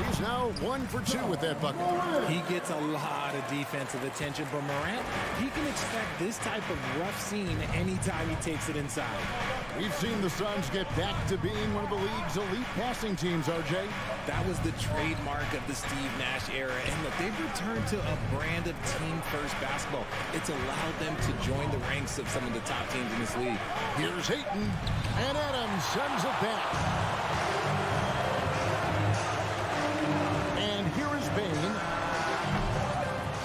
He's now 1 for 2 with that bucket. He gets a lot of defensive attention, but Morant, he can expect this type of rough scene anytime he takes it inside. We've seen the Suns get back to being one of the league's elite passing teams, RJ. That was the trademark of the Steve Nash era. And look, they've returned to a brand of team-first basketball. It's allowed them to join the ranks of some of the top teams in this league. Here's Ayton, and Adams sends it back. And here is Payne.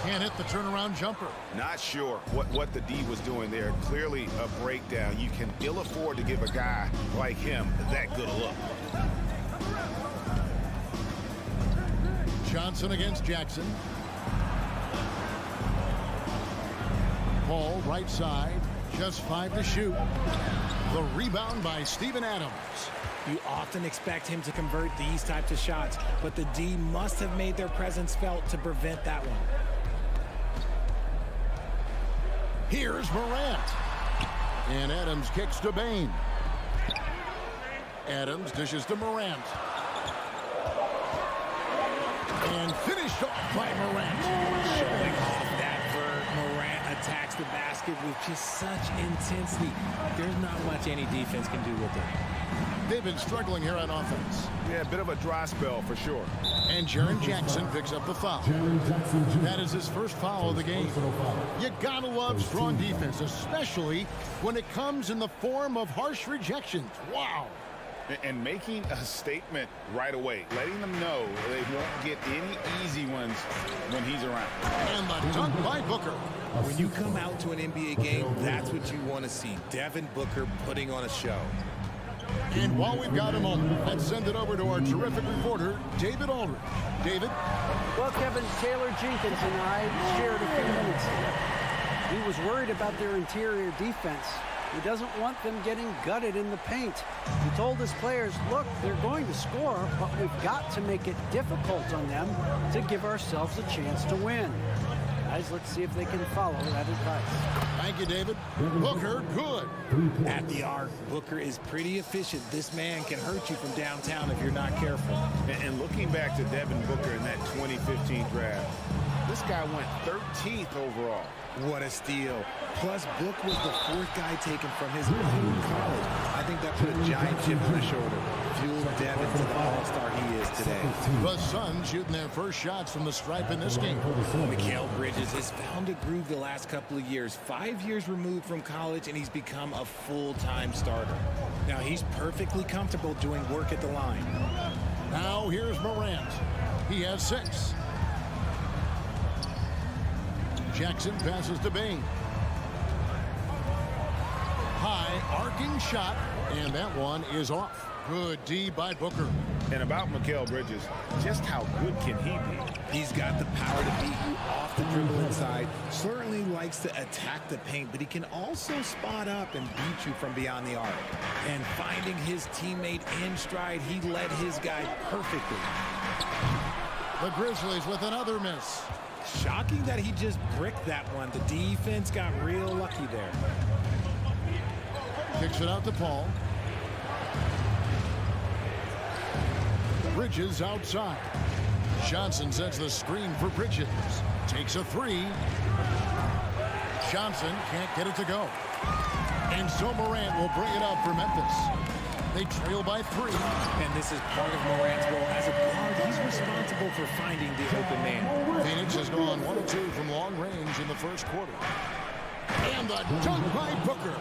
Can't hit the turnaround jumper. Not sure what the D was doing there. Clearly a breakdown. You can ill afford to give a guy like him that good a look. Johnson against Jackson. Paul right side. Just 5 to shoot. The rebound by Steven Adams. You often expect him to convert these types of shots, but the D must have made their presence felt to prevent that one. Here's Morant. And Adams kicks to Payne. Adams dishes to Morant. And finished off by Morant. Showing off that vert. Morant attacks the basket with just such intensity. There's not much any defense can do with it. They've been struggling here on offense. Yeah, a bit of a dry spell for sure. And Jaren Jackson picks up the foul. That is his first foul of the game. You gotta love strong defense, especially when it comes in the form of harsh rejections. Wow. And making a statement right away, letting them know they won't get any easy ones when he's around. And the dunk by Booker. When you come out to an NBA game, that's what you want to see. Devin Booker putting on a show. And while we've got a moment, let's send it over to our terrific reporter, David Aldridge. David? Well, Kevin, Taylor Jenkins and I shared a few minutes. He was worried about their interior defense. He doesn't want them getting gutted in the paint. He told his players, look, they're going to score, but we've got to make it difficult on them to give ourselves a chance to win. Guys, let's see if they can follow that advice. Thank you, David. Booker, good. At the arc, Booker is pretty efficient. This man can hurt you from downtown if you're not careful. And looking back to Devin Booker in that 2015 draft, this guy went 13th overall. What a steal. Plus, Book was the 4th guy taken from his own college. I think that put a giant chip on his shoulder. Fueled Devin to the all-star he is today. The Suns shooting their first shots from the stripe in this game. Mikal Bridges has found a groove the last couple of years. 5 years removed from college, and he's become a full-time starter. Now, he's perfectly comfortable doing work at the line. Now, here's Morant. He has 6. Jackson passes to Payne. High arcing shot, and that one is off. Good D by Booker. And about Mikal Bridges, just how good can he be? He's got the power to beat you off the dribble inside. Certainly likes to attack the paint, but he can also spot up and beat you from beyond the arc. And finding his teammate in stride, he led his guy perfectly. The Grizzlies with another miss. Shocking that he just bricked that one. The defense got real lucky there. Kicks it out to Paul. Bridges outside. Johnson sets the screen for Bridges. Takes a three. Johnson can't get it to go. And so Morant will bring it up for Memphis. They trail by 3. And this is part of Morant's role as a guard. He's responsible for finding the open man. Phoenix has gone 1 of 2 from long range in the first quarter. And the dunk by Booker.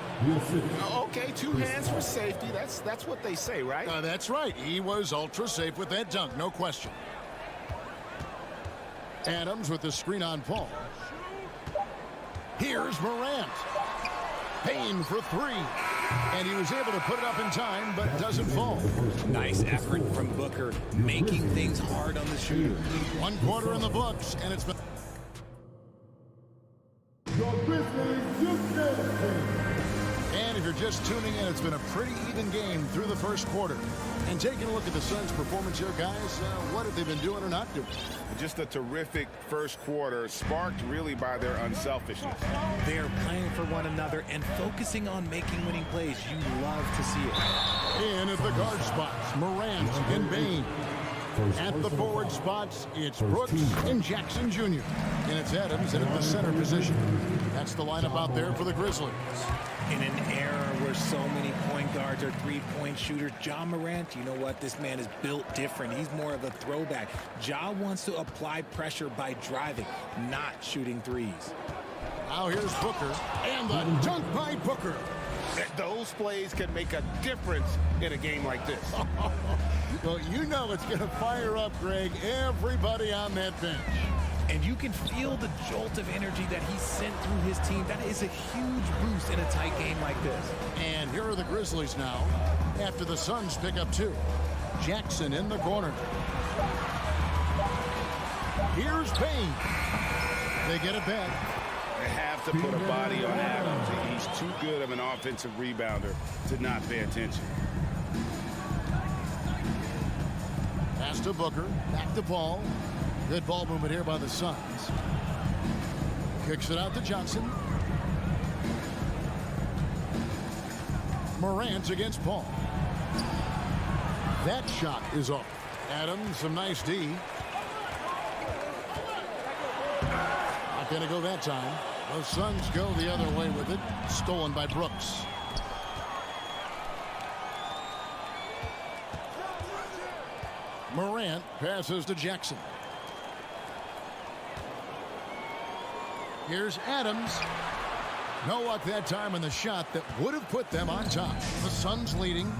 Okay, 2 hands for safety. That's what they say, right? That's right. He was ultra safe with that dunk, no question. Adams with the screen on Paul. Here's Morant. Payne for 3. And he was able to put it up in time, but doesn't fall. Nice effort from Booker, making things hard on the shooter. 1 quarter in the books, and it's been... And if you're just tuning in, it's been a pretty even game through the first quarter. And taking a look at the Suns' performance here, guys, what have they been doing or not doing? Just a terrific first quarter, sparked really by their unselfishness. They are playing for one another and focusing on making winning plays. You love to see it. In at the guard spots, Morant and Bane. At the forward spots, it's Brooks and Jackson Jr. And it's Adams in at the center position. That's the lineup out there for the Grizzlies. In an era where so many point guards are three-point shooters, Ja Morant, you know what? This man is built different. He's more of a throwback. Ja wants to apply pressure by driving, not shooting threes. Now here's Booker, and the dunk by Booker. Those plays can make a difference in a game like this. Well, you know it's going to fire up, Greg, everybody on that bench. And you can feel the jolt of energy that he sent through his team. That is a huge boost in a tight game like this. And here are the Grizzlies now after the Suns pick up 2. Jackson in the corner. Here's Payne. They get it back. They have to put a body on Adams. He's too good of an offensive rebounder to not pay attention. Pass to Booker. Back to Paul. Good ball movement here by the Suns. Kicks it out to Johnson. Morant against Paul. That shot is off. Adams, some nice D. Not going to go that time. The Suns go the other way with it. Stolen by Brooks. Morant passes to Jackson. Here's Adams. No luck that time in the shot that would have put them on top. The Suns leading.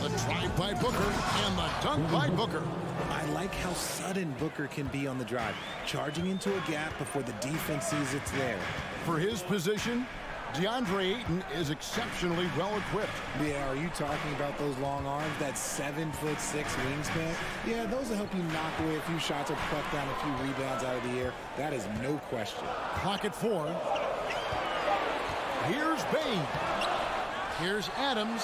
The drive by Booker and the dunk by Booker. I like how sudden Booker can be on the drive, charging into a gap before the defense sees it's there. For his position, DeAndre Ayton is exceptionally well equipped. Yeah, are you talking about those long arms, that 7'6" wingspan? Yeah, those will help you knock away a few shots or pluck down a few rebounds out of the air. That is no question. Clock at 4. Here's Bane. Here's Adams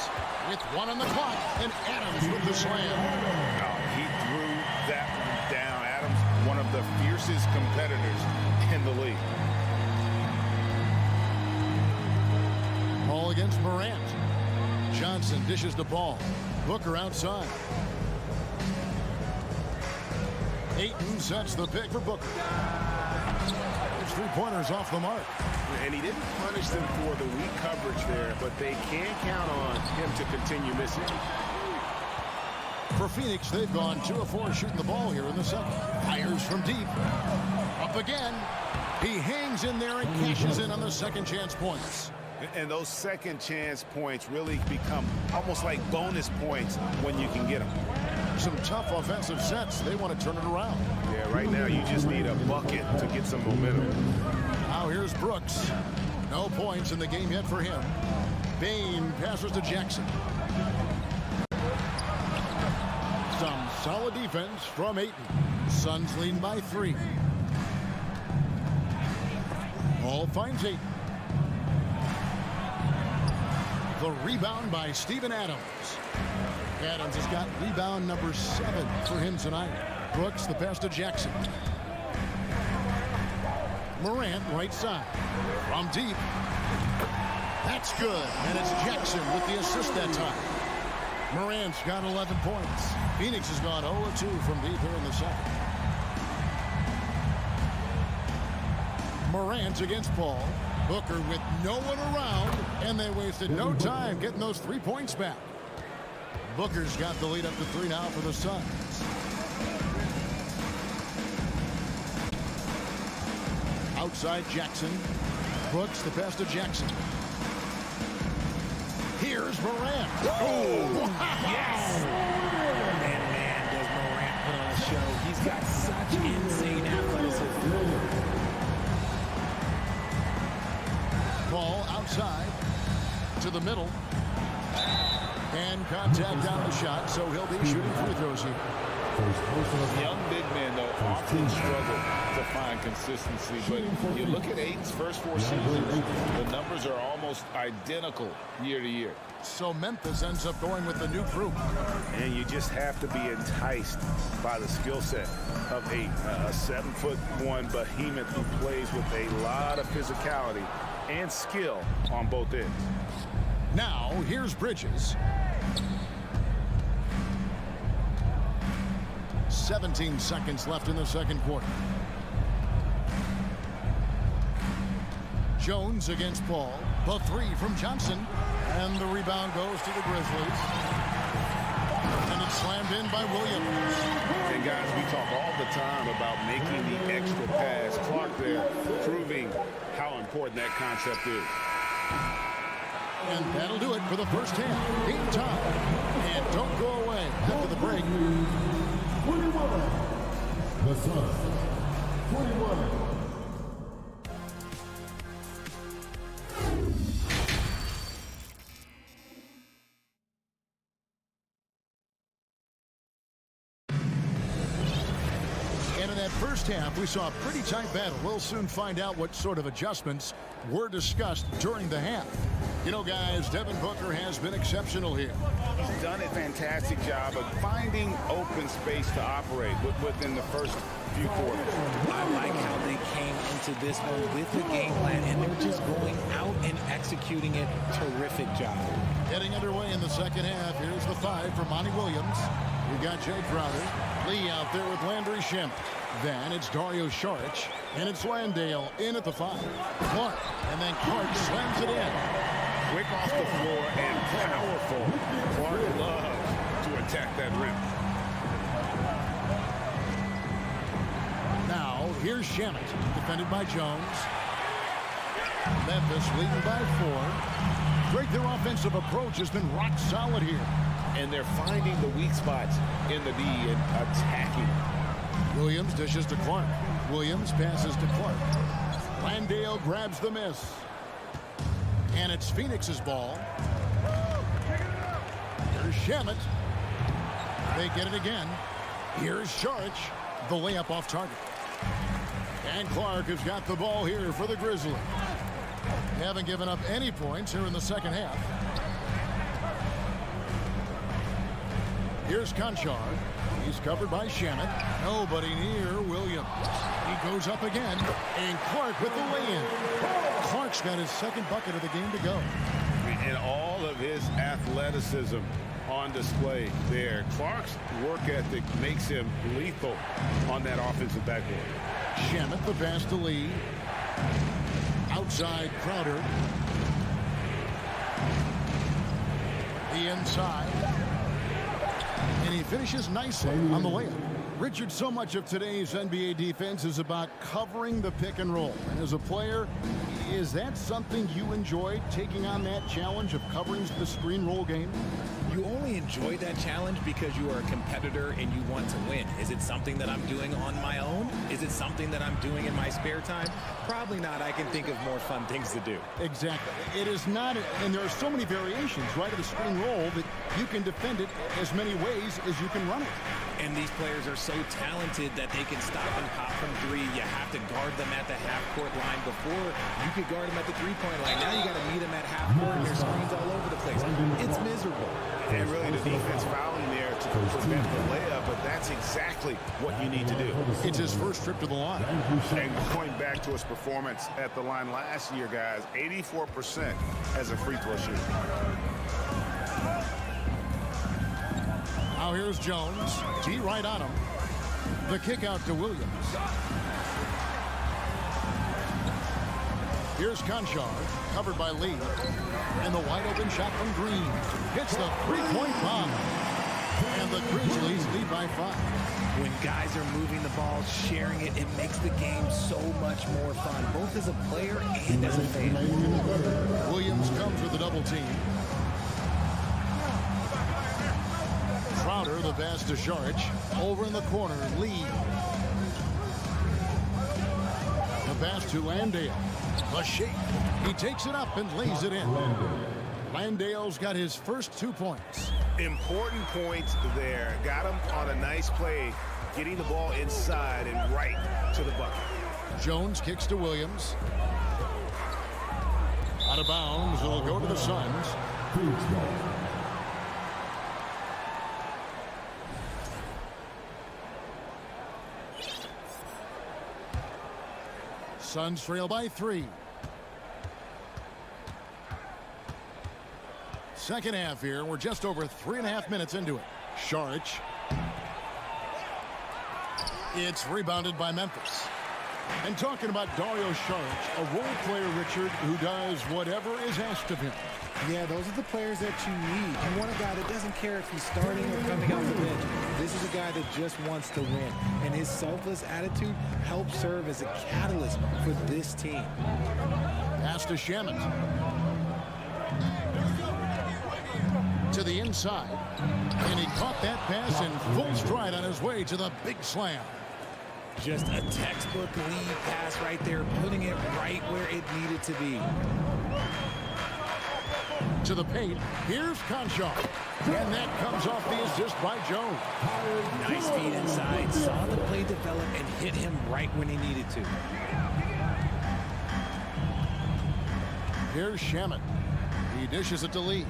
with 1 on the clock, and Adams with the slam. Oh, he threw that one down. Adams, one of the fiercest competitors in the league. Ball against Morant. Johnson dishes the ball. Booker outside. Ayton sets the pick for Booker. It's 3-pointers off the mark. And he didn't punish them for the weak coverage there, but they can count on him to continue missing. For Phoenix, they've gone 2 of 4 shooting the ball here in the second. Fires from deep. Up again. He hangs in there and cashes in on the second chance points. And those second chance points really become almost like bonus points when you can get them. Some tough offensive sets. They want to turn it around. Yeah, right now you just need a bucket to get some momentum. Now here's Brooks. No points in the game yet for him. Bane passes to Jackson. Some solid defense from Ayton. Suns lead by 3. Ball finds Ayton. The rebound by Steven Adams. Adams has got rebound number 7 for him tonight. Brooks, the pass to Jackson. Morant, right side. From deep. That's good. And it's Jackson with the assist that time. Morant's got 11 points. Phoenix has gone 0-2 from deep here in the second. Morant against Paul. Booker with no one around, and they wasted no time getting those 3 points back. Booker's got the lead up to 3 now for the Suns. Outside Jackson. Brooks, the pass to Jackson. Here's Morant. Oh, yes! And man, does Morant put on a show. He's got such insane athleticism. Ball outside to the middle. And contact down the shot, so he'll be shooting free throws here. Young big men, though, often struggle to find consistency. But you look at Ayton's first 4 seasons, the numbers are almost identical year to year. So Memphis ends up going with the new group. And you just have to be enticed by the skill set of Ayton. A 7'1" behemoth who plays with a lot of physicality and skill on both ends. Now, here's Bridges. 17 seconds left in the second quarter. Jones against Paul. The 3 from Johnson. And the rebound goes to the Grizzlies. And it's slammed in by Williams. And guys, we talk all the time about making the extra pass. Clark there proving how important that concept is. And that'll do it for the first half. Game time. And don't go away after the break. 21. The Suns. 21. And in that first half, we saw a pretty tight battle. We'll soon find out what sort of adjustments were discussed during the half. You know, guys, Devin Booker has been exceptional here. He's done a fantastic job of finding open space to operate within the first few quarters. I like how they came into this one with the game plan, and they're just going out and executing it. Terrific job. Getting underway in the second half. Here's the 5 for Monty Williams. We've got Jay Crowder. Lee out there with Landry Shamet. Then it's Dario Saric. And it's Landale in at the 5. Clark. And then Clark slams it in. Quick off the floor and powerful. Clark loves to attack that rim. Now, here's Shamet, defended by Jones. Memphis leading by 4. Greg, their offensive approach has been rock solid here. And they're finding the weak spots in the D and attacking. Williams dishes to Clark. Williams passes to Clark. Landale grabs the miss. And it's Phoenix's ball. Here's Shamet. They get it again. Here's Saric. The layup off target. And Clark has got the ball here for the Grizzlies. They haven't given up any points here in the second half. Here's Conchar. He's covered by Shamet. Nobody near Williams. He goes up again. And Clark with the lay-in. Clark's got his second bucket of the game to go. And all of his athleticism on display there. Clark's work ethic makes him lethal on that offensive backboard. Shamet the pass to Lee. Outside Crowder. The inside. And he finishes nicely on the layup. Richard, so much of today's NBA defense is about covering the pick and roll. And as a player, is that something you enjoyed, taking on that challenge of covering the screen roll game? You only enjoy that challenge because you are a competitor and you want to win. Is it something that I'm doing on my own? Is it something that I'm doing in my spare time? Probably not. I can think of more fun things to do. Exactly. It is not, and there are so many variations, right, of the screen roll that you can defend it as many ways as you can run it. And these players are so talented that they can stop and pop from 3. You have to guard them at the half-court line. Before, you could guard them at the three-point line. Now you got to meet them at half-court and their screens all over the place. It's miserable. And really, to defense fouling there to prevent the layup, but that's exactly what you need to do. It's his first trip to the line. And going back to his performance at the line last year, guys, 84% as a free throw shooter. Now here's Jones. T right on him. The kick out to Williams. Here's Conchar, covered by Lee. And the wide open shot from Green. Hits the three-point bomb. And the Grizzlies lead by 5. When guys are moving the ball, sharing it, it makes the game so much more fun, both as a player and as a fan. Williams comes with a double team. Crowder, the pass to Saric. Over in the corner, Lee. The pass to Landale. A shake. He takes it up and lays it in. Landale's got his first 2 points. Important points there. Got him on a nice play, getting the ball inside and right to the bucket. Jones kicks to Williams. Out of bounds. It'll go to the Suns. Suns trail by 3. Second half here. We're just over 3.5 minutes into it. Saric. It's rebounded by Memphis. And talking about Dario Saric, a role player, Richard, who does whatever is asked of him. Yeah, those are the players that you need. You want a guy that doesn't care if he's starting or coming off the bench. This is a guy that just wants to win. And his selfless attitude helps serve as a catalyst for this team. Pass to Shamet. To the inside. And he caught that pass in full stride on his way to the big slam. Just a textbook lead pass right there, putting it right where it needed to be. To the paint. Here's Conchar. And that comes off the assist by Jones. Nice feed inside. Saw the play develop and hit him right when he needed to. Here's Shamet. He dishes it to Lee.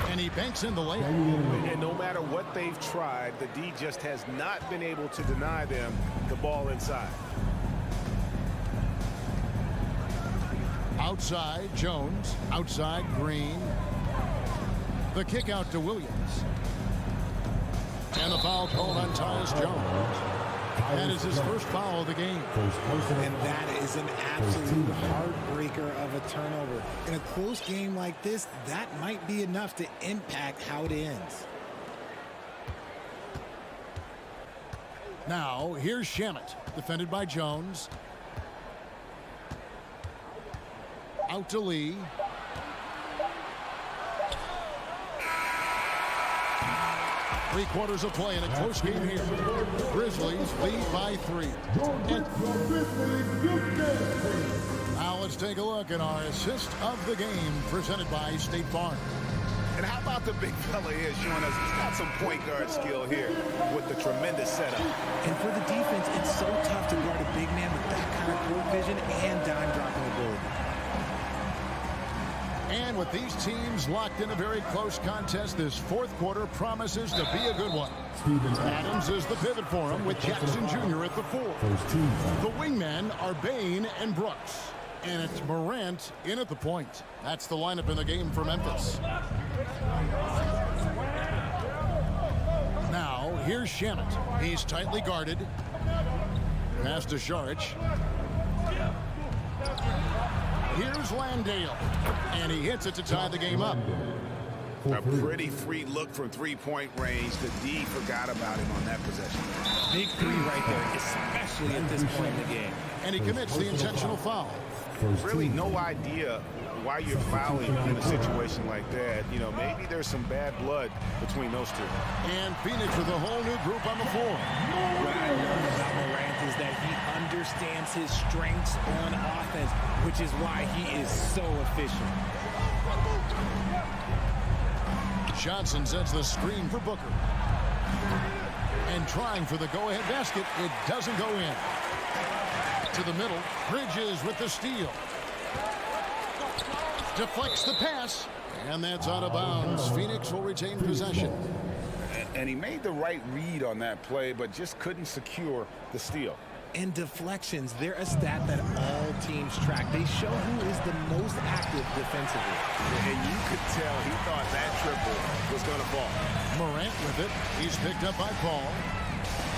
And he banks in the layup. And no matter what they've tried, the D just has not been able to deny them the ball inside. Outside, Jones. Outside, Green. The kick out to Williams. And the foul called on Tyus Jones. That is his first foul of the game. And that is an absolute heartbreaker of a turnover. In a close game like this, that might be enough to impact how it ends. Now, here's Shamet, defended by Jones. Out to Lee. Three-quarters of play in a close game here. Grizzlies lead by 3. Now let's take a look at our assist of the game presented by State Farm. And how about the big fella here showing us he's got some point guard skill here with the tremendous setup. And for the defense, it's so tough to guard a big man with that kind of court vision and dime dropping ability. And with these teams locked in a very close contest, this fourth quarter promises to be a good one. Adams is the pivot for him with Jackson Jr. at the 4. The wingmen are Bain and Brooks. And it's Morant in at the point. That's the lineup in the game for Memphis. Now, here's Shamet. He's tightly guarded. Pass to Saric. Here's Landale. And he hits it to tie the game up. A pretty free look from three-point range. The D forgot about him on that possession. Big three right there, especially at this point in the game. And he commits the intentional foul. Really no idea why you're fouling in a situation like that. You know, maybe there's some bad blood between those two. And Phoenix with a whole new group on the floor. What I love about Morant is that he understands his strengths on offense, which is why he is so efficient. Johnson sets the screen for Booker. And trying for the go-ahead basket, it doesn't go in. To the middle, Bridges with the steal. Deflects the pass. And that's out of bounds. Phoenix will retain possession. And he made the right read on that play, but just couldn't secure the steal. And deflections, they're a stat that all teams track. They show who is the most active defensively. And you could tell he thought that triple was going to fall. Morant with it. He's picked up by Paul.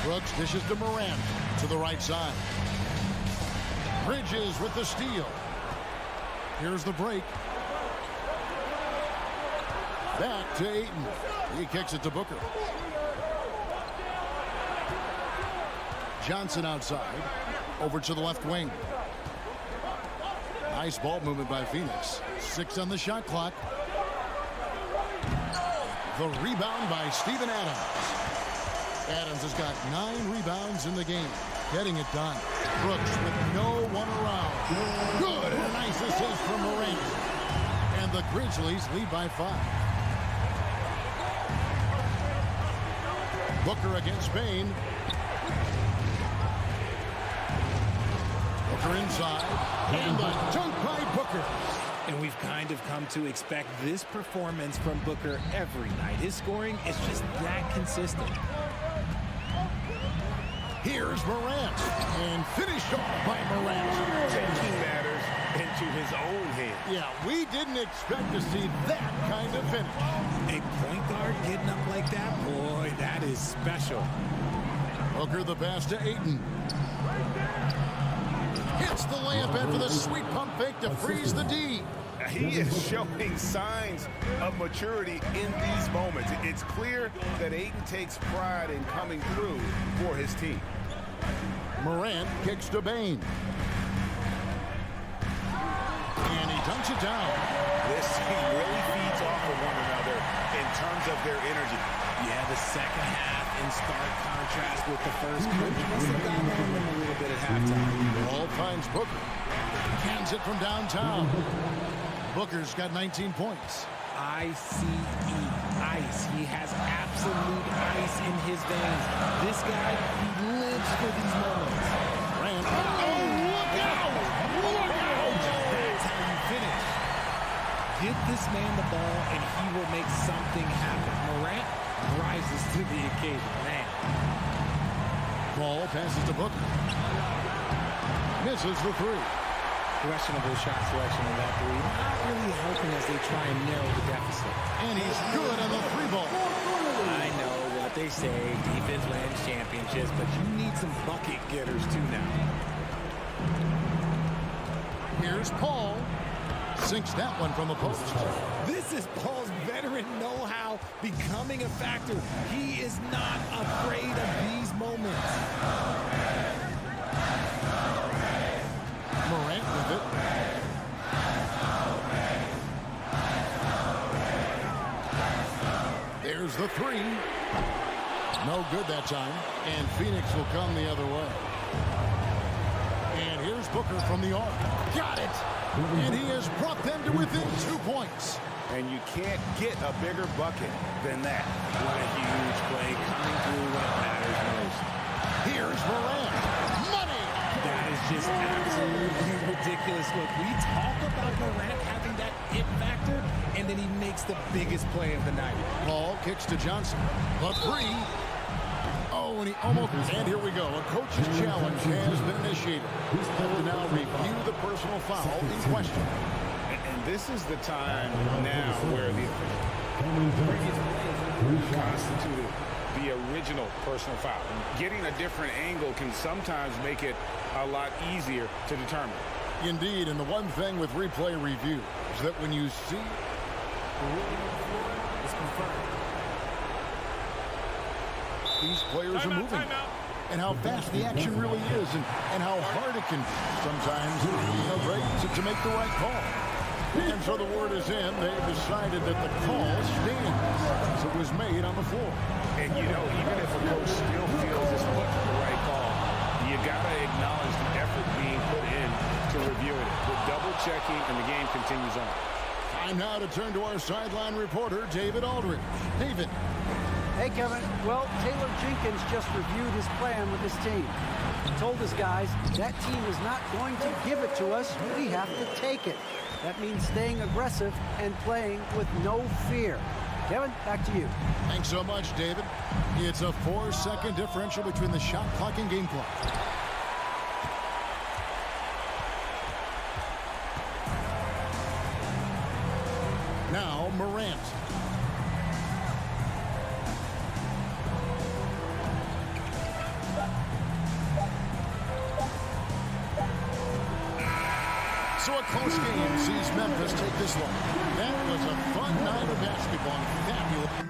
Brooks dishes to Morant to the right side. Bridges with the steal. Here's the break. Back to Ayton. He kicks it to Booker. Johnson outside. Over to the left wing. Nice ball movement by Phoenix. 6 on the shot clock. The rebound by Steven Adams. Adams has got 9 rebounds in the game. Getting it done. Brooks with no one around. Good. A nice assist from Morant. And the Grizzlies lead by 5. Booker against Bane. Booker inside. And the dunk by Booker. And we've kind of come to expect this performance from Booker every night. His scoring is just that consistent. Here's Morant. And finished off by Morant. Taking matters into his own hands. Yeah, we didn't expect to see that kind of finish. A point guard getting up like that, boy, that is special. Booker the pass to Ayton. Hits the layup after the sweet pump fake to freeze the D. He is showing signs of maturity in these moments. It's clear that Ayton takes pride in coming through for his team. Morant kicks to Bane. And he dunks it down. This team really feeds off of one another in terms of their energy. Yeah, the second half in stark contrast with the first. Coach must have gotten on them a little bit at halftime. Ball finds Booker. Cans it from downtown. Booker's got 19 points. ICE, ice. He has absolute ice in his veins. This guy, he lives for these moments. Morant. Oh, look out! Look out! That's how you finish. Give this man the ball and he will make something happen. Morant rises to the occasion. Man. Ball passes to Booker. Misses the 3. Questionable shot selection on that 3. Not really helping as they try and narrow the deficit. And he's good on the 3 ball. I know what they say, defense wins championships, but you need some bucket getters too now. Here's Paul. Sinks that one from the post. This is Paul's veteran know-how becoming a factor. He is not afraid of these moments. Morant with it. There's the 3. No good that time. And Phoenix will come the other way. And here's Booker from the arc. Got it! And he has brought them to within 2 points. And you can't get a bigger bucket than that. What a huge play coming through when it matters most. Here's Morant. Money! That is just absolutely ridiculous. Look, we talk about Morant having that it factor, and then he makes the biggest play of the night. Paul kicks to Johnson. The 3. Oh, and he almost... And here we go. A coach's challenge has been initiated. He's going to now review the personal foul in question. And this is the time now where the constituted the original personal foul. Getting a different angle can sometimes make it a lot easier to determine. Indeed, and the one thing with replay review is that when you see the ruling on the floor, it's confirmed. These players are moving. And how fast the action really is, and how hard it can be sometimes to make the right call. And so the word is in. They've decided that the call stands as it was made on the floor. And, you know, even if a coach still feels this wasn't the right call, you got to acknowledge the effort being put in to reviewing it. With double-checking, and the game continues on. Time now to turn to our sideline reporter, David Aldridge. David. Hey, Kevin. Well, Taylor Jenkins just reviewed his plan with his team. He told his guys, that team is not going to give it to us. We have to take it. That means staying aggressive and playing with no fear. Kevin, back to you. Thanks so much, David. It's a 4-second differential between the shot clock and game clock. Now Morant. So a close game sees Memphis take this one. That was a fun night of basketball. Fabulous.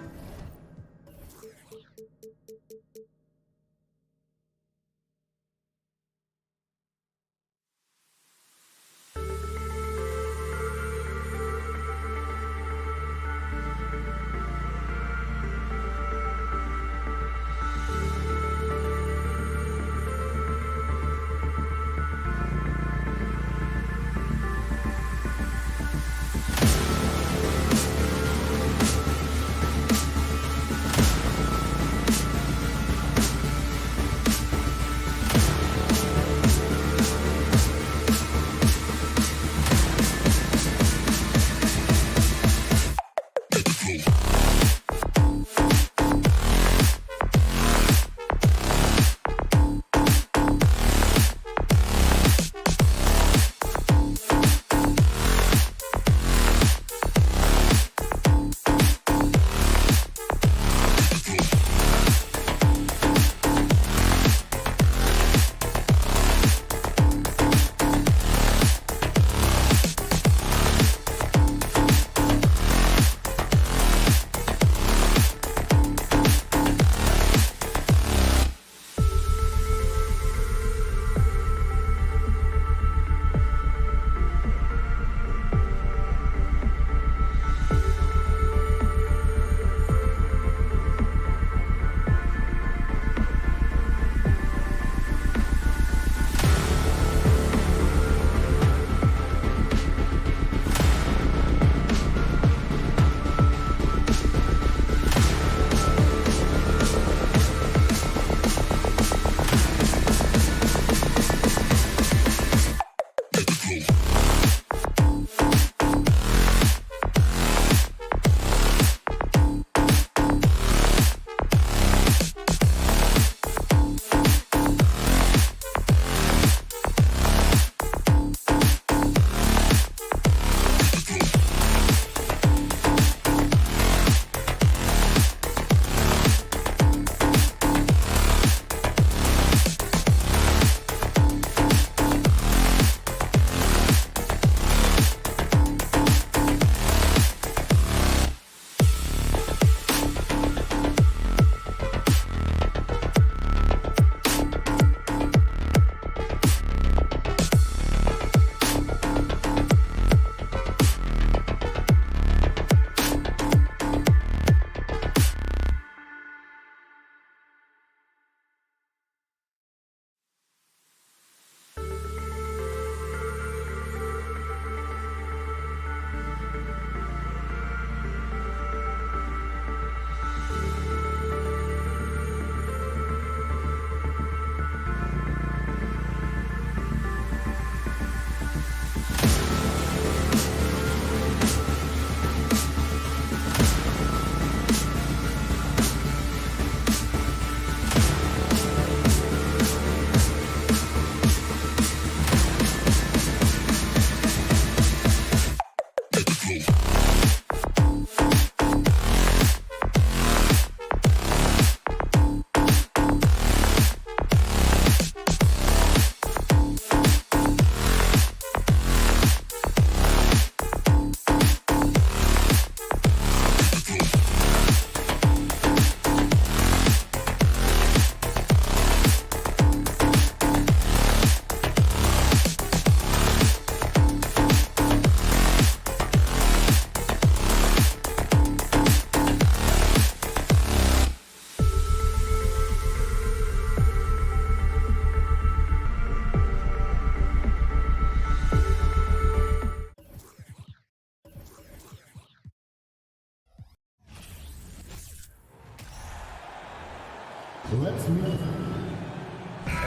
And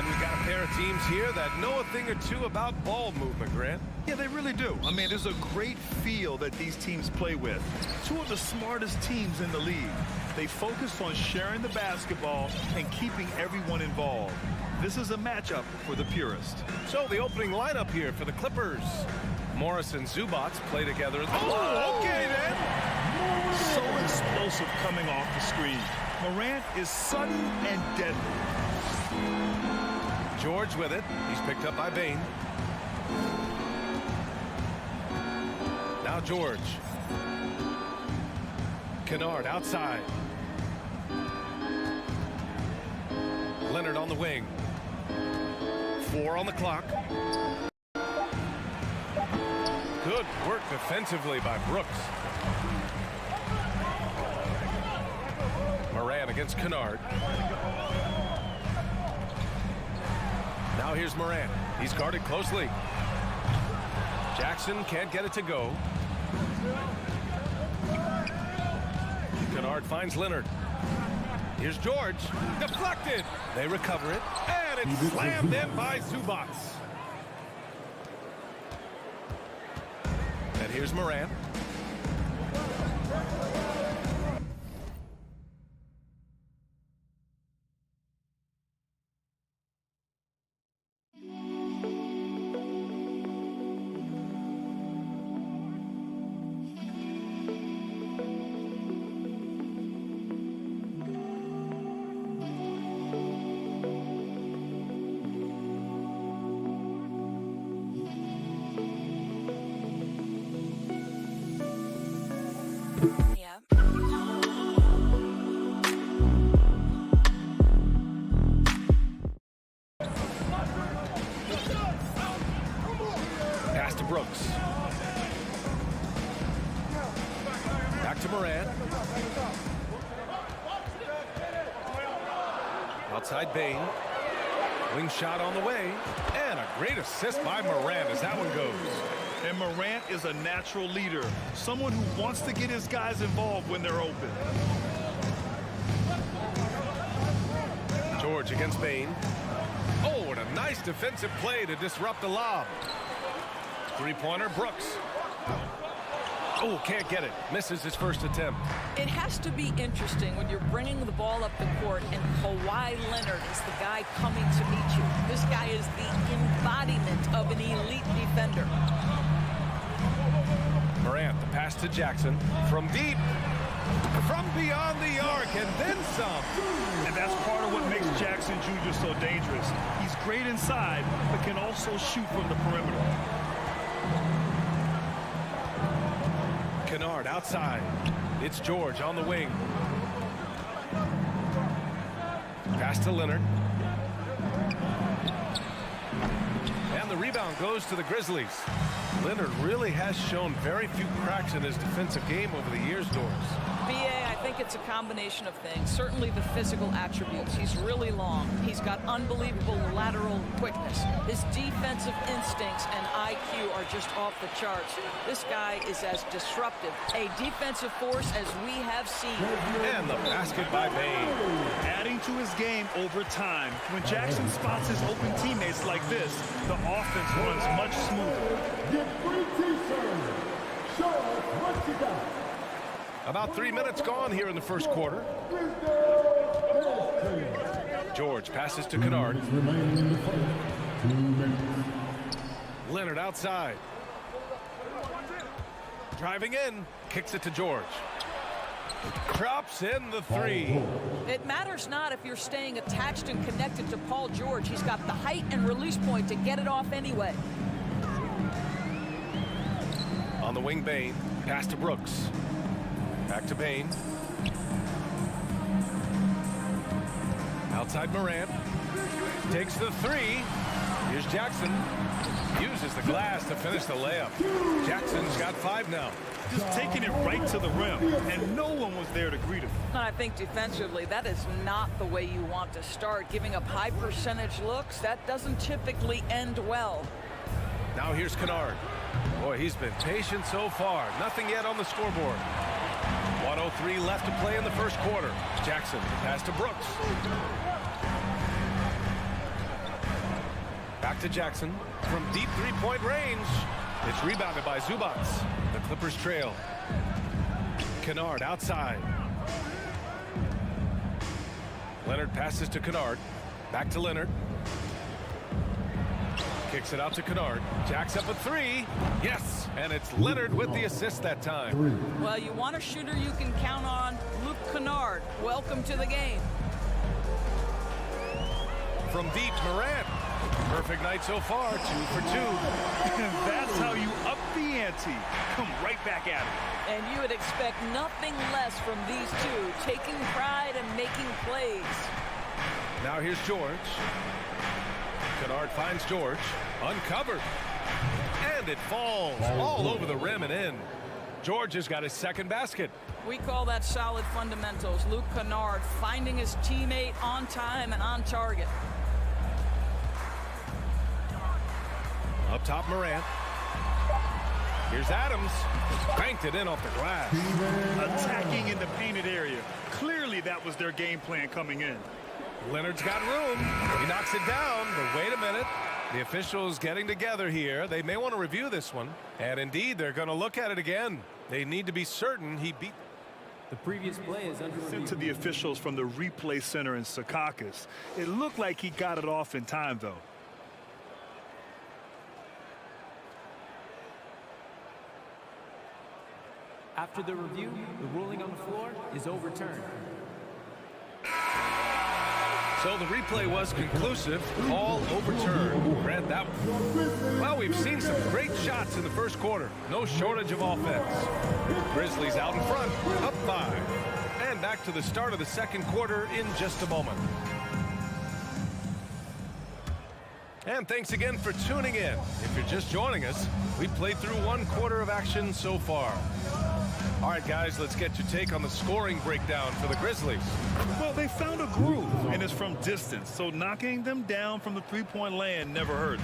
we've got a pair of teams here that know a thing or two about ball movement, Grant. Yeah, they really do. I mean, there's a great feel that these teams play with. Two of the smartest teams in the league. They focus on sharing the basketball and keeping everyone involved. This is a matchup for the purist. So the opening lineup here for the Clippers. Morris and Zubats play together. Oh, okay then. So explosive coming off the screen. Morant is sudden and deadly. George with it. He's picked up by Bain. Now George. Kennard outside. Leonard on the wing. 4 on the clock. Good work defensively by Brooks. Moran against Kennard. Now here's Moran. He's guarded closely. Jackson can't get it to go. Kennard finds Leonard. Here's George. Deflected. They recover it. And it's slammed in by Zubats. And here's Moran. Pass to Brooks. Back to Moran. Outside Bain. Wing shot on the way. And a great assist by Moran as that one goes. And Morant is a natural leader. Someone who wants to get his guys involved when they're open. George against Bain. Oh, and a nice defensive play to disrupt the lob. Three-pointer, Brooks. Oh, can't get it. Misses his first attempt. It has to be interesting when you're bringing the ball up the court and Kawhi Leonard is the guy coming to meet you. This guy is the embodiment of an elite defender. Morant, the pass to Jackson. From deep. From beyond the arc, and then some. And that's part of what makes Jackson Jr. so dangerous. He's great inside, but can also shoot from the perimeter. Kennard outside. It's George on the wing. Pass to Leonard. And the rebound goes to the Grizzlies. Leonard really has shown very few cracks in his defensive game over the years, Doris. B.A., I think it's a combination of things. Certainly the physical attributes. He's really long. He's got unbelievable lateral quickness. His defensive instincts and IQ are just off the charts. This guy is as disruptive, a defensive force as we have seen. And the basket by Bain. Adding to his game over time. When Jackson spots his open teammates like this, the offense runs much smoother. Get free t-shirts. Show us what you got. About 3 minutes gone here in the first quarter. George passes to Kennard. Leonard outside. Driving in. Kicks it to George. Drops in the three. It matters not if you're staying attached and connected to Paul George. He's got the height and release point to get it off anyway. On the wing, Bain. Pass to Brooks. Back to Bain. Outside Morant. Takes the three. Here's Jackson. Uses the glass to finish the layup. Jackson's got 5 now. Just taking it right to the rim, and no one was there to greet him. I think defensively, that is not the way you want to start. Giving up high percentage looks, that doesn't typically end well. Now here's Kennard. Boy, he's been patient so far. Nothing yet on the scoreboard. 1:03 left to play in the first quarter. Jackson, pass to Brooks. Back to Jackson from deep three-point range. It's rebounded by Zubac. The Clippers trail. Kennard outside. Leonard passes to Kennard. Back to Leonard. Kicks it out to Kennard. Jacks up a three. Yes, and it's Leonard with the assist that time. Well, you want a shooter you can count on. Luke Kennard, welcome to the game. From deep, Morant. Perfect night so far, 2 for 2. And that's how you up the ante. Come right back at it. And you would expect nothing less from these two, taking pride and making plays. Now here's George. Kennard finds George. Uncovered. And it falls all over the rim and in. George has got his second basket. We call that solid fundamentals. Luke Kennard finding his teammate on time and on target. Up top, Morant. Here's Adams. Banked it in off the glass. Attacking in the painted area. Clearly that was their game plan coming in. Leonard's got room. He knocks it down, but wait a minute. The officials getting together here. They may want to review this one. And indeed, they're going to look at it again. They need to be certain he beat. The previous play is under review. Sent to the officials from the replay center in Secaucus. It looked like he got it off in time, though. After the review, the ruling on the floor is overturned. So the replay was conclusive. Call overturned. Read that one. Well, we've seen some great shots in the first quarter. No shortage of offense. Grizzlies out in front, up 5. And back to the start of the second quarter in just a moment. And thanks again for tuning in. If you're just joining us, we played through 1 quarter of action so far. All right, guys, let's get your take on the scoring breakdown for the Grizzlies. Well, they found a groove, and it's from distance, so knocking them down from the three-point land never hurts.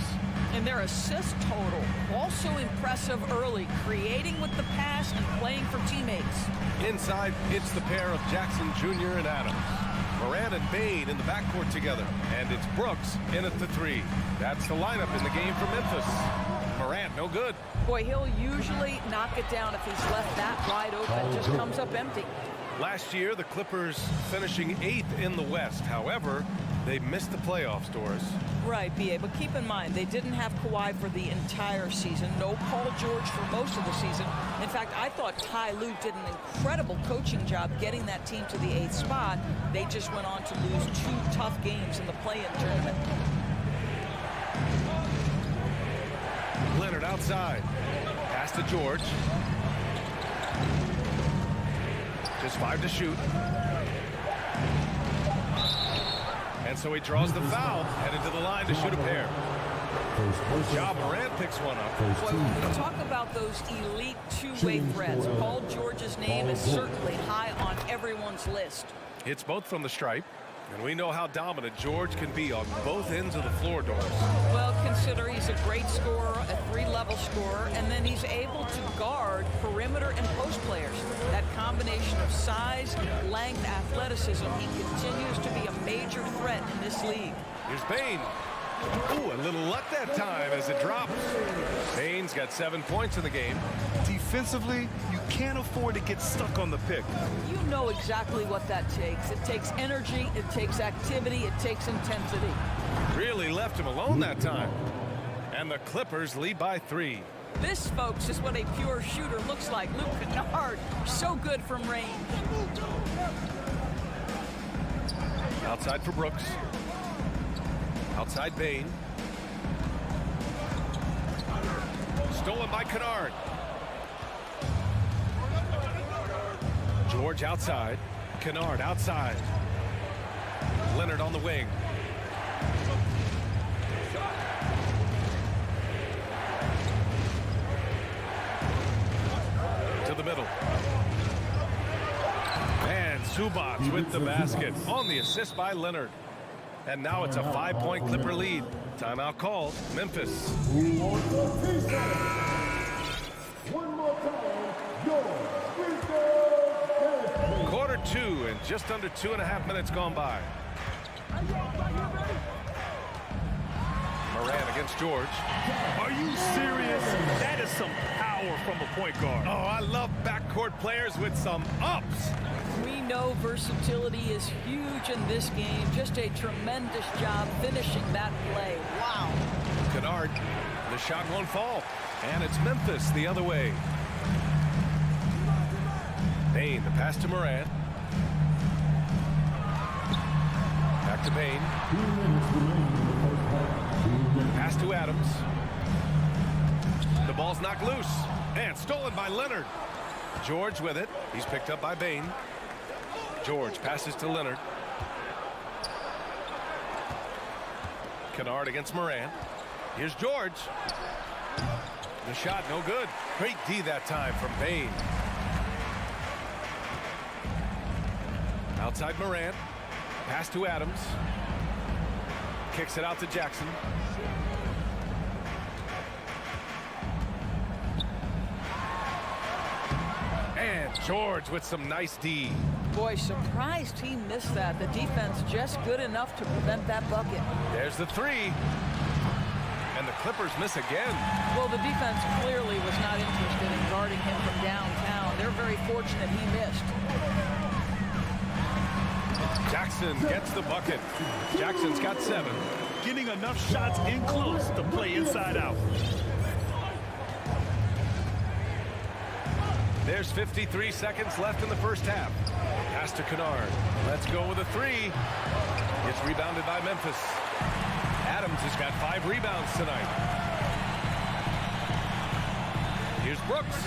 And their assist total, also impressive early, creating with the pass and playing for teammates. Inside, it's the pair of Jackson Jr. and Adams. Morant and Bane in the backcourt together, and it's Brooks in at the 3. That's the lineup in the game for Memphis. Morant, no good. Boy, he'll usually knock it down if he's left that wide open. Just comes up empty. Last year, the Clippers finishing 8th in the West. However, they missed the playoffs, Doris. Right, B.A., but keep in mind, they didn't have Kawhi for the entire season. No Paul George for most of the season. In fact, I thought Ty Lue did an incredible coaching job getting that team to the 8th spot. They just went on to lose 2 tough games in the play-in tournament. Leonard outside. Pass to George. Just 5 to shoot. And so he draws the foul, headed to the line to shoot a pair. Ja Morant picks one up. Boy, when we talk about those elite two-way threats, Paul George's name is certainly high on everyone's list. It's both from the stripe, and we know how dominant George can be on both ends of the floor, Doris. Well, consider he's a great scorer, a 3-level scorer, and then he's able to guard perimeter and post players. That combination of size, length, athleticism, he continues to be a major threat in this league. Here's Bane. Ooh, a little luck that time as it drops. Bane's got 7 points in the game. Defensively, you can't afford to get stuck on the pick. You know exactly what that takes. It takes energy, it takes activity, it takes intensity. Really left him alone that time. And the Clippers lead by 3. This, folks, is what a pure shooter looks like. Luke Kennard, so good from range. Outside for Brooks. Outside Bane. Stolen by Kennard. George outside. Kennard outside. Leonard on the wing. To the middle. And Zubac with the basket on the assist by Leonard. And now it's a 5-point Clipper lead. Timeout called. Memphis. Quarter 2 and just under 2.5 minutes gone by. Morant against George. Are you serious? That is some power from a point guard. Oh, I love backcourt players with some ups. We know versatility is huge in this game. Just a tremendous job finishing that play. Wow. Kennard, the shot won't fall. And it's Memphis the other way. Bane, the pass to Morant. Back to Bane. Pass to Adams. The ball's knocked loose. And stolen by Leonard. George with it. He's picked up by Bane. George passes to Leonard. Kennard against Morant. Here's George. The shot no good. Great D that time from Bane. Outside Morant. Pass to Adams. Kicks it out to Jackson. And George with some nice D. Boy, surprised he missed that. The defense just good enough to prevent that bucket. There's the three. And the Clippers miss again. Well, the defense clearly was not interested in guarding him from downtown. They're very fortunate he missed. Jackson gets the bucket. Jackson's got 7. Getting enough shots in close to play inside out. There's 53 seconds left in the first half. Pass to Kennard. Let's go with a 3. It's rebounded by Memphis. Adams has got 5 rebounds tonight. Here's Brooks.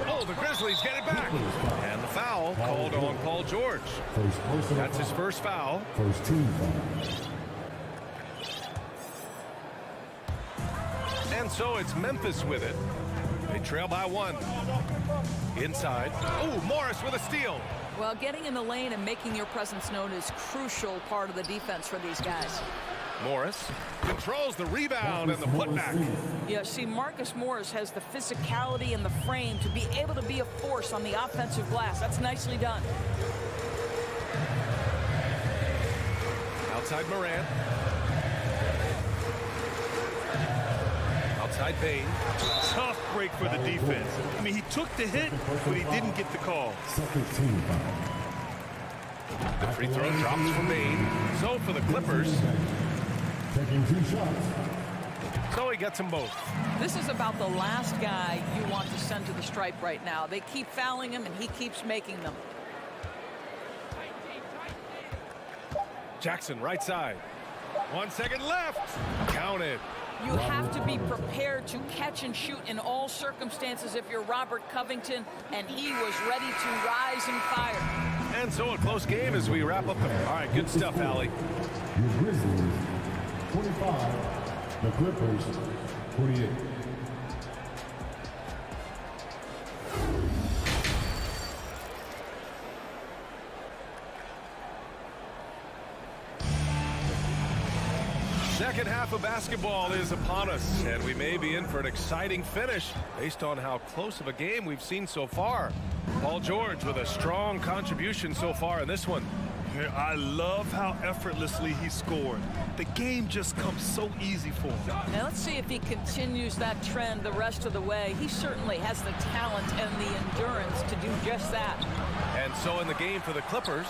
Oh, the Grizzlies get it back. And the foul called on Paul George. That's his first foul. First team foul. And so it's Memphis with it. They trail by 1. Inside. Oh, Morris with a steal. Well, getting in the lane and making your presence known is crucial part of the defense for these guys. Morris controls the rebound and the putback. Yeah, see, Marcus Morris has the physicality and the frame to be able to be a force on the offensive glass. That's nicely done. Outside Morant. Outside Bane. Tough break for the defense. I mean, he took the hit, but he didn't get the call. Second team foul. The free throw drops from Bane. So for the Clippers. Taking 2 shots. So he gets them both. This is about the last guy you want to send to the stripe right now. They keep fouling him, and he keeps making them. Jackson, right side. 1 second left. Counted. You have to be prepared to catch and shoot in all circumstances if you're Robert Covington, and he was ready to rise and fire. And so a close game as we wrap up. All right, good stuff, Allie. The Grizzlies, 25. The Clippers, 28. Second half of basketball is upon us, and we may be in for an exciting finish based on how close of a game we've seen so far. Paul George with a strong contribution so far in this one. I love how effortlessly he scored. The game just comes so easy for him. Now let's see if he continues that trend the rest of the way. He certainly has the talent and the endurance to do just that. And so in the game for the Clippers,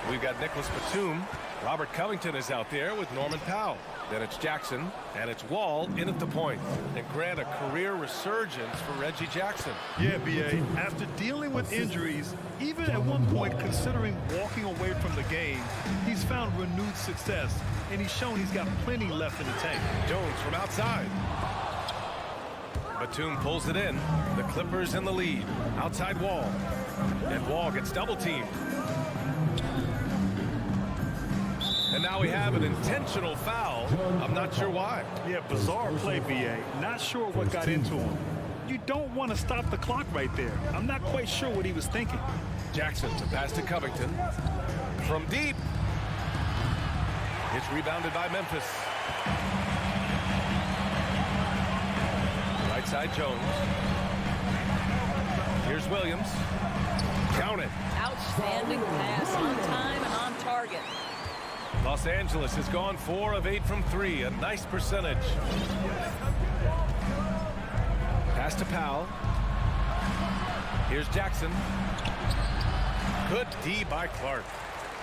we've got Nicholas Batum. Robert Covington is out there with Norman Powell. Then it's Jackson, and it's Wall in at the point. And grant a career resurgence for Reggie Jackson. Yeah, B.A., after dealing with injuries, even at one point considering walking away from the game, he's found renewed success, and he's shown he's got plenty left in the tank. Jones from outside. Batum pulls it in. The Clippers in the lead. Outside Wall. And Wall gets double-teamed. And now we have an intentional foul. I'm not sure why. Yeah, bizarre play, B.A. Not sure what got into him. You don't want to stop the clock right there. I'm not quite sure what he was thinking. Jackson to pass to Covington. From deep. It's rebounded by Memphis. Right side Jones. Here's Williams. Count it. Outstanding pass on time and on target. Los Angeles has gone 4 of 8 from 3, a nice percentage. Pass to Powell. Here's Jackson. Good D by Clark.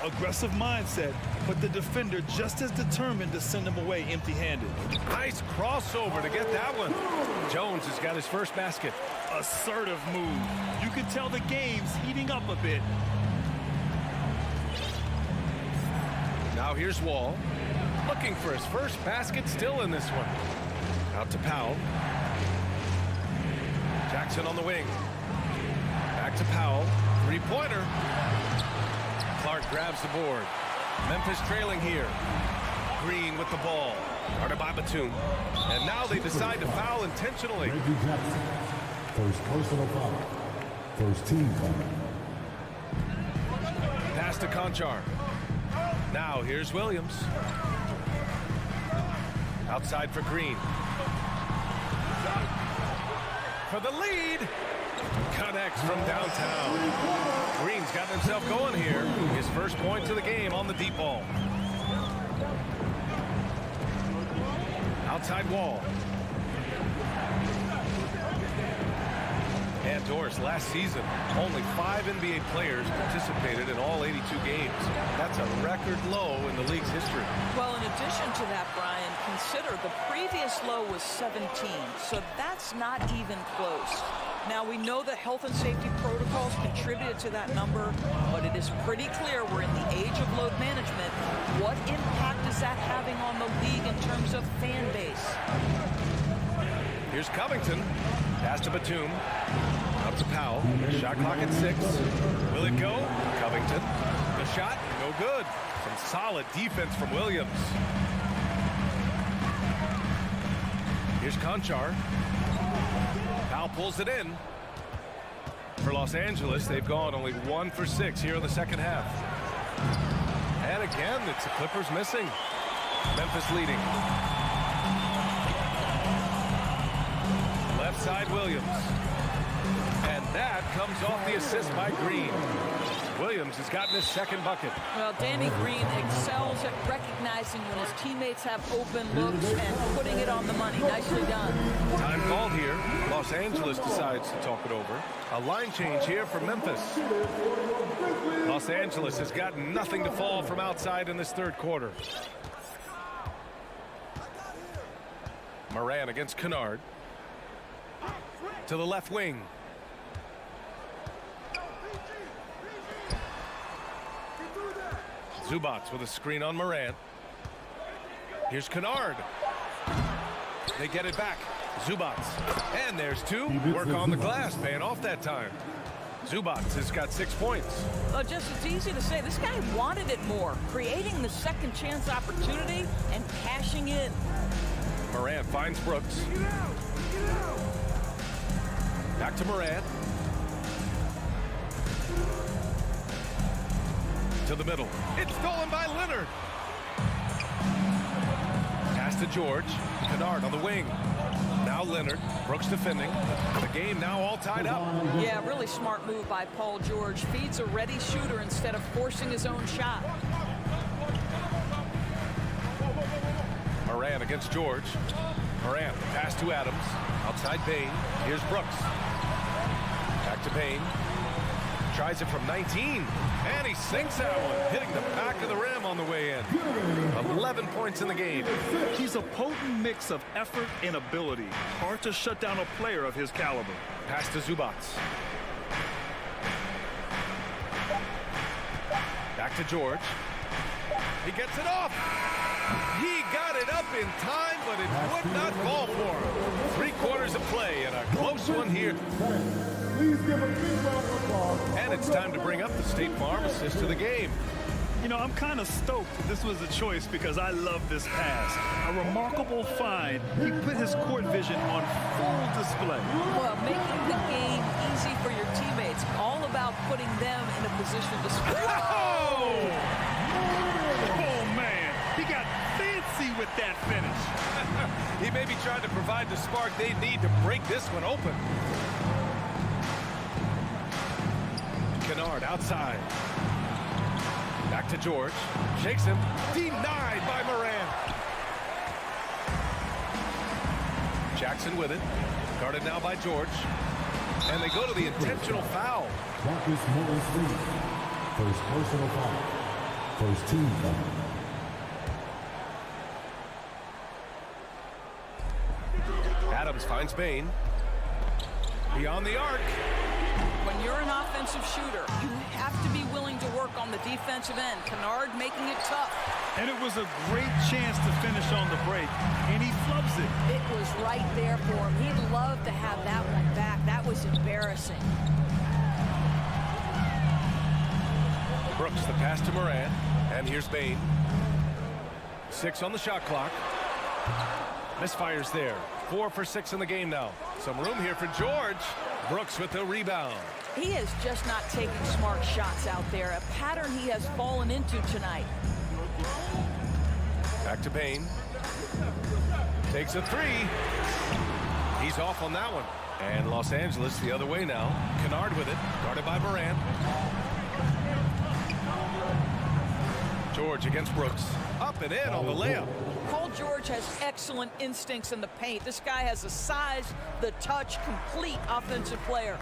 Aggressive mindset, but the defender just as determined to send him away empty-handed. Nice crossover to get that one. Jones has got his first basket. Assertive move. You can tell the game's heating up a bit. Now here's Wall. Looking for his first basket, still in this one. Out to Powell. Jackson on the wing. Back to Powell. Three-pointer. Clark grabs the board. Memphis trailing here. Green with the ball. Guarded by Batum. And now they decide to foul intentionally. First personal foul. First team foul. Pass to Conchar. Now here's Williams. Outside for Green. For the lead. Connects from downtown. Green's got himself going here. His first points of the game on the deep ball. Outside Wall. And Doris, last season, only 5 NBA players participated in all 82 games. That's a record low in the league's history. Well, in addition to that, Brian, consider the previous low was 17, so that's not even close. Now, we know the health and safety protocols contributed to that number, but it is pretty clear we're in the age of load management. What impact is that having on the league in terms of fan base? Here's Covington. Pass to Batum. Up to Powell. Shot clock at 6. Will it go? Covington. The shot, no good. Some solid defense from Williams. Here's Conchar. Powell pulls it in. For Los Angeles, they've gone only 1 for 6 here in the second half. And again, it's the Clippers missing. Memphis leading. Left side, Williams. And that comes off the assist by Green. Williams has gotten his second bucket. Well, Danny Green excels at recognizing when his teammates have open looks and putting it on the money. Nicely done. Time called here. Los Angeles decides to talk it over. A line change here for Memphis. Los Angeles has got nothing to fall from outside in this third quarter. Moran against Kennard. To the left wing. Zubats with a screen on Morant. Here's Kennard. They get it back. Zubats. And there's 2. Work on the glass, paying off that time. Zubats has got 6 points. Well, just it's easy to say. This guy wanted it more. Creating the second chance opportunity and cashing in. Morant finds Brooks. Back to Morant. To the middle. It's stolen by Leonard. Pass to George. Kennard on the wing. Now Leonard. Brooks defending. The game now all tied up. Yeah, really smart move by Paul George. Feeds a ready shooter instead of forcing his own shot. Morant against George. Morant, the pass to Adams. Outside Bain. Here's Brooks. Back to Bain. Tries it from 19. And he sinks that one, hitting the back of the rim on the way in. 11 points in the game. He's a potent mix of effort and ability. Hard to shut down a player of his caliber. Pass to Zubats. Back to George. He gets it off. He got it up in time, but it would not fall for him. 3 quarters of play and a close one here. And it's time to bring up the State Farm assist to the game. You know, I'm kind of stoked this was a choice because I love this pass. A remarkable find. He put his court vision on full display. Well, making the game easy for your teammates. All about putting them in a position to score. Oh, man. He got fancy with that finish. He may be trying to provide the spark they need to break this one open. Kennard outside. Back to George. Shakes him. Denied by Morant. Jackson with it. Guarded now by George. And they go to the intentional foul. Marcus Morris, first personal foul. First team foul. Adams finds Bain. Beyond the arc. When you're an offensive shooter, you have to be willing to work on the defensive end. Kennard making it tough. And it was a great chance to finish on the break, and he flubs it. It was right there for him. He'd love to have that one back. That was embarrassing. Brooks, the pass to Moran. And here's Bain. 6 on the shot clock. Misfires there. 4 for 6 in the game now. Some room here for George. Brooks with the rebound. He is just not taking smart shots out there. A pattern he has fallen into tonight. Back to Bain. Takes a 3. He's off on that one. And Los Angeles the other way now. Kennard with it. Guarded by Morant. George against Brooks. Up and in on the layup. Paul George has excellent instincts in the paint. This guy has the size, the touch, complete offensive player.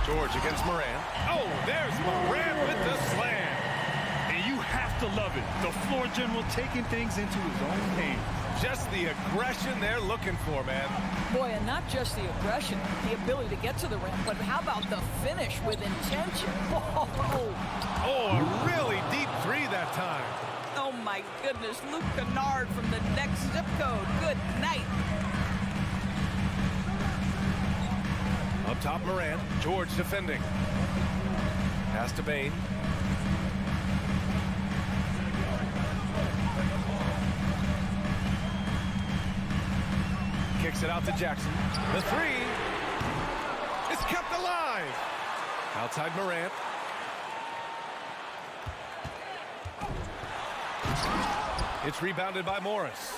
George against Moran. Oh, there's Moran with the slam. And you have to love it. The floor general taking things into his own hands. Just the aggression they're looking for, man. Boy, and not just the aggression, the ability to get to the rim, but how about the finish with intention? Oh, a really deep 3 that time. Oh, my goodness. Luke Kennard from the next zip code. Good night. Up top, Moran. George defending. Pass to Bain. Kicks it out to Jackson. The 3 is kept alive. Outside Morant. It's rebounded by Morris.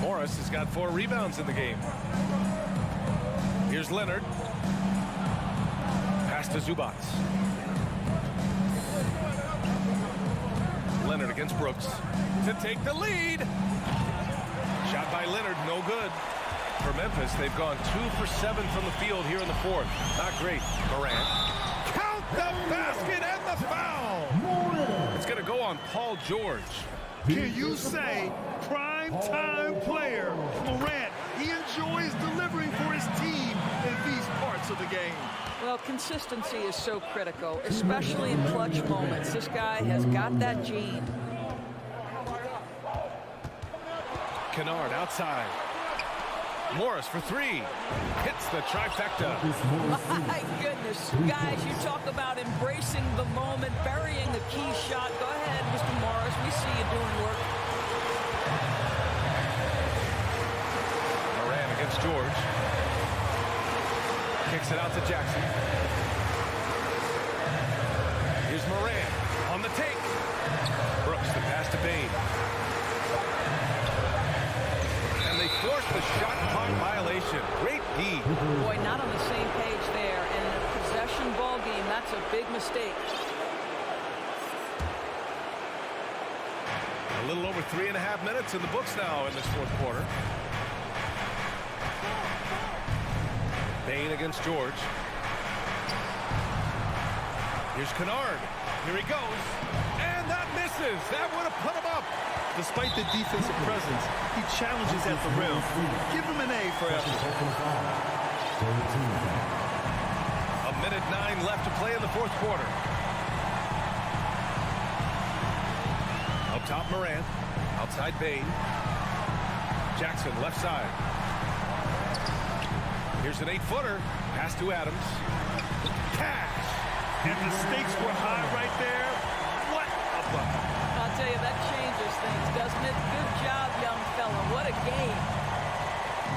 Morris has got 4 rebounds in the game. Here's Leonard. Pass to Zubac. Leonard against Brooks to take the lead. Shot by Leonard, no good. For Memphis, they've gone 2 for 7 from the field here in the 4th. Not great. Morant. Count the basket and the foul. It's going to go on Paul George. Can you say prime time player Morant? He enjoys delivering for his team in these parts of the game. Well, consistency is so critical, especially in clutch moments. This guy has got that gene. Kennard outside. Morris for 3. Hits the trifecta. My goodness. Guys, you talk about embracing the moment, burying the key shot. Go ahead, Mr. Morris. We see you doing work. Moran against George. Kicks it out to Jackson. Here's Moran on the take. Brooks the pass to Bain. And they force the shot clock violation. Great D. Boy, not on the same page there. And in a possession ball game, that's a big mistake. A little over 3.5 minutes in the books now in this 4th quarter. Bain against George. Here's Kennard. Here he goes. And that misses. That would have put him up. Despite the defensive presence, he challenges at the rim. Give him an A for effort. 1:09 left to play in the 4th quarter. Up top, Morant. Outside, Bain. Jackson, left side. Here's an 8-footer. Pass to Adams. Cash. And the stakes were high right there. What a bucket. I'll tell you, that changes things, doesn't it? Good job, young fella. What a game.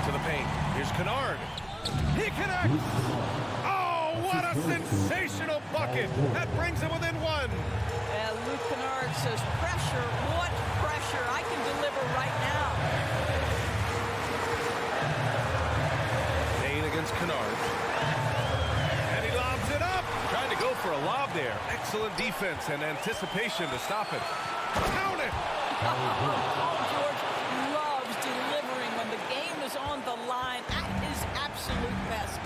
To the paint. Here's Kennard. He connects. Oh, what a sensational bucket. That brings him within 1. And Luke Kennard says, pressure. What pressure? I can deliver right now. Bain against Kennard. And he lobs it up. Trying to go for a lob there. Excellent defense and anticipation to stop it. Count it! Paul George loves delivering when the game is on the line at his absolute best.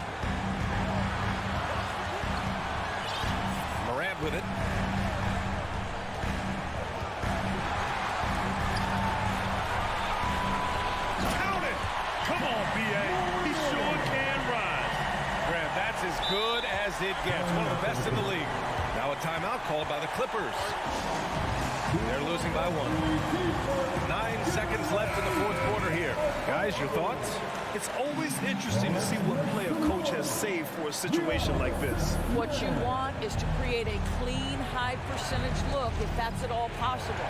Morant with it. Count it! Come on, B.A. He sure can rise. Graham, that's as good as it gets. One of the best in the league. Now a timeout called by the Clippers. They're losing by 1. 9 seconds left in the fourth quarter here. Guys, your thoughts? It's always interesting to see what play a coach has saved for a situation like this. What you want is to create a clean, high percentage look if that's at all possible.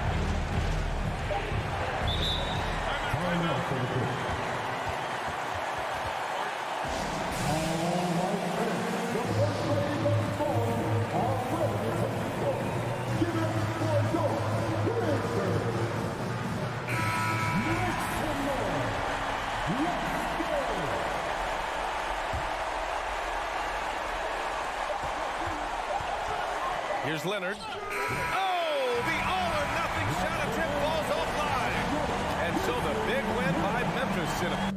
Here's Leonard. Oh, the all-or-nothing shot attempt falls offline. And so the big win by Memphis in a